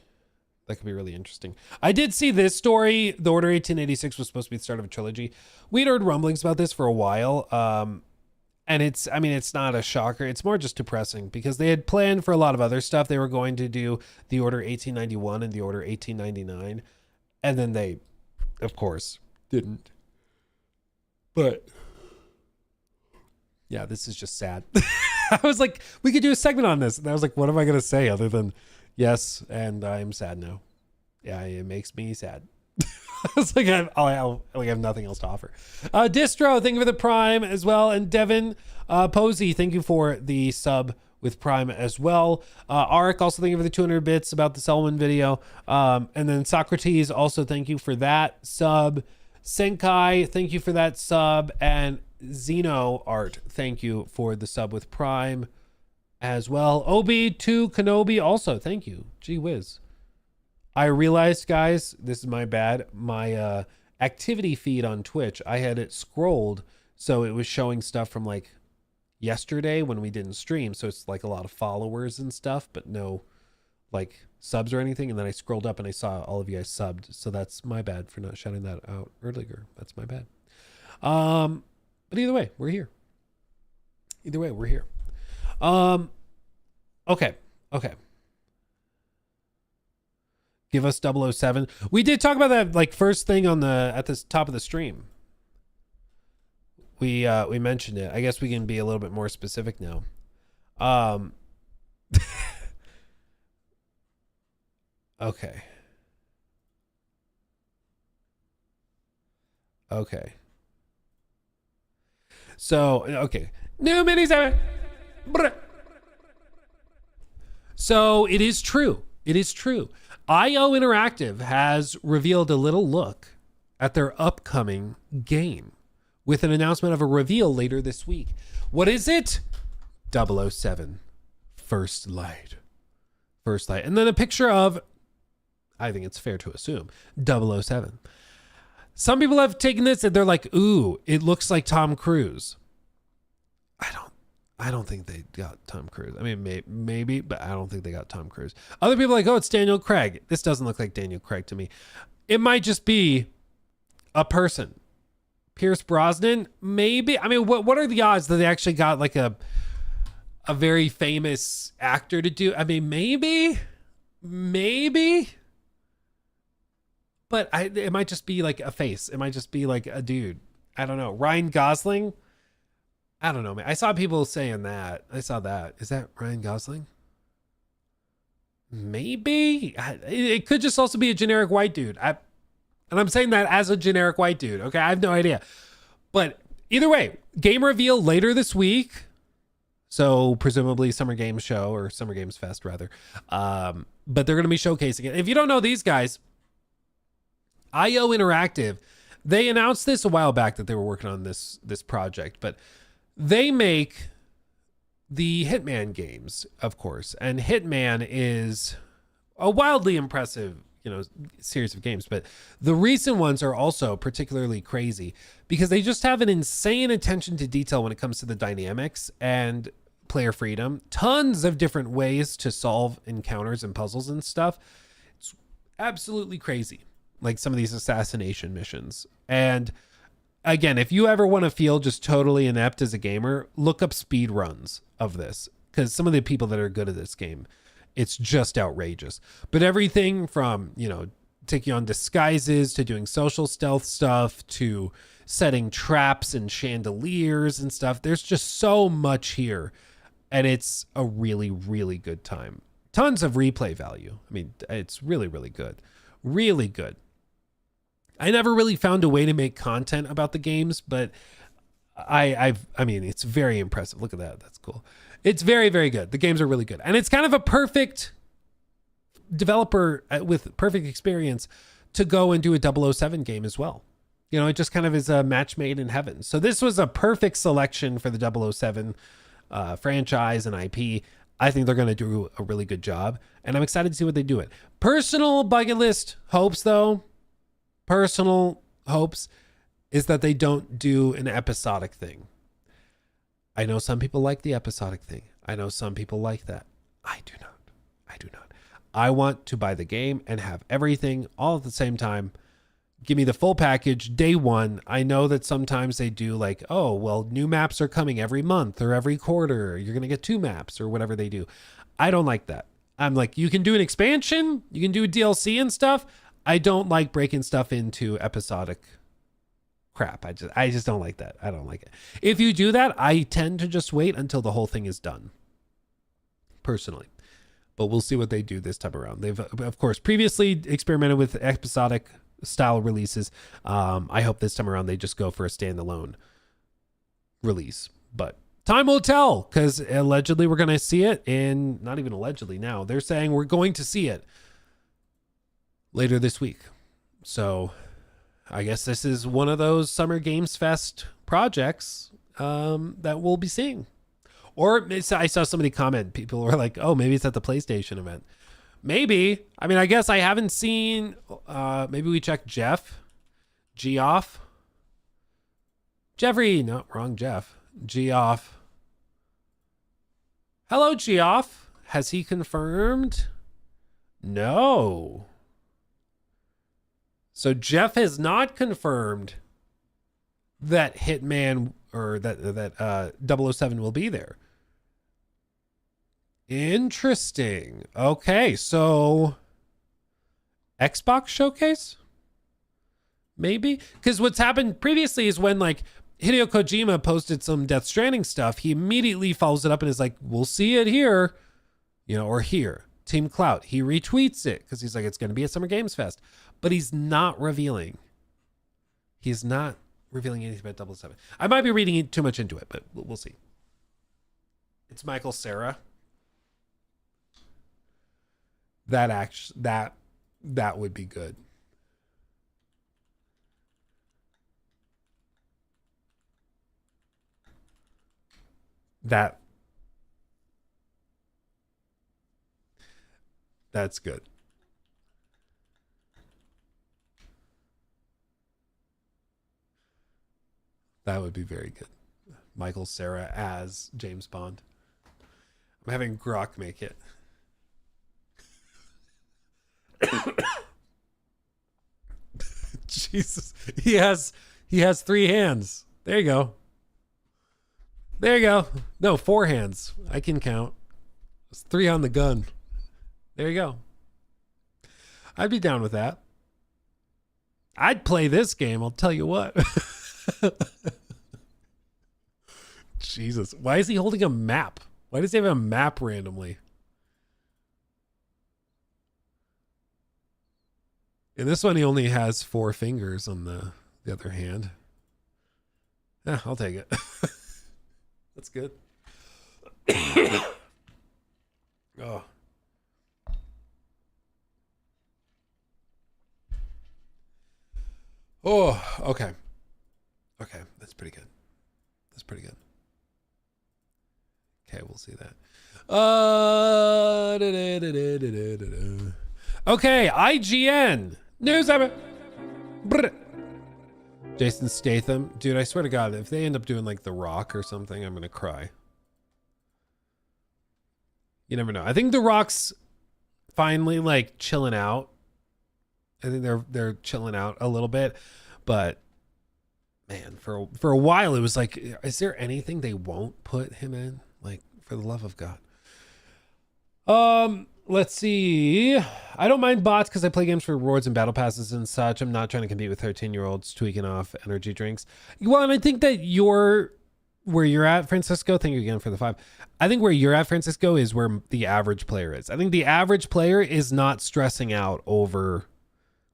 That could be really interesting. I did see this story. The Order 1886 was supposed to be the start of a trilogy. We'd heard rumblings about this for a while. And it's not a shocker. It's more just depressing because they had planned for a lot of other stuff. They were going to do the Order 1891 and the Order 1899. And then they, of course, didn't. But yeah, this is just sad. I was like, we could do a segment on this. And I was like, what am I going to say other than yes, and I'm sad now. Yeah, it makes me sad. I was like, I have nothing else to offer. Distro, thank you for the Prime as well. And Devin Posey, thank you for the sub with Prime as well. Arik, also thank you for the 200 bits about the Selwyn video. And then Socrates, also thank you for that sub. Senkai, thank you for that sub. And Xeno Art, thank you for the sub with Prime as well. OB2 Kenobi, also thank you. Gee whiz. I realized, guys, this is my bad. My activity feed on Twitch, I had it scrolled so it was showing stuff from like yesterday when we didn't stream. So it's like a lot of followers and stuff, but no like subs or anything. And then I scrolled up and I saw all of you guys subbed. So that's my bad for not shouting that out earlier. That's my bad. But either way, we're here. Either way, we're here. Okay. Give us 007. We did talk about that like first thing on at the top of the stream. We mentioned it. I guess we can be a little bit more specific now. Okay. So, okay. New mini 7. So it is true. It is true. IO Interactive has revealed a little look at their upcoming game with an announcement of a reveal later this week. What is it? 007 First Light. First Light. And then a picture of, I think it's fair to assume, 007. Some people have taken this and they're like, ooh, it looks like Tom Cruise. I don't think they got Tom Cruise. I mean, maybe, but I don't think they got Tom Cruise. Other people are like, oh, it's Daniel Craig. This doesn't look like Daniel Craig to me. It might just be a person. Pierce Brosnan, maybe. I mean, what are the odds that they actually got like a very famous actor to do? I mean, maybe. But it might just be like a face. It might just be like a dude. I don't know. Ryan Gosling. I don't know, man. I saw people saying that. I saw that. Is that Ryan Gosling? Maybe. It could just also be a generic white dude. And I'm saying that as a generic white dude. Okay, I have no idea. But either way, game reveal later this week. So presumably Summer Games Show or Summer Games Fest rather. But they're going to be showcasing it. If you don't know these guys, IO Interactive, they announced this a while back that they were working on this project, but they make the Hitman games, of course, and Hitman is a wildly impressive, series of games, but the recent ones are also particularly crazy because they just have an insane attention to detail when it comes to the dynamics and player freedom. Tons of different ways to solve encounters and puzzles and stuff. It's absolutely crazy. Like some of these assassination missions. And again, if you ever want to feel just totally inept as a gamer, look up speed runs of this because some of the people that are good at this game, it's just outrageous. But everything from, taking on disguises to doing social stealth stuff to setting traps and chandeliers and stuff. There's just so much here. And it's a really, really good time. Tons of replay value. I mean, it's really, really good. Really good. I never really found a way to make content about the games, but I mean, it's very impressive. Look at that. That's cool. It's very, very good. The games are really good. And it's kind of a perfect developer with perfect experience to go and do a 007 game as well. It just kind of is a match made in heaven. So this was a perfect selection for the 007 franchise and IP. I think they're going to do a really good job, and I'm excited to see what they do it. Personal bucket list hopes, though. Personal hopes is that they don't do an episodic thing. I know some people like the episodic thing. I know some people like that. I do not. I want to buy the game and have everything all at the same time. Give me the full package day one. I know that sometimes they do like, oh, well, new maps are coming every month or every quarter. You're going to get 2 maps or whatever they do. I don't like that. I'm like, you can do an expansion. You can do a DLC and stuff. I don't like breaking stuff into episodic crap. I just don't like that. I don't like it. If you do that, I tend to just wait until the whole thing is done. Personally. But we'll see what they do this time around. They've, of course, previously experimented with episodic style releases. I hope this time around they just go for a standalone release. But Time will tell, because allegedly we're going to see it, and not even allegedly now. They're saying we're going to see it later this week. So I guess this is one of those Summer Games Fest projects that we'll be seeing. Or I saw somebody comment, people were like, oh, maybe it's at the PlayStation event. Maybe. I mean, I guess I haven't seen, maybe we check Jeff. Geoff. Jeffrey. No, wrong Jeff. Geoff. Hello, Geoff. Has he confirmed? No. So Jeff has not confirmed that Hitman or that 007 will be there. Interesting. Okay, so Xbox Showcase? Maybe? Because what's happened previously is when like Hideo Kojima posted some Death Stranding stuff, he immediately follows it up and is like, we'll see it here, you know, or here. Team Clout. He retweets it because he's like, it's going to be at Summer Games Fest. But he's not revealing. He's not revealing anything about 007. I might be reading too much into it, but we'll see. It's Michael Cera. That would be good. That's good. That would be very good. Michael Cera as James Bond. I'm having Grok make it. Jesus. He has 3 hands. There you go. There you go. No, 4 hands. I can count. It's 3 on the gun. There you go. I'd be down with that. I'd play this game, I'll tell you what. Jesus. Why is he holding a map? Why does he have a map randomly? In this one, he only has 4 fingers on the other hand. Yeah, I'll take it. That's good. Oh. Oh, okay. Okay, that's pretty good. That's pretty good. Okay, we'll see that. Okay, IGN. News of it. Jason Statham. Dude, I swear to God, if they end up doing like The Rock or something, I'm going to cry. You never know. I think The Rock's finally like chilling out. I think they're chilling out a little bit, but man, for a while it was like, is there anything they won't put him in? Like, for the love of God. Let's see. I don't mind bots because I play games for rewards and battle passes and such. I'm not trying to compete with 13-year-olds tweaking off energy drinks. Well, and I think that where you're at, Francisco, thank you again for the 5. I think where you're at, Francisco, is where the average player is. I think the average player is not stressing out over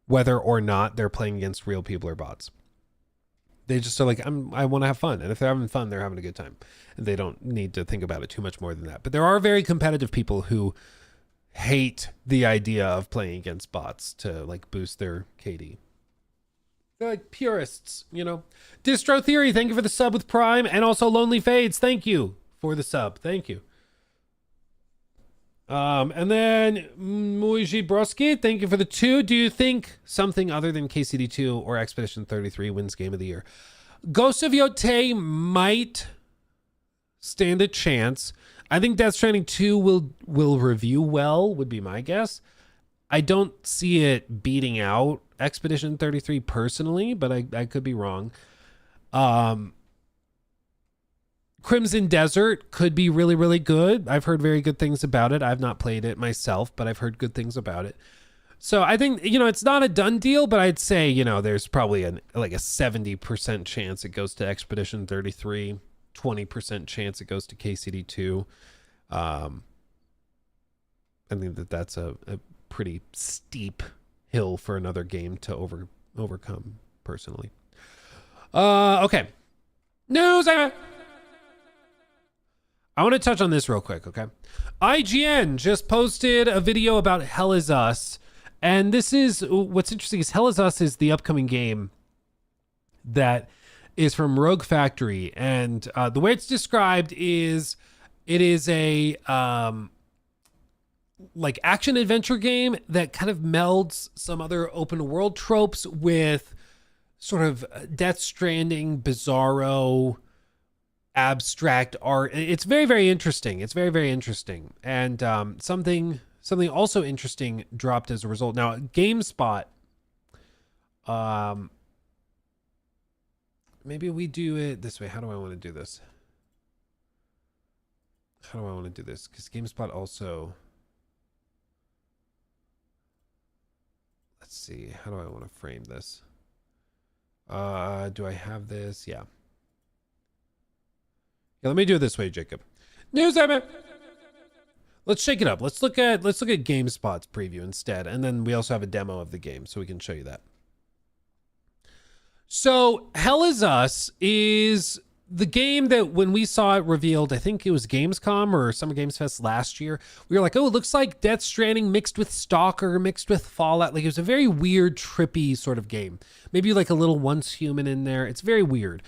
whether or not they're playing against real people or bots. They just are like, I want to have fun. And if they're having fun, they're having a good time. And they don't need to think about it too much more than that. But there are very competitive people who hate the idea of playing against bots to like boost their KD. They're like purists, you know. Distro Theory, thank you for the sub with Prime. And also Lonely Fades, thank you for the sub. Thank you. And then Muiji Broski, thank you for the 2. Do you think something other than KCD2 or Expedition 33 wins Game of the Year? Ghost of Yotei might stand a chance. I think Death Stranding 2 will review well, would be my guess. I don't see it beating out Expedition 33 personally, but I could be wrong. Crimson Desert could be really, really good. I've heard very good things about it. I've not played it myself, but I've heard good things about it. So I think, you know, it's not a done deal, but I'd say, you know, there's probably like a 70% chance it goes to Expedition 33, 20% chance it goes to KCD2. I think that's a pretty steep hill for another game to overcome, personally. Okay. News. I want to touch on this real quick, okay? IGN just posted a video about Hell Is Us. And this is, what's interesting is Hell Is Us is the upcoming game that is from Rogue Factory. And the way it's described is it is a like action adventure game that kind of melds some other open world tropes with sort of Death Stranding, bizarro, abstract art. It's very, very interesting. It's very, very interesting. And something also interesting dropped as a result. Now, GameSpot, maybe we do it this way. How do I want to do this? How do I want to do this? Because GameSpot also... Let's see. How do I want to frame this? Do I have this? Yeah. Yeah, let me do it this way, Jacob. News segment. Let's shake it up. Let's look at GameSpot's preview instead, and then we also have a demo of the game, so we can show you that. So, Hell Is Us is the game that when we saw it revealed, I think it was Gamescom or Summer Games Fest last year, we were like, oh, it looks like Death Stranding mixed with Stalker, mixed with Fallout. Like, it was a very weird, trippy sort of game. Maybe like a little Once Human in there. It's very weird.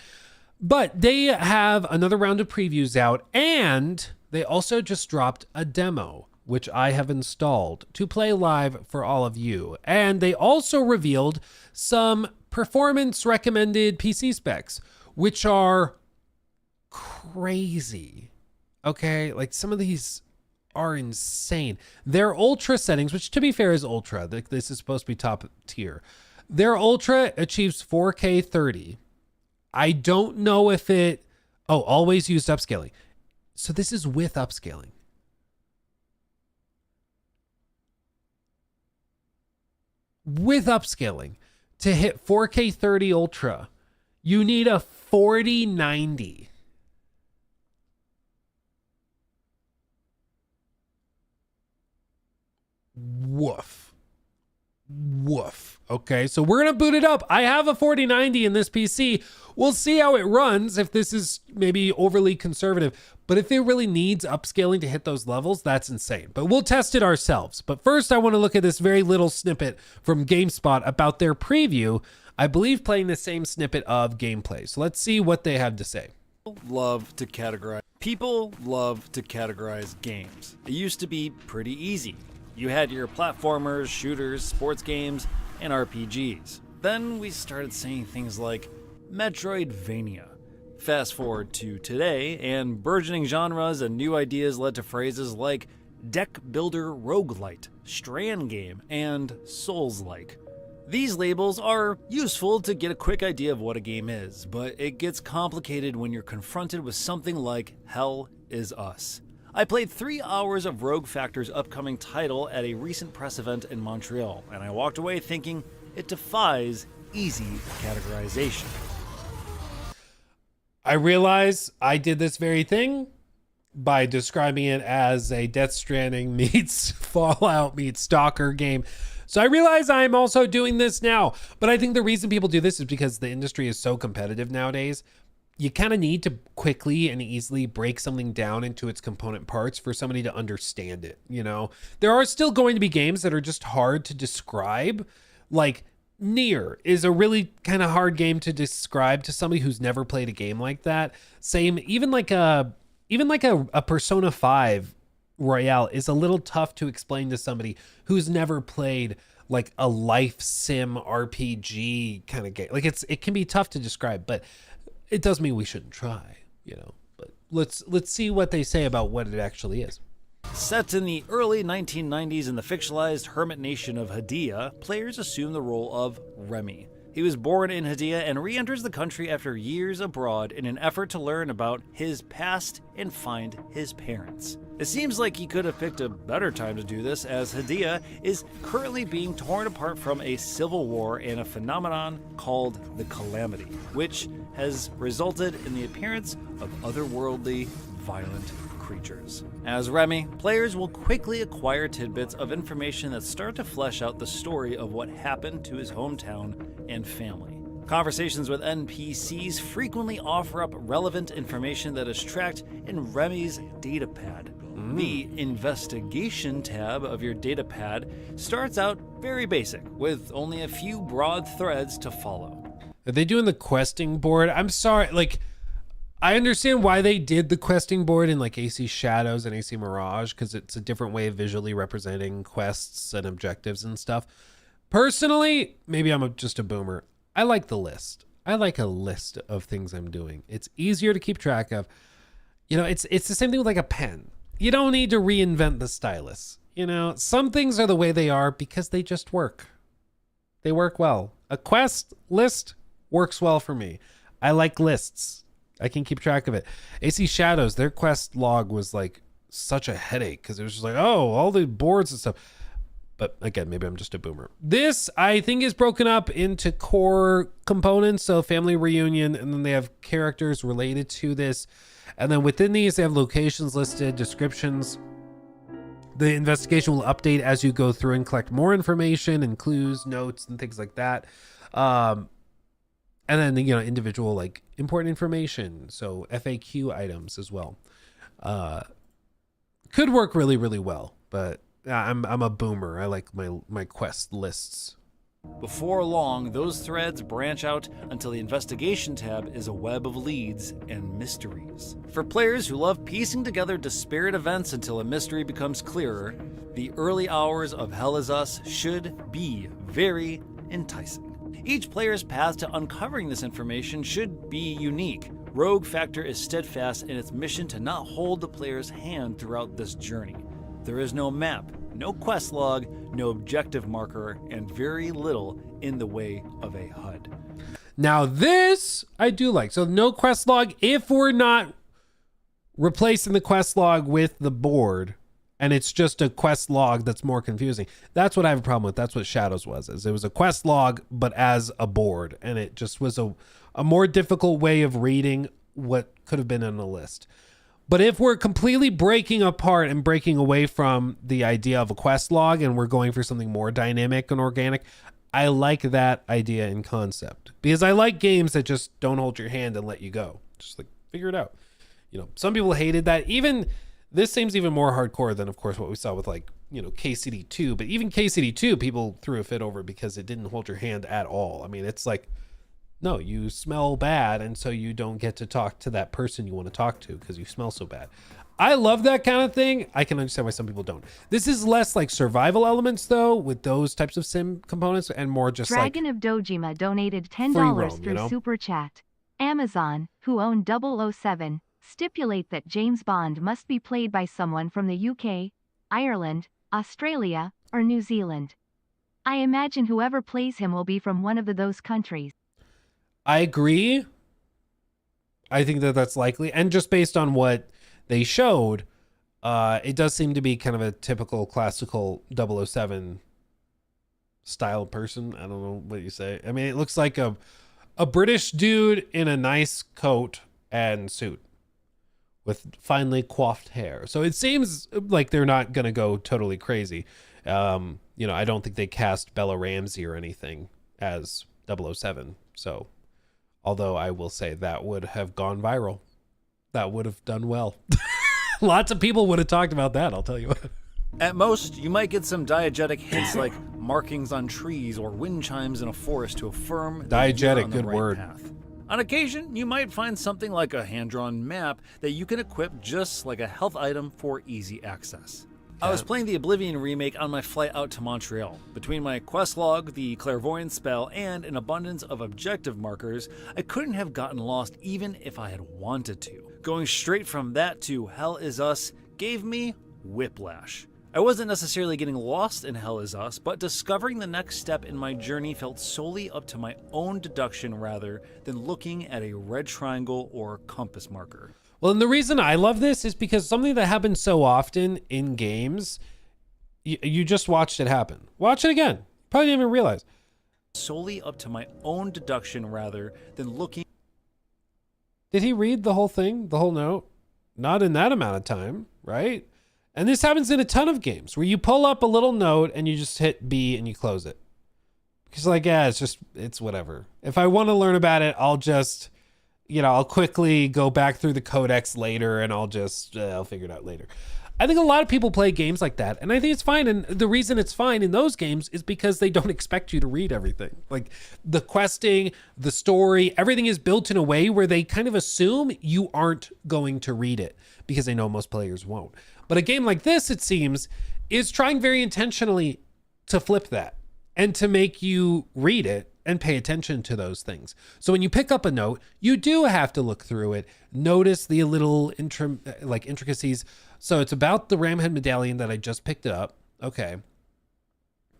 But they have another round of previews out, and they also just dropped a demo, which I have installed to play live for all of you. And they also revealed some performance recommended PC specs, which are crazy. Okay, like some of these are insane. Their ultra settings, which to be fair is ultra, this is supposed to be top tier. Their ultra achieves 4K 30. I don't know if it, always used upscaling. So this is with upscaling. With upscaling to hit 4K 30 ultra, you need a 4090. Woof. Okay, so we're gonna boot it up. I have a 4090 in this PC. We'll see how it runs, if this is maybe overly conservative. But if it really needs upscaling to hit those levels, that's insane. But we'll test it ourselves. But first, I want to look at this very little snippet from GameSpot about their preview. I believe playing the same snippet of gameplay. So let's see what they have to say. People love to categorize games. It used to be pretty easy. You had your platformers, shooters, sports games, and RPGs. Then we started saying things like Metroidvania. Fast forward to today, and burgeoning genres and new ideas led to phrases like deck builder roguelite, strand game, and Souls-like. These labels are useful to get a quick idea of what a game is, but it gets complicated when you're confronted with something like Hell Is Us. I played 3 hours of Rogue Factor's upcoming title at a recent press event in Montreal, and I walked away thinking it defies easy categorization. I realize I did this very thing by describing it as a Death Stranding meets Fallout meets Stalker game. So I realize I'm also doing this now. But I think the reason people do this is because the industry is so competitive nowadays. You kind of need to quickly and easily break something down into its component parts for somebody to understand it, you know? There are still going to be games that are just hard to describe. Like Nier is a really kind of hard game to describe to somebody who's never played a game like that. Same, even like a Persona 5 Royale is a little tough to explain to somebody who's never played like a life sim RPG kind of game. Like it can be tough to describe, but it doesn't mean we shouldn't try, you know. But let's see what they say about what it actually is. Set in the early 1990s in the fictionalized hermit nation of Hadia, players assume the role of Remy. He was born in Hadia and re-enters the country after years abroad in an effort to learn about his past and find his parents. It seems like he could have picked a better time to do this, as Hadia is currently being torn apart from a civil war and a phenomenon called the Calamity, which has resulted in the appearance of otherworldly, violent creatures. As Remy, players will quickly acquire tidbits of information that start to flesh out the story of what happened to his hometown and family. Conversations with NPCs frequently offer up relevant information that is tracked in Remy's datapad. The investigation tab of your datapad starts out very basic, with only a few broad threads to follow. Are they doing the questing board? I'm sorry, like, I understand why they did the questing board in like AC Shadows and AC Mirage, because it's a different way of visually representing quests and objectives and stuff. Personally, maybe I'm just a boomer. I like the list. I like a list of things I'm doing. It's easier to keep track of. You know, it's the same thing with like a pen. You don't need to reinvent the stylus. You know, some things are the way they are because they just work. They work well. A quest list works well for me. I like lists. I can keep track of it. AC Shadows, their quest log was like such a headache because it was just like, oh, all the boards and stuff. But again, maybe I'm just a boomer. This, I think, is broken up into core components. So family reunion, and then they have characters related to this. And then within these, they have locations listed, descriptions. The investigation will update as you go through and collect more information and clues, notes, and things like that. And then, you know, individual, like, important information. So FAQ items as well. Could work really, really well. But I'm a boomer. I like my quest lists. Before long, those threads branch out until the investigation tab is a web of leads and mysteries. For players who love piecing together disparate events until a mystery becomes clearer, the early hours of Hell Is Us should be very enticing. Each player's path to uncovering this information should be unique. Rogue Factor is steadfast in its mission to not hold the player's hand throughout this journey. There is no map, no quest log, no objective marker, and very little in the way of a HUD. Now this I do like. So no quest log if we're not replacing the quest log with the board and it's just a quest log that's more confusing. That's what I have a problem with. That's what Shadows was. Is it was a quest log but as a board, and it just was a more difficult way of reading what could have been in a list. But if we're completely breaking apart and breaking away from the idea of a quest log and we're going for something more dynamic and organic, I like that idea in concept. Because I like games that just don't hold your hand and let you go. Just like figure it out. You know, some people hated that. Even this seems even more hardcore than, of course, what we saw with like, you know, KCD2. But even KCD2, people threw a fit over because it didn't hold your hand at all. I mean, it's like, no, you smell bad, and so you don't get to talk to that person you want to talk to because you smell so bad. I love that kind of thing. I can understand why some people don't. This is less like survival elements, though, with those types of sim components, and more just Dragon like of Dojima donated $10 roam, through you know? Super Chat. Amazon, who own 007, stipulate that James Bond must be played by someone from the UK, Ireland, Australia, or New Zealand. I imagine whoever plays him will be from one of those countries. I agree. I think that that's likely. And just based on what they showed, it does seem to be kind of a typical classical 007 style person. I don't know what you say. I mean, it looks like a British dude in a nice coat and suit with finely coiffed hair. So it seems like they're not going to go totally crazy. You know, I don't think they cast Bella Ramsey or anything as 007. So... although I will say that would have gone viral. That would have done well. Lots of people would have talked about that, I'll tell you what. At most, you might get some diegetic hints like markings on trees or wind chimes in a forest to affirm that you're Diegetic, on the good right word. path. On occasion, you might find something like a hand-drawn map that you can equip just like a health item for easy access. I was playing the Oblivion remake on my flight out to Montreal. Between my quest log, the clairvoyance spell, and an abundance of objective markers, I couldn't have gotten lost even if I had wanted to. Going straight from that to Hell Is Us gave me whiplash. I wasn't necessarily getting lost in Hell Is Us, but discovering the next step in my journey felt solely up to my own deduction rather than looking at a red triangle or compass marker. Well, and the reason I love this is because something that happens so often in games, you just watched it happen. Watch it again. Probably didn't even realize. Solely up to my own deduction rather than looking. Did he read the whole thing, the whole note? Not in that amount of time, right? And this happens in a ton of games where you pull up a little note and you just hit B and you close it. Because like, yeah, it's whatever. If I want to learn about it, I'll just, I'll quickly go back through the codex later and I'll figure it out later. I think a lot of people play games like that, and I think it's fine. And the reason it's fine in those games is because they don't expect you to read everything. Like the questing, the story, everything is built in a way where they kind of assume you aren't going to read it because they know most players won't. But a game like this, it seems, is trying very intentionally to flip that and to make you read it and pay attention to those things. So when you pick up a note, you do have to look through it, notice the little intricacies. So it's about the Ramhead medallion that I just picked up. Okay.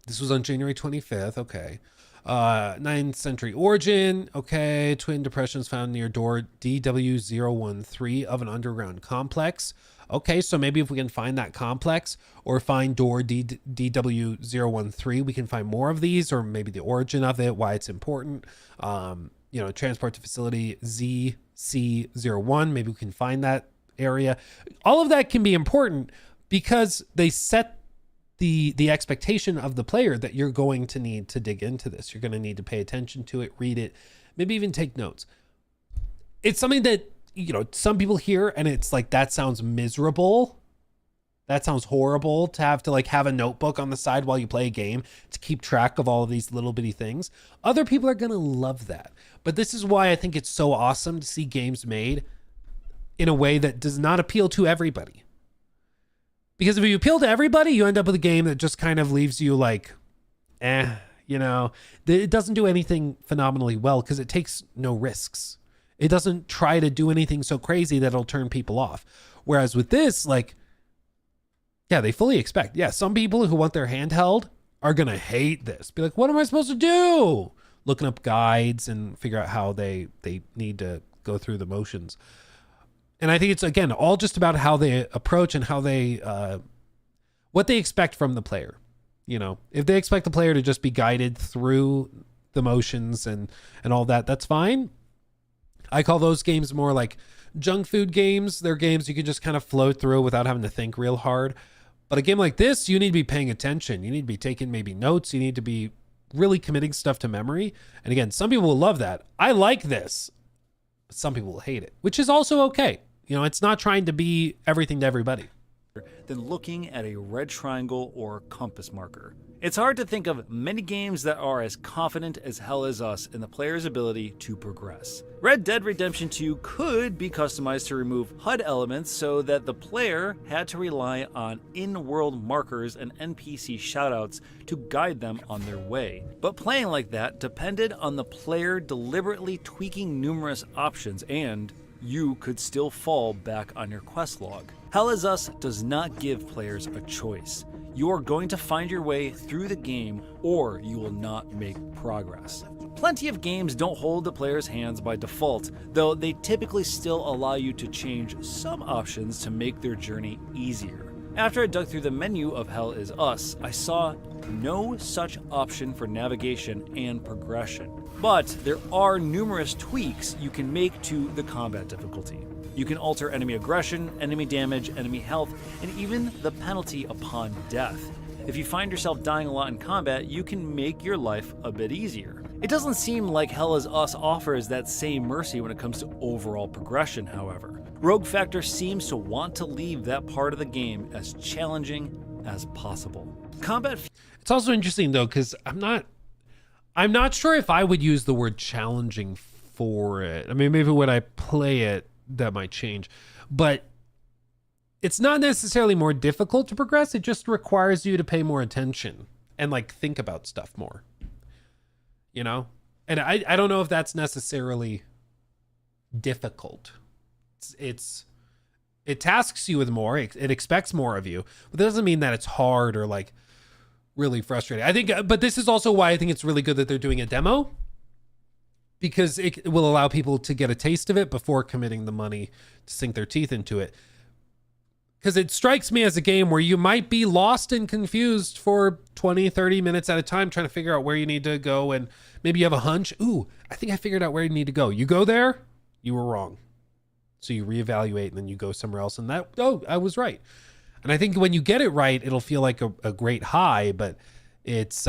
This was on January 25th. Okay. 9th century origin. Okay. Twin depressions found near door DW013 of an underground complex. Okay. So maybe if we can find that complex or find door DW013, we can find more of these, or maybe the origin of it, why it's important. Transport to facility ZC01. Maybe we can find that area. All of that can be important because they set the expectation of the player that you're going to need to dig into this. You're going to need to pay attention to it, read it, maybe even take notes. It's something that, some people hear and it's like, that sounds miserable. That sounds horrible to have to have a notebook on the side while you play a game to keep track of all of these little bitty things. Other people are going to love that. But this is why I think it's so awesome to see games made in a way that does not appeal to everybody. Because if you appeal to everybody, you end up with a game that just kind of leaves you like, it doesn't do anything phenomenally well because it takes no risks. It doesn't try to do anything so crazy that it'll turn people off. Whereas with this, they fully expect. Yeah, some people who want their handheld are going to hate this. Be like, what am I supposed to do? Looking up guides and figure out how they need to go through the motions. And I think it's, again, all just about how they approach and how they, what they expect from the player. If they expect the player to just be guided through the motions and all that, that's fine. I call those games more like junk food games. They're games you can just kind of float through without having to think real hard. But a game like this, you need to be paying attention. You need to be taking maybe notes. You need to be really committing stuff to memory. And again, some people will love that. I like this. But some people will hate it, which is also okay. It's not trying to be everything to everybody. Than looking at a red triangle or compass marker. It's hard to think of many games that are as confident as Hell Is Us in the player's ability to progress. Red Dead Redemption 2 could be customized to remove HUD elements so that the player had to rely on in-world markers and NPC shoutouts to guide them on their way. But playing like that depended on the player deliberately tweaking numerous options, and you could still fall back on your quest log. Hell Is Us does not give players a choice. You are going to find your way through the game, or you will not make progress. Plenty of games don't hold the player's hands by default, though they typically still allow you to change some options to make their journey easier. After I dug through the menu of Hell Is Us, I saw no such option for navigation and progression. But there are numerous tweaks you can make to the combat difficulty. You can alter enemy aggression, enemy damage, enemy health, and even the penalty upon death. If you find yourself dying a lot in combat, you can make your life a bit easier. It doesn't seem like Hell Is Us offers that same mercy when it comes to overall progression, however. Rogue Factor seems to want to leave that part of the game as challenging as possible. It's also interesting though, because I'm not sure if I would use the word challenging for it. I mean, maybe when I play it, that might change, but it's not necessarily more difficult to progress. It just requires you to pay more attention and think about stuff more, and I don't know if that's necessarily difficult. It tasks you with more, it expects more of you, but that doesn't mean that it's hard or really frustrating. I think, but this is also why I think it's really good that they're doing a demo, because it will allow people to get a taste of it before committing the money to sink their teeth into it. Because it strikes me as a game where you might be lost and confused for 20, 30 minutes at a time trying to figure out where you need to go, and maybe you have a hunch. Ooh, I think I figured out where you need to go. You go there, you were wrong. So you reevaluate and then you go somewhere else, and I was right. And I think when you get it right, it'll feel like a great high, but it's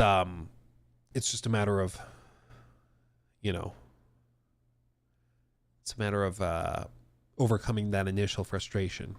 it's just a matter of, overcoming that initial frustration.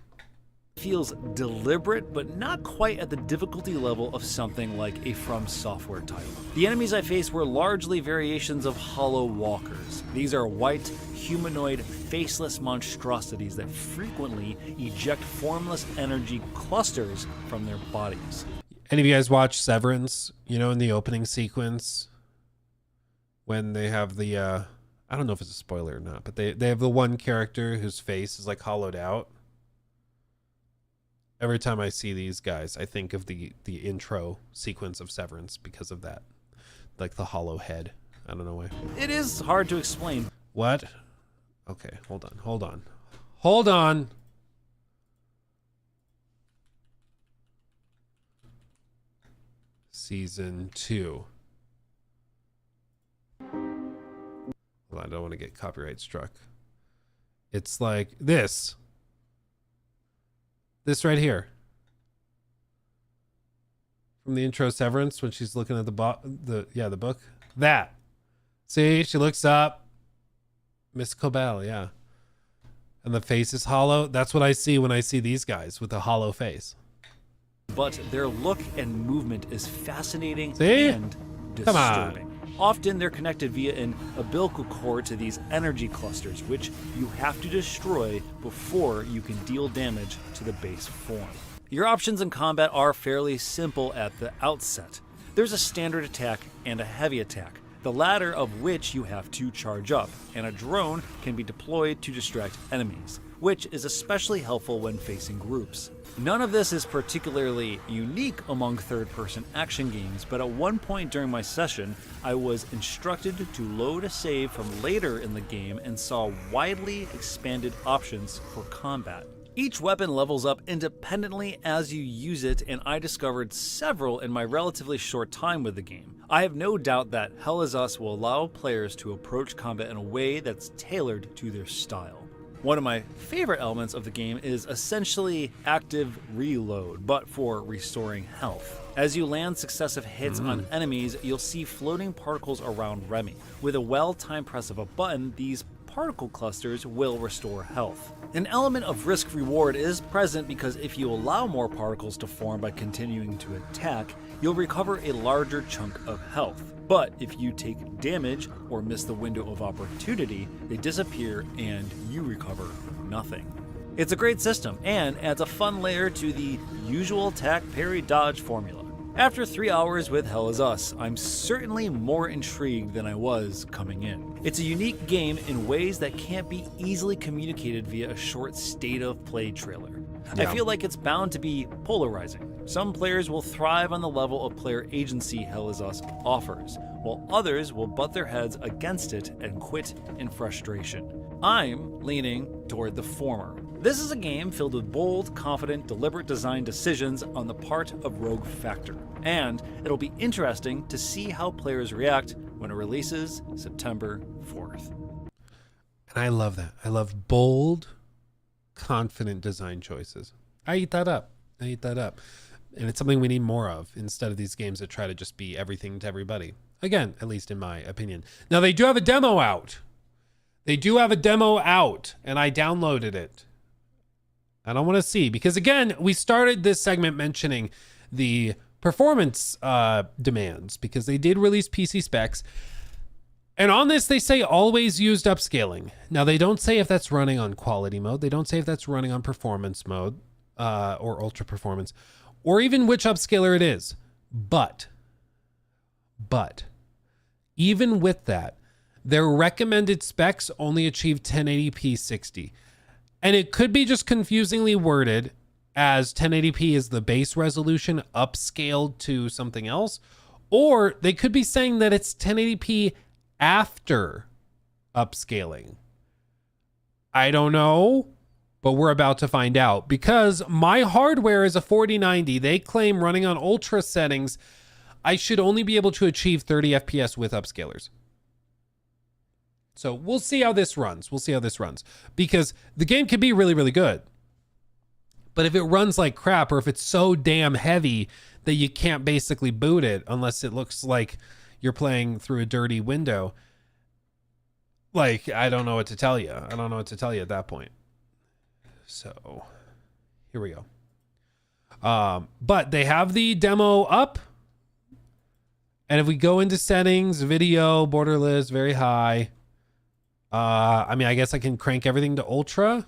Feels deliberate, but not quite at the difficulty level of something like a FromSoftware title. The enemies I faced were largely variations of hollow walkers. These are white, humanoid, faceless monstrosities that frequently eject formless energy clusters from their bodies. Any of you guys watch Severance? In the opening sequence, when they have the, I don't know if it's a spoiler or not, but they have the one character whose face is like hollowed out. Every time I see these guys, I think of the intro sequence of Severance because of that. Like the hollow head. I don't know why. It is hard to explain. What? Okay, hold on. Season 2. Well, I don't want to get copyright struck. It's like this. This right here. From the intro Severance, when she's looking at the book. That. See, she looks up. Miss Cobell, yeah. And the face is hollow. That's what I see when I see these guys with a hollow face. But their look and movement is fascinating See? and Come on. disturbing. Often they're connected via an umbilical cord to these energy clusters, which you have to destroy before you can deal damage to the base form. Your options in combat are fairly simple at the outset. There's a standard attack and a heavy attack, the latter of which you have to charge up, and a drone can be deployed to distract enemies, which is especially helpful when facing groups. None of this is particularly unique among third-person action games, but at one point during my session, I was instructed to load a save from later in the game and saw widely expanded options for combat. Each weapon levels up independently as you use it, and I discovered several in my relatively short time with the game. I have no doubt that Hell Is Us will allow players to approach combat in a way that's tailored to their style. One of my favorite elements of the game is essentially active reload, but for restoring health. As you land successive hits on enemies, you'll see floating particles around Remy. With a well-timed press of a button, these particle clusters will restore health. An element of risk-reward is present because if you allow more particles to form by continuing to attack, you'll recover a larger chunk of health. But if you take damage or miss the window of opportunity, they disappear and you recover nothing. It's a great system and adds a fun layer to the usual attack, parry, dodge formula. After 3 hours with Hell Is Us, I'm certainly more intrigued than I was coming in. It's a unique game in ways that can't be easily communicated via a short state of play trailer. I feel like it's bound to be polarizing. Some players will thrive on the level of player agency Hell Is Us offers, while others will butt their heads against it and quit in frustration. I'm leaning toward the former. This is a game filled with bold, confident, deliberate design decisions on the part of Rogue Factor, and it'll be interesting to see how players react when it releases September 4th. And I love that. I love bold, confident design choices. I eat that up. And it's something we need more of instead of these games that try to just be everything to everybody. Again, at least in my opinion. Now, they do have a demo out. And I downloaded it. I don't want to see, because again, we started this segment mentioning the performance demands because they did release PC specs. And on this, they say always used upscaling. Now, they don't say if that's running on quality mode. They don't say if that's running on performance mode or ultra performance, or even which upscaler it is. But even with that, their recommended specs only achieve 1080p 60. And it could be just confusingly worded as 1080p is the base resolution upscaled to something else, or they could be saying that it's 1080p after upscaling. I don't know, but we're about to find out, because my hardware is a 4090. They claim running on ultra settings, I should only be able to achieve 30 FPS with upscalers. So we'll see how this runs. Because the game can be really, really good. But if it runs like crap, or if it's so damn heavy that you can't basically boot it unless it looks like, you're playing through a dirty window. Like, I don't know what to tell you. I don't know what to tell you at that point. So here we go. But they have the demo up. And if we go into settings, video, borderless, very high. I mean, I guess I can crank everything to ultra.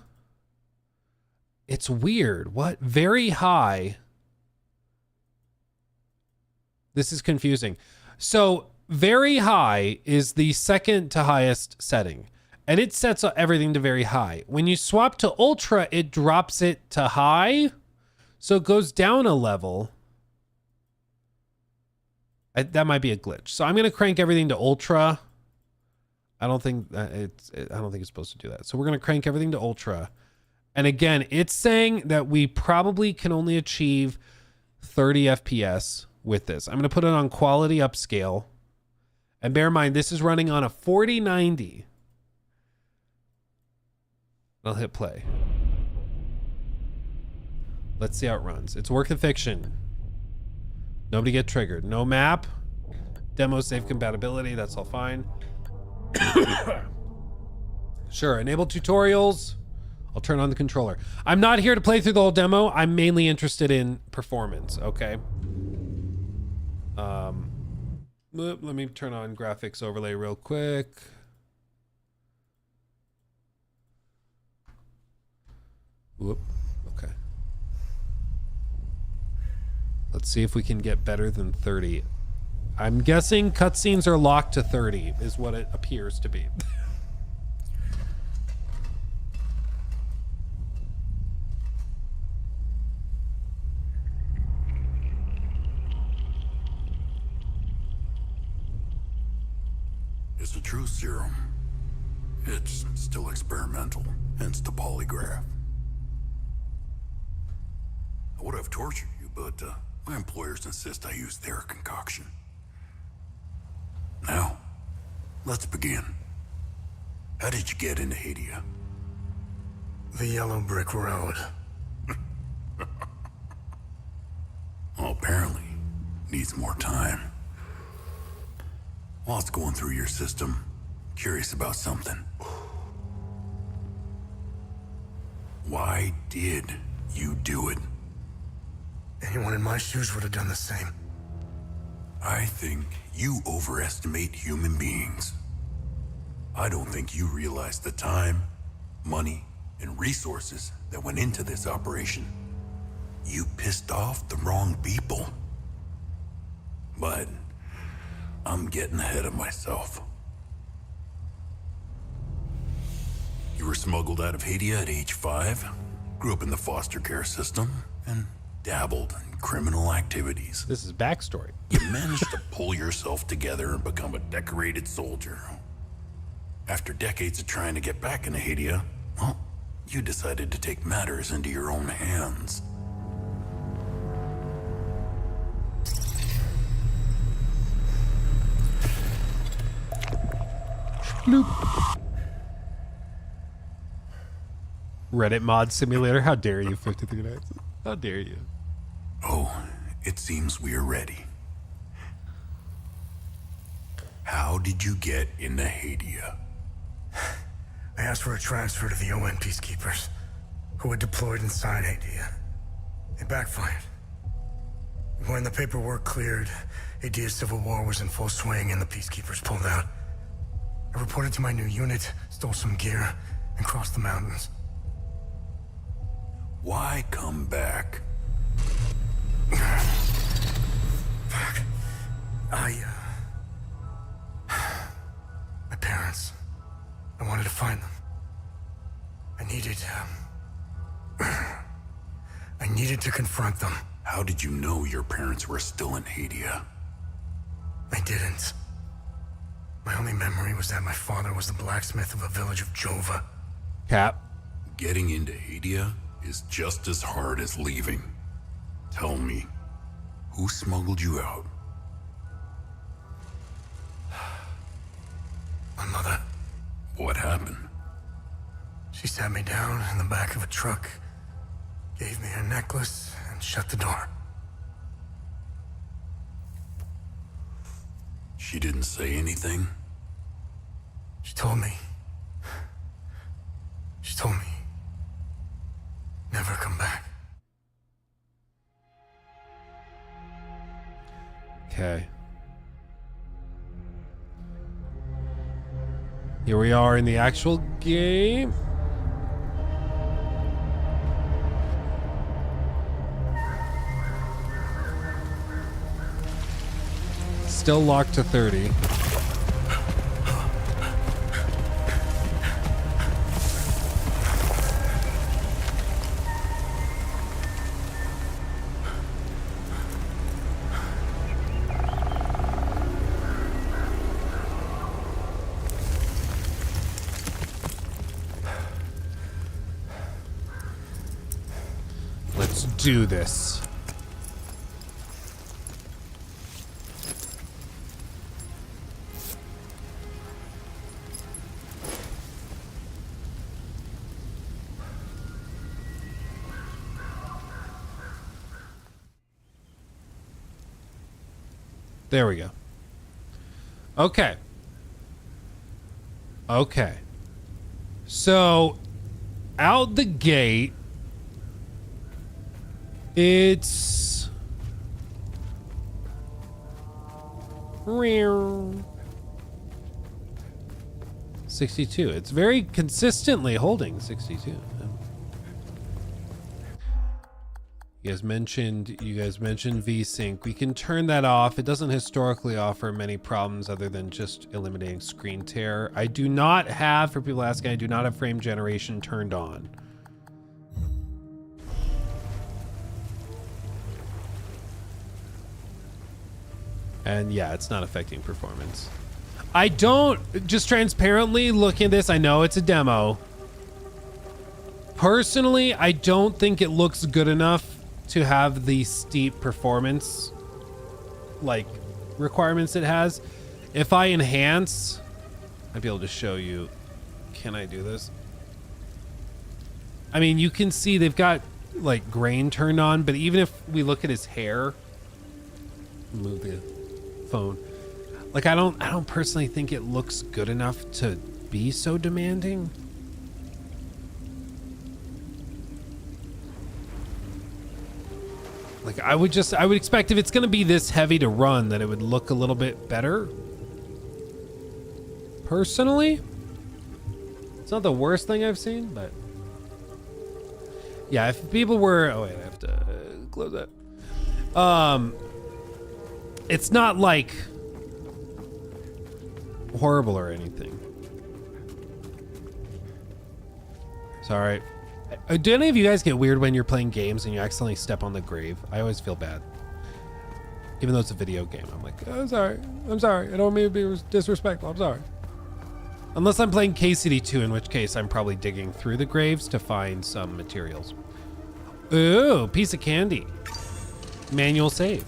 It's weird. What? Very high. This is confusing. So very high is the second to highest setting. And it sets everything to very high. When you swap to ultra, it drops it to high. So it goes down a level. That might be a glitch. So I'm going to crank everything to ultra. I don't think it's supposed to do that. So we're going to crank everything to ultra. And again, it's saying that we probably can only achieve 30 FPS with this. I'm going to put it on quality upscale. And bear in mind, this is running on a 4090. I'll hit play. Let's see how it runs. It's work of fiction. Nobody get triggered. No map. Demo safe compatibility. That's all fine. Sure. Enable tutorials. I'll turn on the controller. I'm not here to play through the whole demo. I'm mainly interested in performance. Okay. Let me turn on graphics overlay real quick. Whoop. Okay. Let's see if we can get better than 30. I'm guessing cutscenes are locked to 30 is what it appears to be. It's a true serum. It's still experimental, hence the polygraph. I would have tortured you, but my employers insist I use their concoction. Now, let's begin. How did you get into Hadia? The yellow brick road. Well, apparently, needs more time. While it's going through your system, curious about something. Why did you do it? Anyone in my shoes would have done the same. I think you overestimate human beings. I don't think you realize the time, money, and resources that went into this operation. You pissed off the wrong people. But I'm getting ahead of myself. You were smuggled out of Hadia at age 5, grew up in the foster care system, and dabbled in criminal activities. This is backstory. You managed to pull yourself together and become a decorated soldier. After decades of trying to get back into Hadia, well, you decided to take matters into your own hands. Bloop. Reddit mod simulator. How dare you, 53 Nights? How dare you? Oh, it seems we are ready. How did you get into Hadia? I asked for a transfer to the UN peacekeepers, who had deployed inside Hadia. It backfired. When the paperwork cleared, Hadia's civil war was in full swing and the peacekeepers pulled out. I reported to my new unit, stole some gear, and crossed the mountains. Why come back? Fuck. My parents. I wanted to find them. I needed to confront them. How did you know your parents were still in Hadia? I didn't. My only memory was that my father was the blacksmith of a village of Jova. Cap. Getting into Hadia is just as hard as leaving. Tell me, who smuggled you out? My mother. What happened? She sat me down in the back of a truck, gave me a necklace, and shut the door. She She didn't say anything? She told me. She told me. Never come back. Okay. Here we are in the actual game. Still locked to 30. Let's do this. There we go. Okay. Okay. So, out the gate, it's 62. It's very consistently holding 62. You guys mentioned VSync. We can turn that off. It doesn't historically offer many problems other than just eliminating screen tear. I do not have, for people asking, I do not have frame generation turned on. And yeah, it's not affecting performance. I don't, just transparently looking at this, I know it's a demo. Personally, I don't think it looks good enough to have the steep performance like requirements it has. If I enhance, I'd be able to show you. Can I do this? I mean, you can see they've got like grain turned on, but even if we look at his hair, move the phone. Like I don't personally think it looks good enough to be so demanding. Like I would expect if it's going to be this heavy to run that it would look a little bit better. Personally, it's not the worst thing I've seen, but yeah, if people were, oh wait, I have to close that. It's not like horrible or anything. Sorry. Do any of you guys get weird when you're playing games and you accidentally step on the grave? I always feel bad. Even though it's a video game. I'm like, oh, I'm sorry. I'm sorry. I don't mean to be disrespectful. I'm sorry. Unless I'm playing KCD2, in which case I'm probably digging through the graves to find some materials. Ooh, piece of candy. Manual save.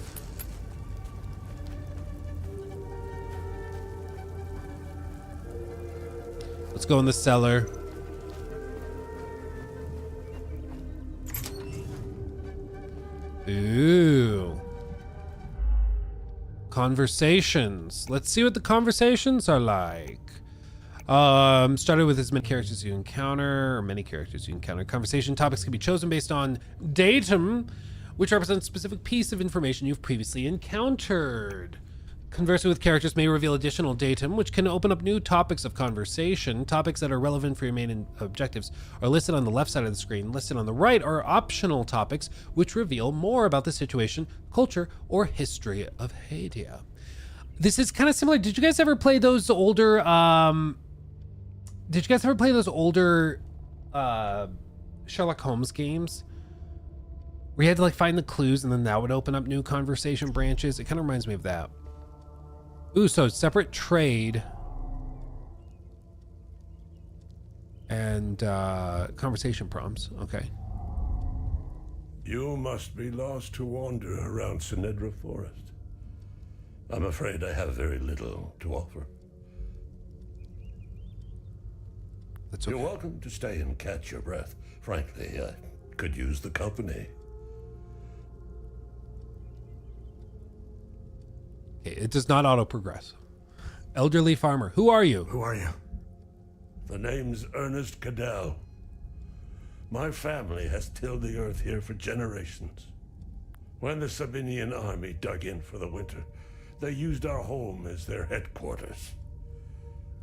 Let's go in the cellar. Ooh. Conversations. Let's see what the conversations are like. Started with as many characters you encounter, or many characters you encounter. Conversation topics can be chosen based on datum, which represents a specific piece of information you've previously encountered. Conversing with characters may reveal additional datum, which can open up new topics of conversation. Topics that are relevant for your main objectives are listed on the left side of the screen. Listed on the right are optional topics, which reveal more about the situation, culture, or history of Hadia. This is kind of similar. Did you guys ever play those older, Sherlock Holmes games? Where you had to like find the clues and then that would open up new conversation branches? It kind of reminds me of that. Ooh, so separate trade and conversation prompts. Okay. You must be lost to wander around Sinedra Forest. I'm afraid I have very little to offer. That's okay. You're welcome to stay and catch your breath. Frankly, I could use the company. It does not auto progress. Elderly farmer. Who are you? Who are you? The name's Ernest Cadell. My family has tilled the earth here for generations. When the Sabinian army dug in for the winter, they used our home as their headquarters.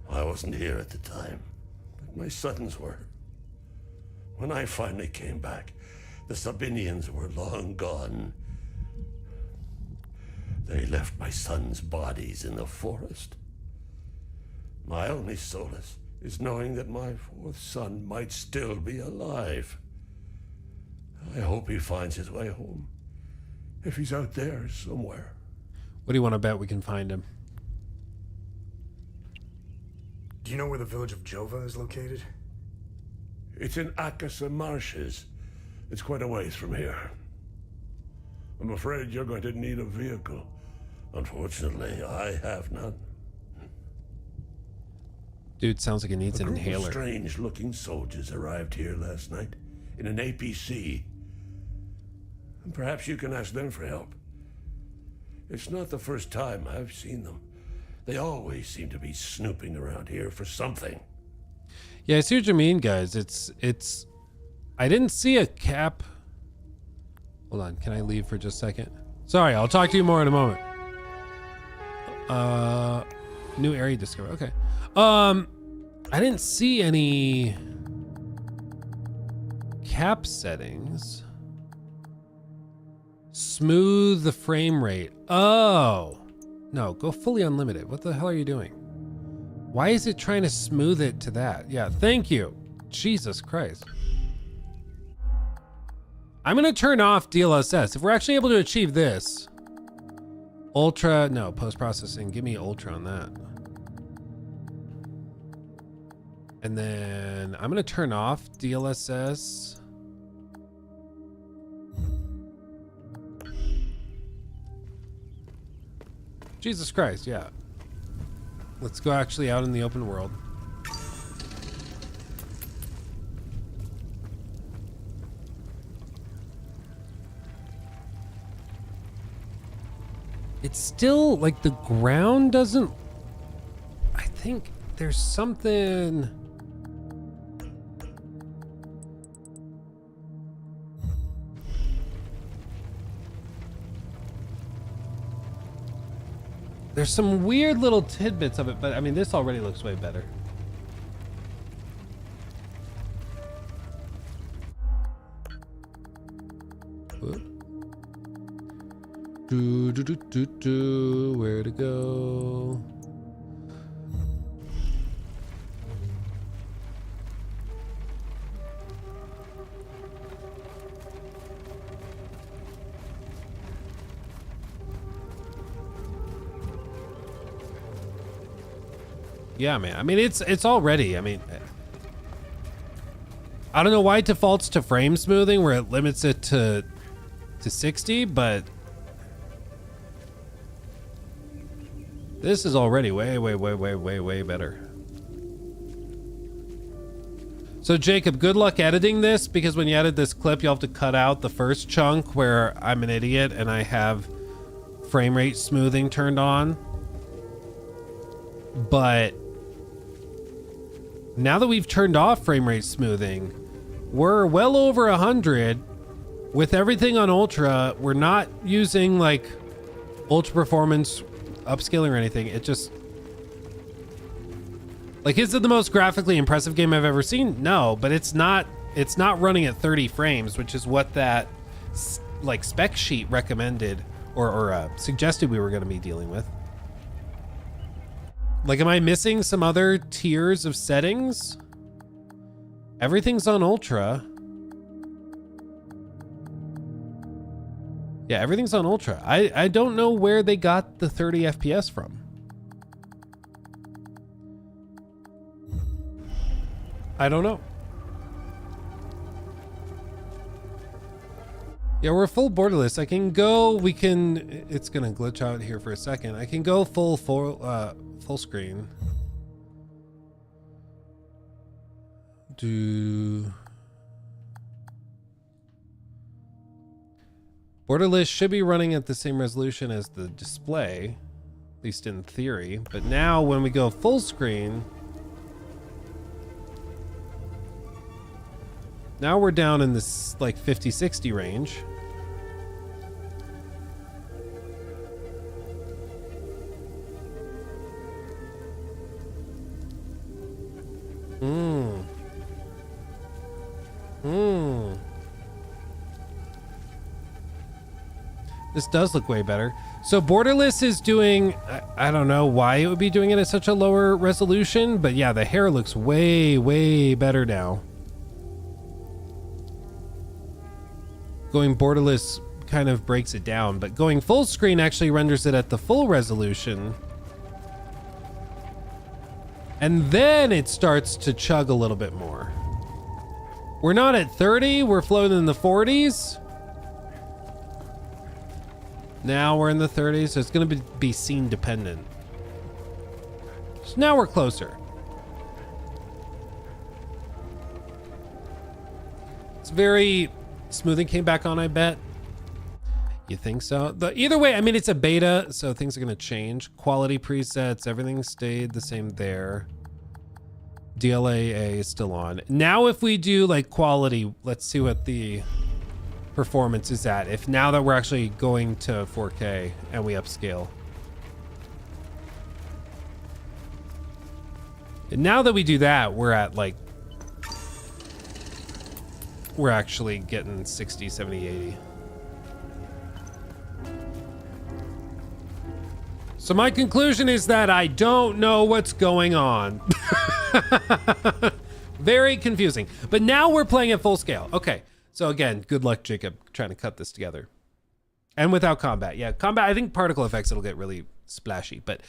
I wasn't here at the time, but my sons were. When I finally came back, the Sabinians were long gone. They left my sons' bodies in the forest. My only solace is knowing that my fourth son might still be alive. I hope he finds his way home, if he's out there somewhere. What do you want to bet we can find him? Do you know where the village of Jova is located? It's in Akasa Marshes. It's quite a ways from here. I'm afraid you're going to need a vehicle. Unfortunately, I have none. Dude, sounds like he needs an A group inhaler. of strange-looking soldiers arrived here last night in an APC. And perhaps you can ask them for help. It's not the first time I've seen them. They always seem to be snooping around here for something. Yeah, I see what you mean, guys. It's I didn't see a cap. Hold on, can I leave for just a second? Sorry, I'll talk to you more in a moment. New area discovered. Okay. I didn't see any cap settings. Smooth the frame rate. Oh. No, go fully unlimited. What the hell are you doing? Why is it trying to smooth it to that? Yeah, thank you. Jesus Christ. I'm going to turn off DLSS. If we're actually able to achieve this. Ultra, no, post-processing. Give me ultra on that. And then I'm going to turn off DLSS. Jesus Christ, yeah. Let's go actually out in the open world. It's still like the ground doesn't. I think there's something. There's some weird little tidbits of it, but I mean, this already looks way better. Where to go? Yeah, man. I mean, it's already. I mean, I don't know why it defaults to frame smoothing where it limits it to 60, but this is already way better. So Jacob, good luck editing this, because when you edit this clip, you'll have to cut out the first chunk where I'm an idiot and I have frame rate smoothing turned on. But now that we've turned off frame rate smoothing, we're well over 100 with everything on ultra. We're not using like ultra performance upscaling or anything. It just, like, is it the most graphically impressive game I've ever seen? No, but it's not running at 30 frames, which is what that like spec sheet recommended or suggested we were going to be dealing with. Like, am I missing some other tiers of settings? Everything's on ultra. Yeah, everything's on ultra. I don't know where they got the 30 FPS from. I don't know. Yeah, we're full borderless. I can go, it's gonna glitch out here for a second. I can go full screen. Borderless should be running at the same resolution as the display. least in theory. But now when we go full screen, now we're down in this like 50-60 range. This does look way better. So Borderless is doing, I don't know why it would be doing it at such a lower resolution, but yeah, the hair looks way, way better now. Going Borderless kind of breaks it down, but going full screen actually renders it at the full resolution. And then it starts to chug a little bit more. We're not at 30, we're floating in the 40s. Now we're in the 30s, so it's going to be scene dependent. So now we're closer. It's very smoothing came back on, I bet. You think so? Either way, I mean, it's a beta, so things are going to change. Quality presets, everything stayed the same there. DLAA is still on. Now if we do like quality, let's see what the performance is at. If now that we're actually going to 4K and we upscale. And now that we do that, we're at like, we're actually getting 60, 70, 80. So my conclusion is that I don't know what's going on. Very confusing. But now we're playing at full scale. Okay. So again, good luck, Jacob, trying to cut this together. And without combat. Yeah, combat, I think particle effects, it'll get really splashy. But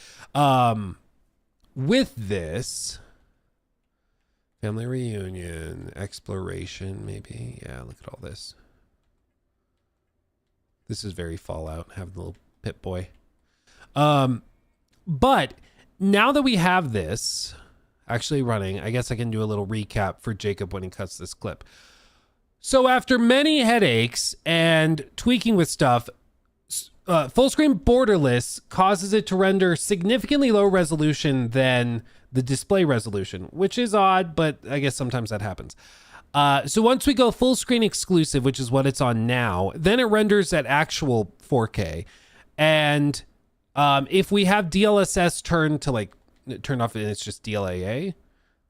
with this, family reunion, exploration, maybe. Yeah, look at all this. This is very Fallout, having the little pit boy. But now that we have this actually running, I guess I can do a little recap for Jacob when he cuts this clip. So after many headaches and tweaking with stuff, full screen borderless causes it to render significantly lower resolution than the display resolution, which is odd, but I guess sometimes that happens. So once we go full screen exclusive, which is what it's on now, then it renders at actual 4K. And if we have DLSS turned off and it's just DLAA,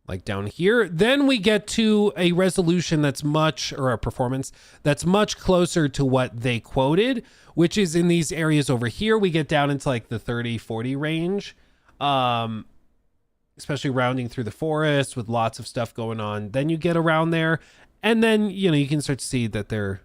like down here, then we get to a resolution that's or a performance that's much closer to what they quoted, which is in these areas over here. We get down into like the 30, 40 range, especially rounding through the forest with lots of stuff going on. Then you get around there, and then, you know, you can start to see that their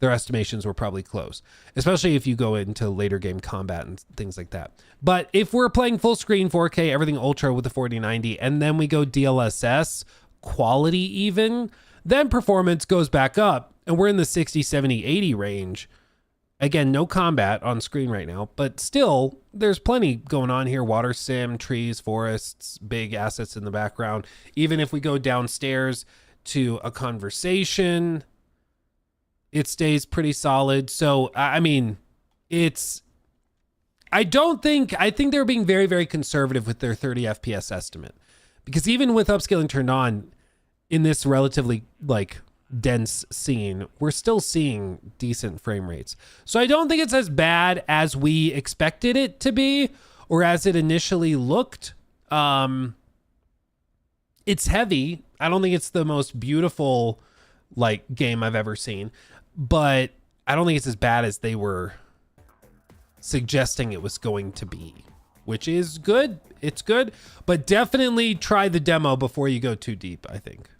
estimations were probably close, especially if you go into later game combat and things like that. But if we're playing full screen 4K, everything ultra with the 4090, and then we go DLSS, quality even, then performance goes back up, and we're in the 60, 70, 80 range. Again, no combat on screen right now, but still, there's plenty going on here. Water sim, trees, forests, big assets in the background. Even if we go downstairs to a conversation, it stays pretty solid. So, I mean, I think they're being very, very conservative with their 30 FPS estimate, because even with upscaling turned on in this relatively like dense scene, we're still seeing decent frame rates. So I don't think it's as bad as we expected it to be, or as it initially looked. It's heavy. I don't think it's the most beautiful like game I've ever seen, but I don't think it's as bad as they were suggesting it was going to be, which is good. It's good, but definitely try the demo before you go too deep, I think.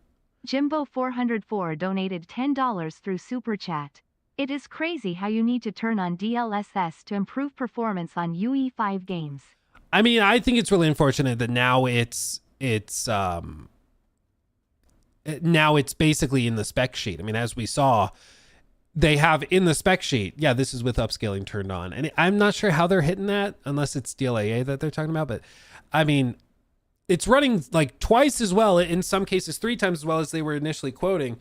Jimbo404 donated $10 through Super Chat. It is crazy how you need to turn on DLSS to improve performance on UE5 games. I mean, I think it's really unfortunate that now it's basically in the spec sheet. I mean, as we saw, they have in the spec sheet, yeah, this is with upscaling turned on. And I'm not sure how they're hitting that, unless it's DLAA that they're talking about. But I mean, it's running like twice as well, in some cases 3 times as well as they were initially quoting.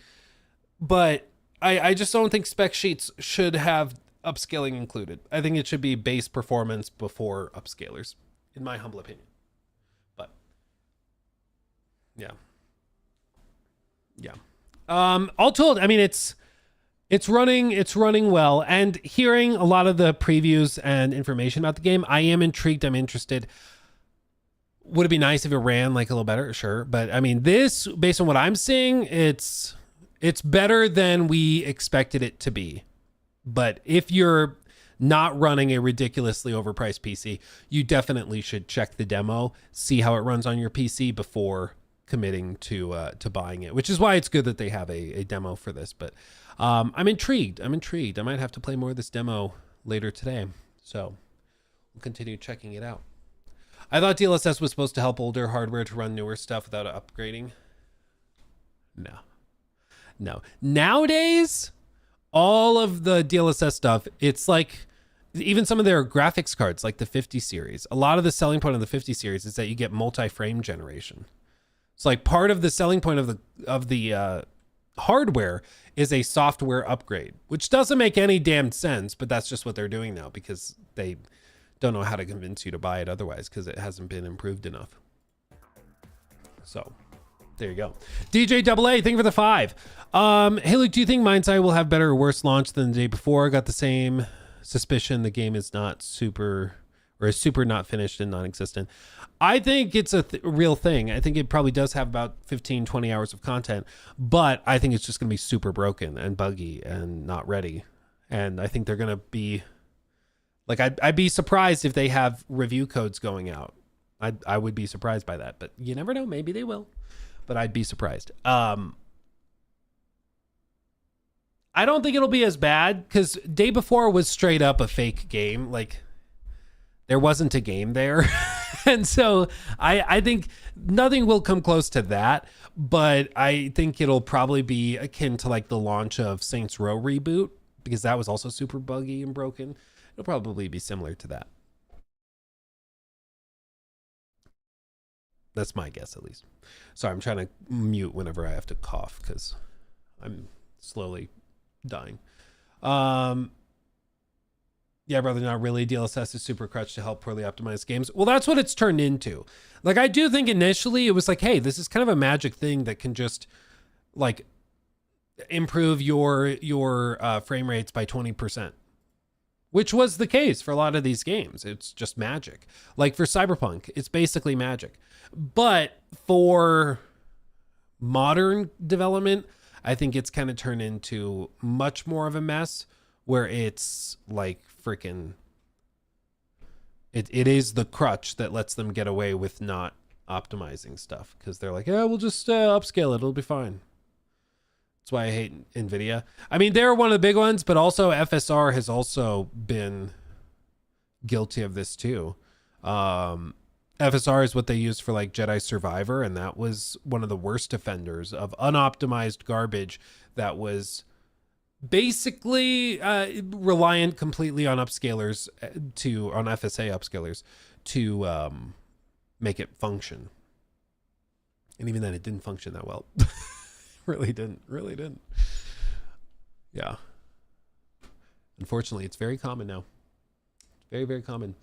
But I just don't think spec sheets should have upscaling included. I think it should be base performance before upscalers, in my humble opinion. But yeah. All told, I mean, it's running well, and hearing a lot of the previews and information about the game, I am intrigued. I'm interested. Would it be nice if it ran like a little better? Sure. But I mean, this, based on what I'm seeing, it's better than we expected it to be. But if you're not running a ridiculously overpriced PC, you definitely should check the demo, see how it runs on your PC before committing to buying it, which is why it's good that they have a demo for this. But I'm intrigued. I might have to play more of this demo later today. So we'll continue checking it out. I thought DLSS was supposed to help older hardware to run newer stuff without upgrading. No. Nowadays, all of the DLSS stuff, it's like, even some of their graphics cards, like the 50 series, a lot of the selling point of the 50 series is that you get multi-frame generation. It's like part of the selling point of the hardware is a software upgrade, which doesn't make any damn sense, but that's just what they're doing now because they don't know how to convince you to buy it otherwise because it hasn't been improved enough. So there you go. DJ AA, thank you for the 5. Hey Luke, do you think Mind's Eye will have better or worse launch than the day before? I got the same suspicion the game is not super, or is super not finished and non-existent. I think it's a real thing. I think it probably does have about 15, 20 hours of content, but I think it's just going to be super broken and buggy and not ready. And I think they're going to be like, I'd be surprised if they have review codes going out. I would be surprised by that, but you never know. Maybe they will, but I'd be surprised. I don't think it'll be as bad because day before was straight up a fake game. Like there wasn't a game there. And so I think nothing will come close to that, but I think it'll probably be akin to like the launch of Saints Row reboot because that was also super buggy and broken. It'll probably be similar to that. That's my guess, at least. Sorry, I'm trying to mute whenever I have to cough because I'm slowly dying. Yeah, brother, not really. DLSS is super crutch to help poorly optimized games. Well, that's what it's turned into. Like, I do think initially it was like, hey, this is kind of a magic thing that can just like improve your frame rates by 20%. Which was the case for a lot of these games. It's just magic. Like for Cyberpunk, it's basically magic. But for modern development, I think it's kind of turned into much more of a mess where it's like freaking... It is the crutch that lets them get away with not optimizing stuff. Because they're like, yeah, we'll just upscale it. It'll be fine. That's why I hate Nvidia. I mean, they're one of the big ones, but also FSR has also been guilty of this too. FSR is what they used for like Jedi Survivor, and that was one of the worst offenders of unoptimized garbage that was basically reliant completely on upscalers on FSA upscalers to make it function. And even then, it didn't function that well. Really didn't. Yeah. Unfortunately, it's very common now. Very, very common.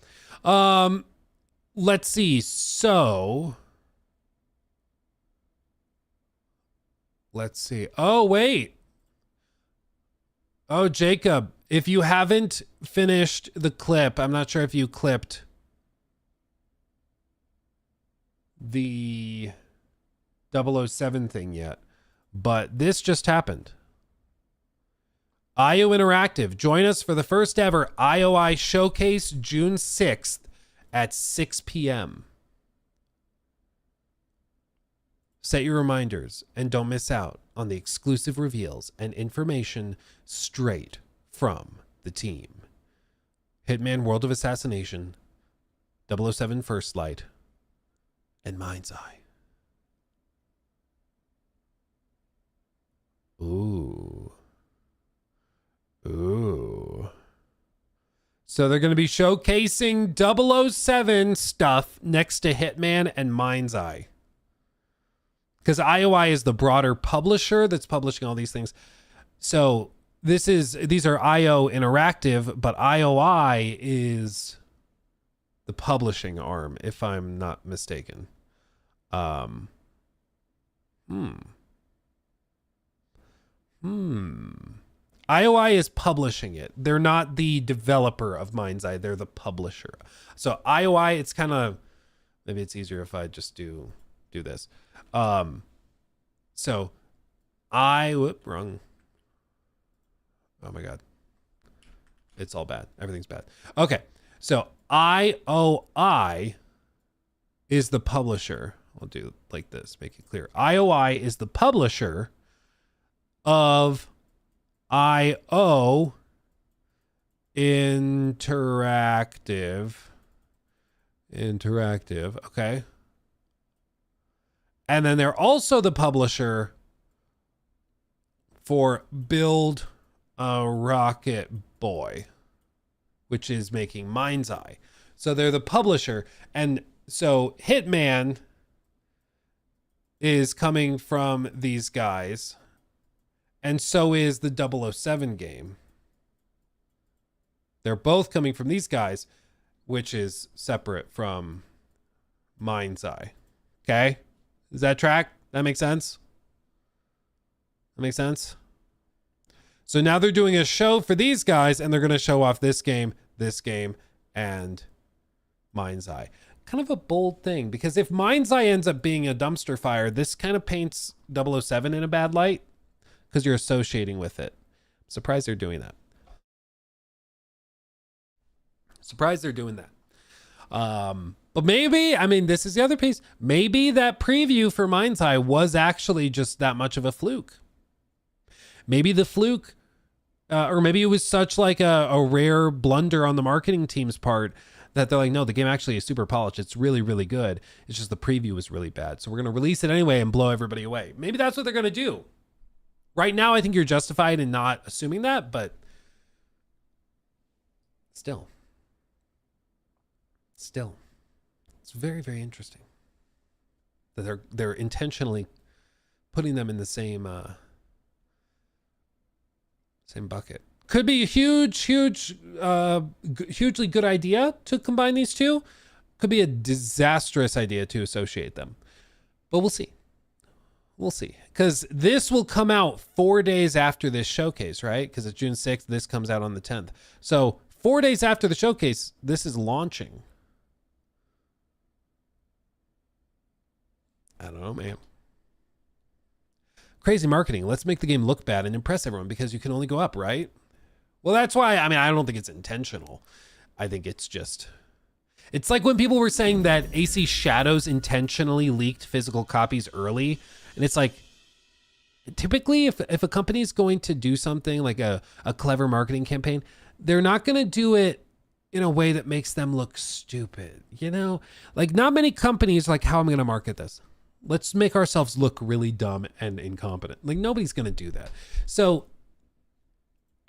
Let's see. So let's see. Oh, wait. Oh, Jacob, if you haven't finished the clip, I'm not sure if you clipped the 007 thing yet. But this just happened. IO Interactive. Join us for the first ever IOI Showcase June 6th at 6 p.m. Set your reminders and don't miss out on the exclusive reveals and information straight from the team. Hitman World of Assassination, 007 First Light, and Mind's Eye. Ooh. So they're going to be showcasing 007 stuff next to Hitman and Mind's Eye. Because IOI is the broader publisher that's publishing all these things. So these are IO Interactive, but IOI is the publishing arm, if I'm not mistaken. IOI is publishing it. They're not the developer of Mind's Eye. They're the publisher. So IOI, it's kind of, maybe it's easier if I just do this. So wrong. Oh my God. It's all bad. Everything's bad. Okay. So IOI is the publisher. I'll do like this, make it clear. IOI is the publisher of IO Interactive. Okay. And then they're also the publisher for Build a Rocket Boy, which is making Mind's Eye. So they're the publisher. And so Hitman is coming from these guys. And so is the 007 game. They're both coming from these guys, which is separate from Mind's Eye. Okay? Does that track? That make sense? That makes sense? So now they're doing a show for these guys, and they're going to show off this game, and Mind's Eye. Kind of a bold thing, because if Mind's Eye ends up being a dumpster fire, this kind of paints 007 in a bad light, because you're associating with it. I'm surprised they're doing that. But maybe, I mean, this is the other piece. Maybe that preview for Mind's Eye was actually just that much of a fluke. Maybe the fluke, or maybe it was such like a rare blunder on the marketing team's part that they're like, no, the game actually is super polished. It's really, really good. It's just the preview was really bad. So we're going to release it anyway and blow everybody away. Maybe that's what they're going to do. Right now, I think you're justified in not assuming that, but still, it's very, very interesting that they're intentionally putting them in the same bucket. Could be a hugely good idea to combine these two. Could be a disastrous idea to associate them, but we'll see. Because this will come out 4 days after this showcase, right? Because it's June 6th. This comes out on the 10th. So 4 days after the showcase, this is launching. I don't know, man. Crazy marketing. Let's make the game look bad and impress everyone because you can only go up, right? Well, that's why, I mean, I don't think it's intentional. I think it's just... It's like when people were saying that AC Shadows intentionally leaked physical copies early. And it's like, typically, if a company is going to do something like a clever marketing campaign, they're not going to do it in a way that makes them look stupid. You know, like not many companies like, how am I going to market this? Let's make ourselves look really dumb and incompetent. Like nobody's going to do that. So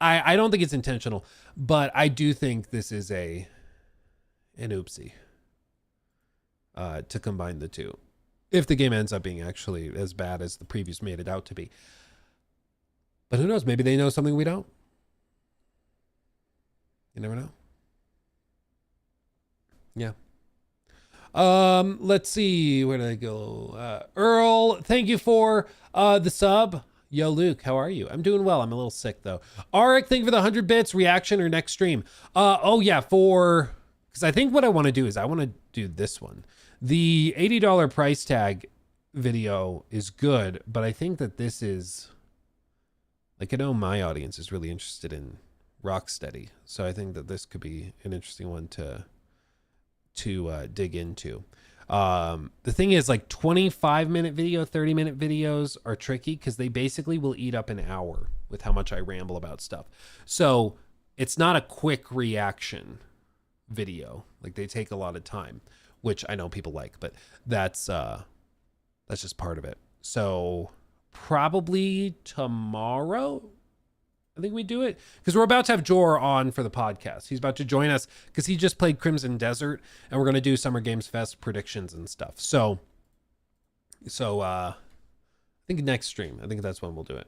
I don't think it's intentional, but I do think this is an oopsie to combine the two. If the game ends up being actually as bad as the previews made it out to be. But who knows? Maybe they know something we don't. You never know. Yeah. Let's see. Where did I go? Earl, thank you for the sub. Yo, Luke, how are you? I'm doing well. I'm a little sick, though. Arik, thank you for the 100 bits. Reaction or next stream? Oh, yeah, because I think what I want to do is I want to do this one. The $80 price tag video is good, but I think that this is... Like, I know my audience is really interested in Rocksteady, so I think that this could be an interesting one to dig into. The thing is, like 25-minute video, 30-minute videos are tricky because they basically will eat up an hour with how much I ramble about stuff. So it's not a quick reaction video. Like they take a lot of time, which I know people like, but that's just part of it. So probably tomorrow, I think we do it because we're about to have Jor on for the podcast. He's about to join us because he just played Crimson Desert and we're going to do Summer Games Fest predictions and stuff. So I think next stream, I think that's when we'll do it.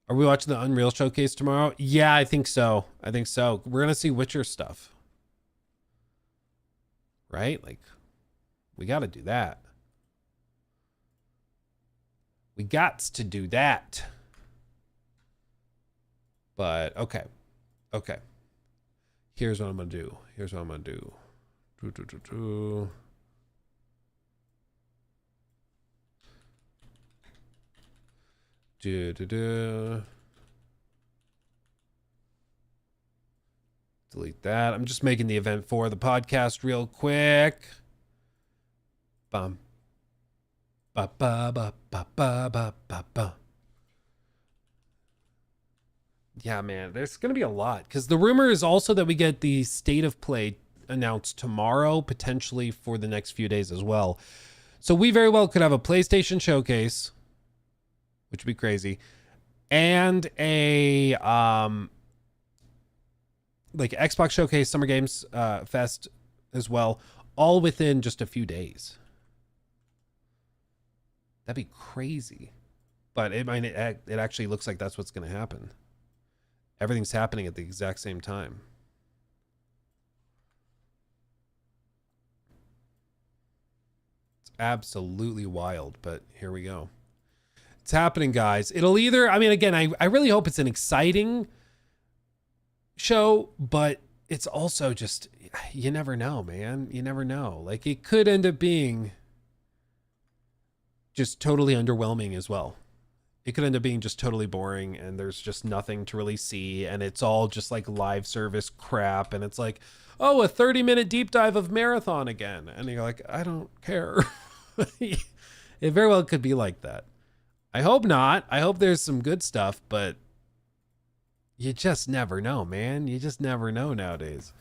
Are we watching the Unreal Showcase tomorrow? Yeah, I think so. We're gonna see Witcher stuff, right? Like, we got to do that. We got to do that. But okay. Here's what I'm gonna do. Delete that. I'm just making the event for the podcast real quick. Bum. Ba ba ba ba ba ba ba ba. Yeah, man, there's gonna be a lot, because the rumor is also that we get the state of play announced tomorrow, potentially for the next few days as well. So we very well could have a PlayStation showcase, which would be crazy, and a like Xbox showcase, Summer Games Fest as well, all within just a few days. That'd be crazy. But it actually looks like that's what's going to happen. Everything's happening at the exact same time. It's absolutely wild, but here we go. It's happening, guys. It'll either, I mean, again, I really hope it's an exciting show, but it's also just, you never know, man. You never know. Like, it could end up being just totally underwhelming as well. It could end up being just totally boring, and there's just nothing to really see, and it's all just like live service crap, and it's like, oh, a 30-minute deep dive of Marathon again, and you're like, I don't care. It very well could be like that. I hope not. I hope there's some good stuff, but you just never know, man. You just never know nowadays.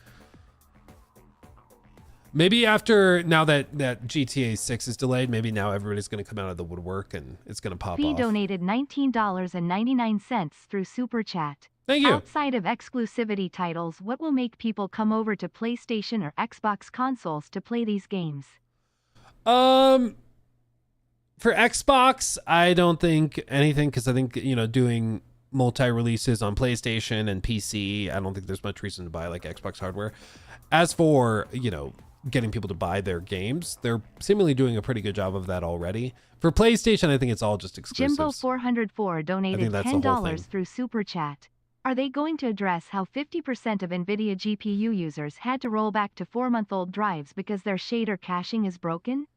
Maybe after, now that GTA 6 is delayed, maybe now everybody's going to come out of the woodwork and it's going to pop Fee off. donated $19.99 through Super Chat. Thank you. Outside of exclusivity titles, what will make people come over to PlayStation or Xbox consoles to play these games? For Xbox, I don't think anything, because I think, you know, doing multi-releases on PlayStation and PC, I don't think there's much reason to buy like Xbox hardware. As for, you know, getting people to buy their games, they're seemingly doing a pretty good job of that already. For PlayStation, I think it's all just exclusives. Jimbo404 donated $10 through Super Chat. Are they going to address how 50% of Nvidia GPU users had to roll back to 4-month-old drives because their shader caching is broken?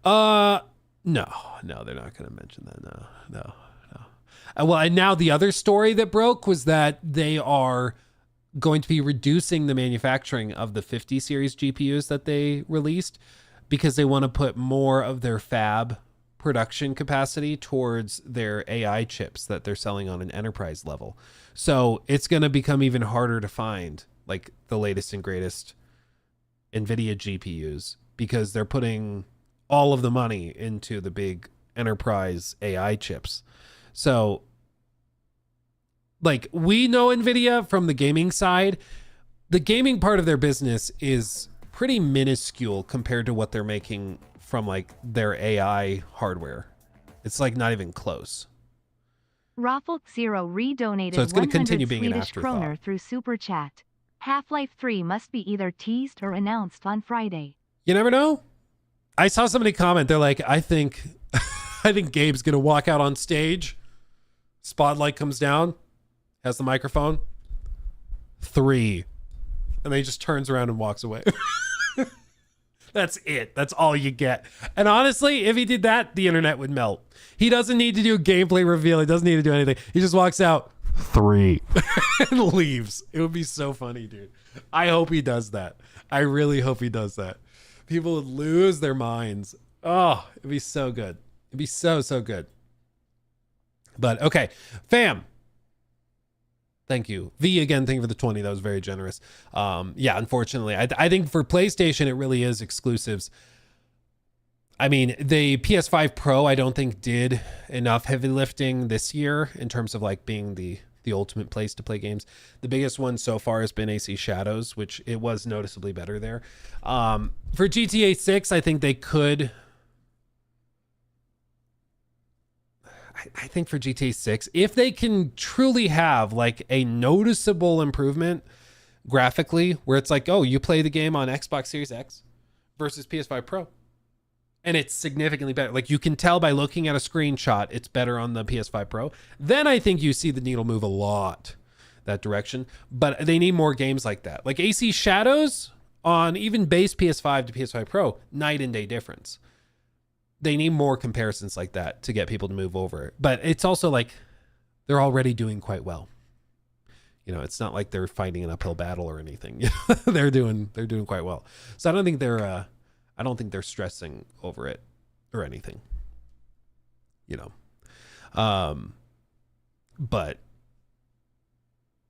No, they're not going to mention that. No. Well, and now the other story that broke was that they are going to be reducing the manufacturing of the 50 series GPUs that they released, because they want to put more of their fab production capacity towards their AI chips that they're selling on an enterprise level. So it's going to become even harder to find like the latest and greatest Nvidia GPUs, because they're putting all of the money into the big enterprise AI chips. So like, we know Nvidia from the gaming side. The gaming part of their business is pretty minuscule compared to what they're making from like their AI hardware. It's like not even close. Raffle Zero redonated So it's going to continue being an Swedish afterthought. kroner through Super Chat. Half-Life 3 must be either teased or announced on Friday. You never know. I saw somebody comment. They're like, I think Gabe's going to walk out on stage. Spotlight comes down. Has the microphone. 3. And then he just turns around and walks away. That's it. That's all you get. And honestly, if he did that, the internet would melt. He doesn't need to do a gameplay reveal. He doesn't need to do anything. He just walks out. 3. And leaves. It would be so funny, dude. I hope he does that. I really hope he does that. People would lose their minds. Oh, it'd be so good. It'd be so good. But okay, fam. Thank you. V again, thank you for the 20. That was very generous. Yeah, unfortunately, I think for PlayStation, it really is exclusives. I mean, the PS5 Pro, I don't think did enough heavy lifting this year in terms of like being the ultimate place to play games. The biggest one so far has been AC Shadows, which it was noticeably better there. For GTA 6, I think they could I think for GTA 6, if they can truly have like a noticeable improvement graphically, where it's like, oh, you play the game on Xbox Series X versus PS5 Pro, and it's significantly better. Like you can tell by looking at a screenshot, it's better on the PS5 Pro. Then I think you see the needle move a lot that direction. But they need more games like that. Like AC Shadows on even base PS5 to PS5 Pro, night and day difference. They need more comparisons like that to get people to move over. But it's also like they're already doing quite well. You know, it's not like they're fighting an uphill battle or anything. they're doing quite well. So I don't think they're stressing over it or anything. You know. But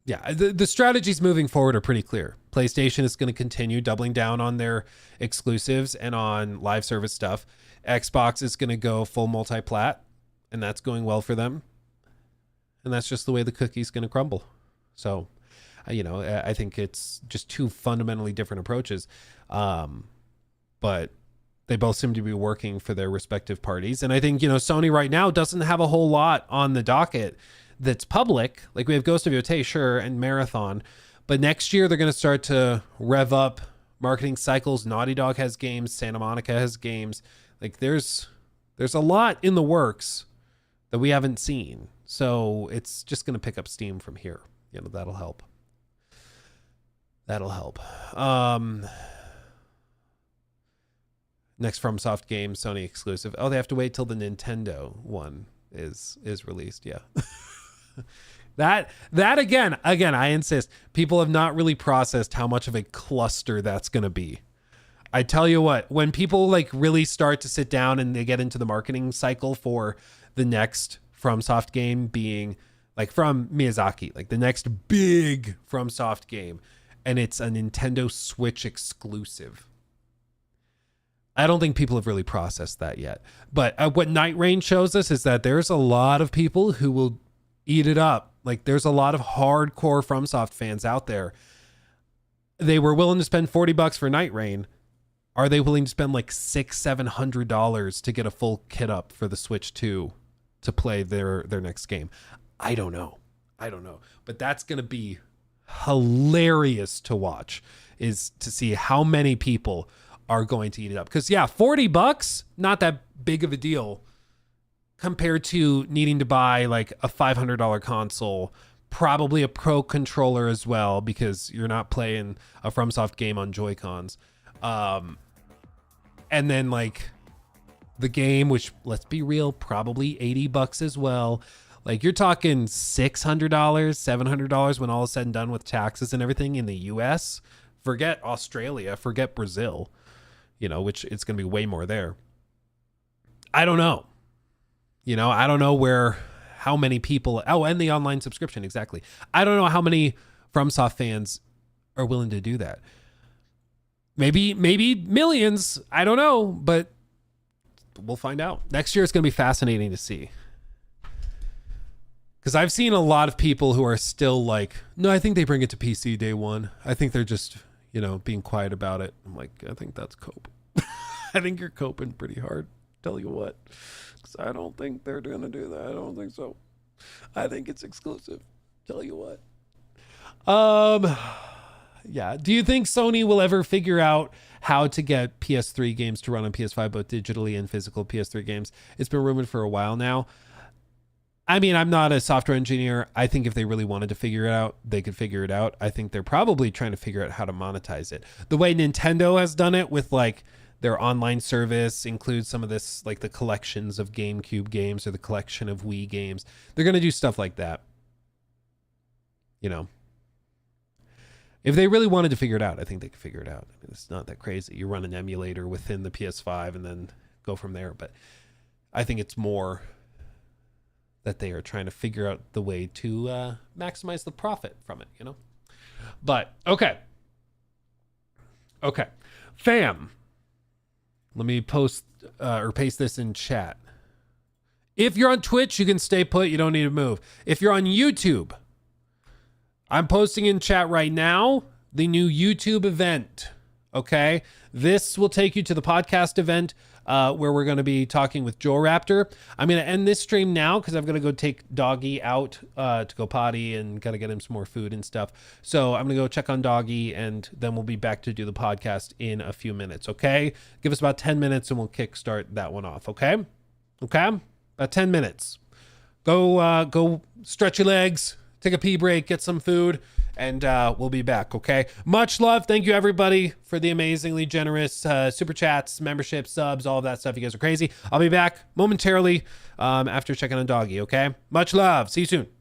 yeah, the strategies moving forward are pretty clear. PlayStation is going to continue doubling down on their exclusives and on live service stuff. Xbox is going to go full multi-plat, and that's going well for them. And that's just the way the cookie's going to crumble. So, you know, I think it's just two fundamentally different approaches. But they both seem to be working for their respective parties. And I think, you know, Sony right now doesn't have a whole lot on the docket that's public. Like we have Ghost of Yotei, sure, and Marathon. But next year they're going to start to rev up marketing cycles. Naughty Dog has games. Santa Monica has games. Like there's a lot in the works that we haven't seen. So it's just going to pick up steam from here. You know, that'll help. Next FromSoft game, Sony exclusive. Oh, they have to wait till the Nintendo one is released. Yeah. that again, I insist, people have not really processed how much of a cluster that's going to be. I tell you what, when people like really start to sit down and they get into the marketing cycle for the next FromSoft game being like from Miyazaki, like the next big FromSoft game, and it's a Nintendo Switch exclusive. I don't think people have really processed that yet. But what Night Rain shows us is that there's a lot of people who will eat it up. Like there's a lot of hardcore FromSoft fans out there. They were willing to spend $40 for Night Rain. Are they willing to spend like $600-700 to get a full kit up for the Switch 2 to play their next game? I don't know. But that's going to be hilarious to watch, is to see how many people are going to eat it up. Because yeah, $40, not that big of a deal compared to needing to buy like a $500 console, probably a Pro controller as well, because you're not playing a FromSoft game on Joy-Cons. And then like the game, which let's be real, probably $80 as well. Like you're talking $600, $700 when all is said and done with taxes and everything in the US. Forget Australia, forget Brazil, you know, which it's going to be way more there. I don't know. You know, I don't know how many people, and the online subscription, exactly. I don't know how many FromSoft fans are willing to do that. Maybe millions. I don't know, but we'll find out. Next year it's going to be fascinating to see. Because I've seen a lot of people who are still like, no, I think they bring it to PC day one. I think they're just, you know, being quiet about it. I'm like, I think that's cope. I think you're coping pretty hard. Tell you what. Because I don't think they're going to do that. I don't think so. I think it's exclusive. Tell you what. Yeah. Do you think Sony will ever figure out how to get PS3 games to run on PS5, both digitally and physical PS3 games? It's been rumored for a while now. I mean, I'm not a software engineer. I think if they really wanted to figure it out, they could figure it out. I think they're probably trying to figure out how to monetize it. The way Nintendo has done it with like their online service includes some of this, like the collections of GameCube games or the collection of Wii games. They're going to do stuff like that. You know, if they really wanted to figure it out, I think they could figure it out. I mean, it's not that crazy. You run an emulator within the PS5 and then go from there. But I think it's more that they are trying to figure out the way to maximize the profit from it, you know? But, okay. Fam, let me post or paste this in chat. If you're on Twitch, you can stay put. You don't need to move. If you're on YouTube, I'm posting in chat right now the new YouTube event, okay? This will take you to the podcast event where we're going to be talking with Joe Raptor. I'm going to end this stream now because I'm going to go take Doggy out to go potty and got to get him some more food and stuff. So I'm going to go check on Doggy, and then we'll be back to do the podcast in a few minutes, okay? Give us about 10 minutes and we'll kickstart that one off, okay? Okay? About 10 minutes. Go stretch your legs, take a pee break, get some food, and we'll be back, okay? Much love. Thank you, everybody, for the amazingly generous super chats, memberships, subs, all of that stuff. You guys are crazy. I'll be back momentarily after checking on Doggy, okay? Much love. See you soon.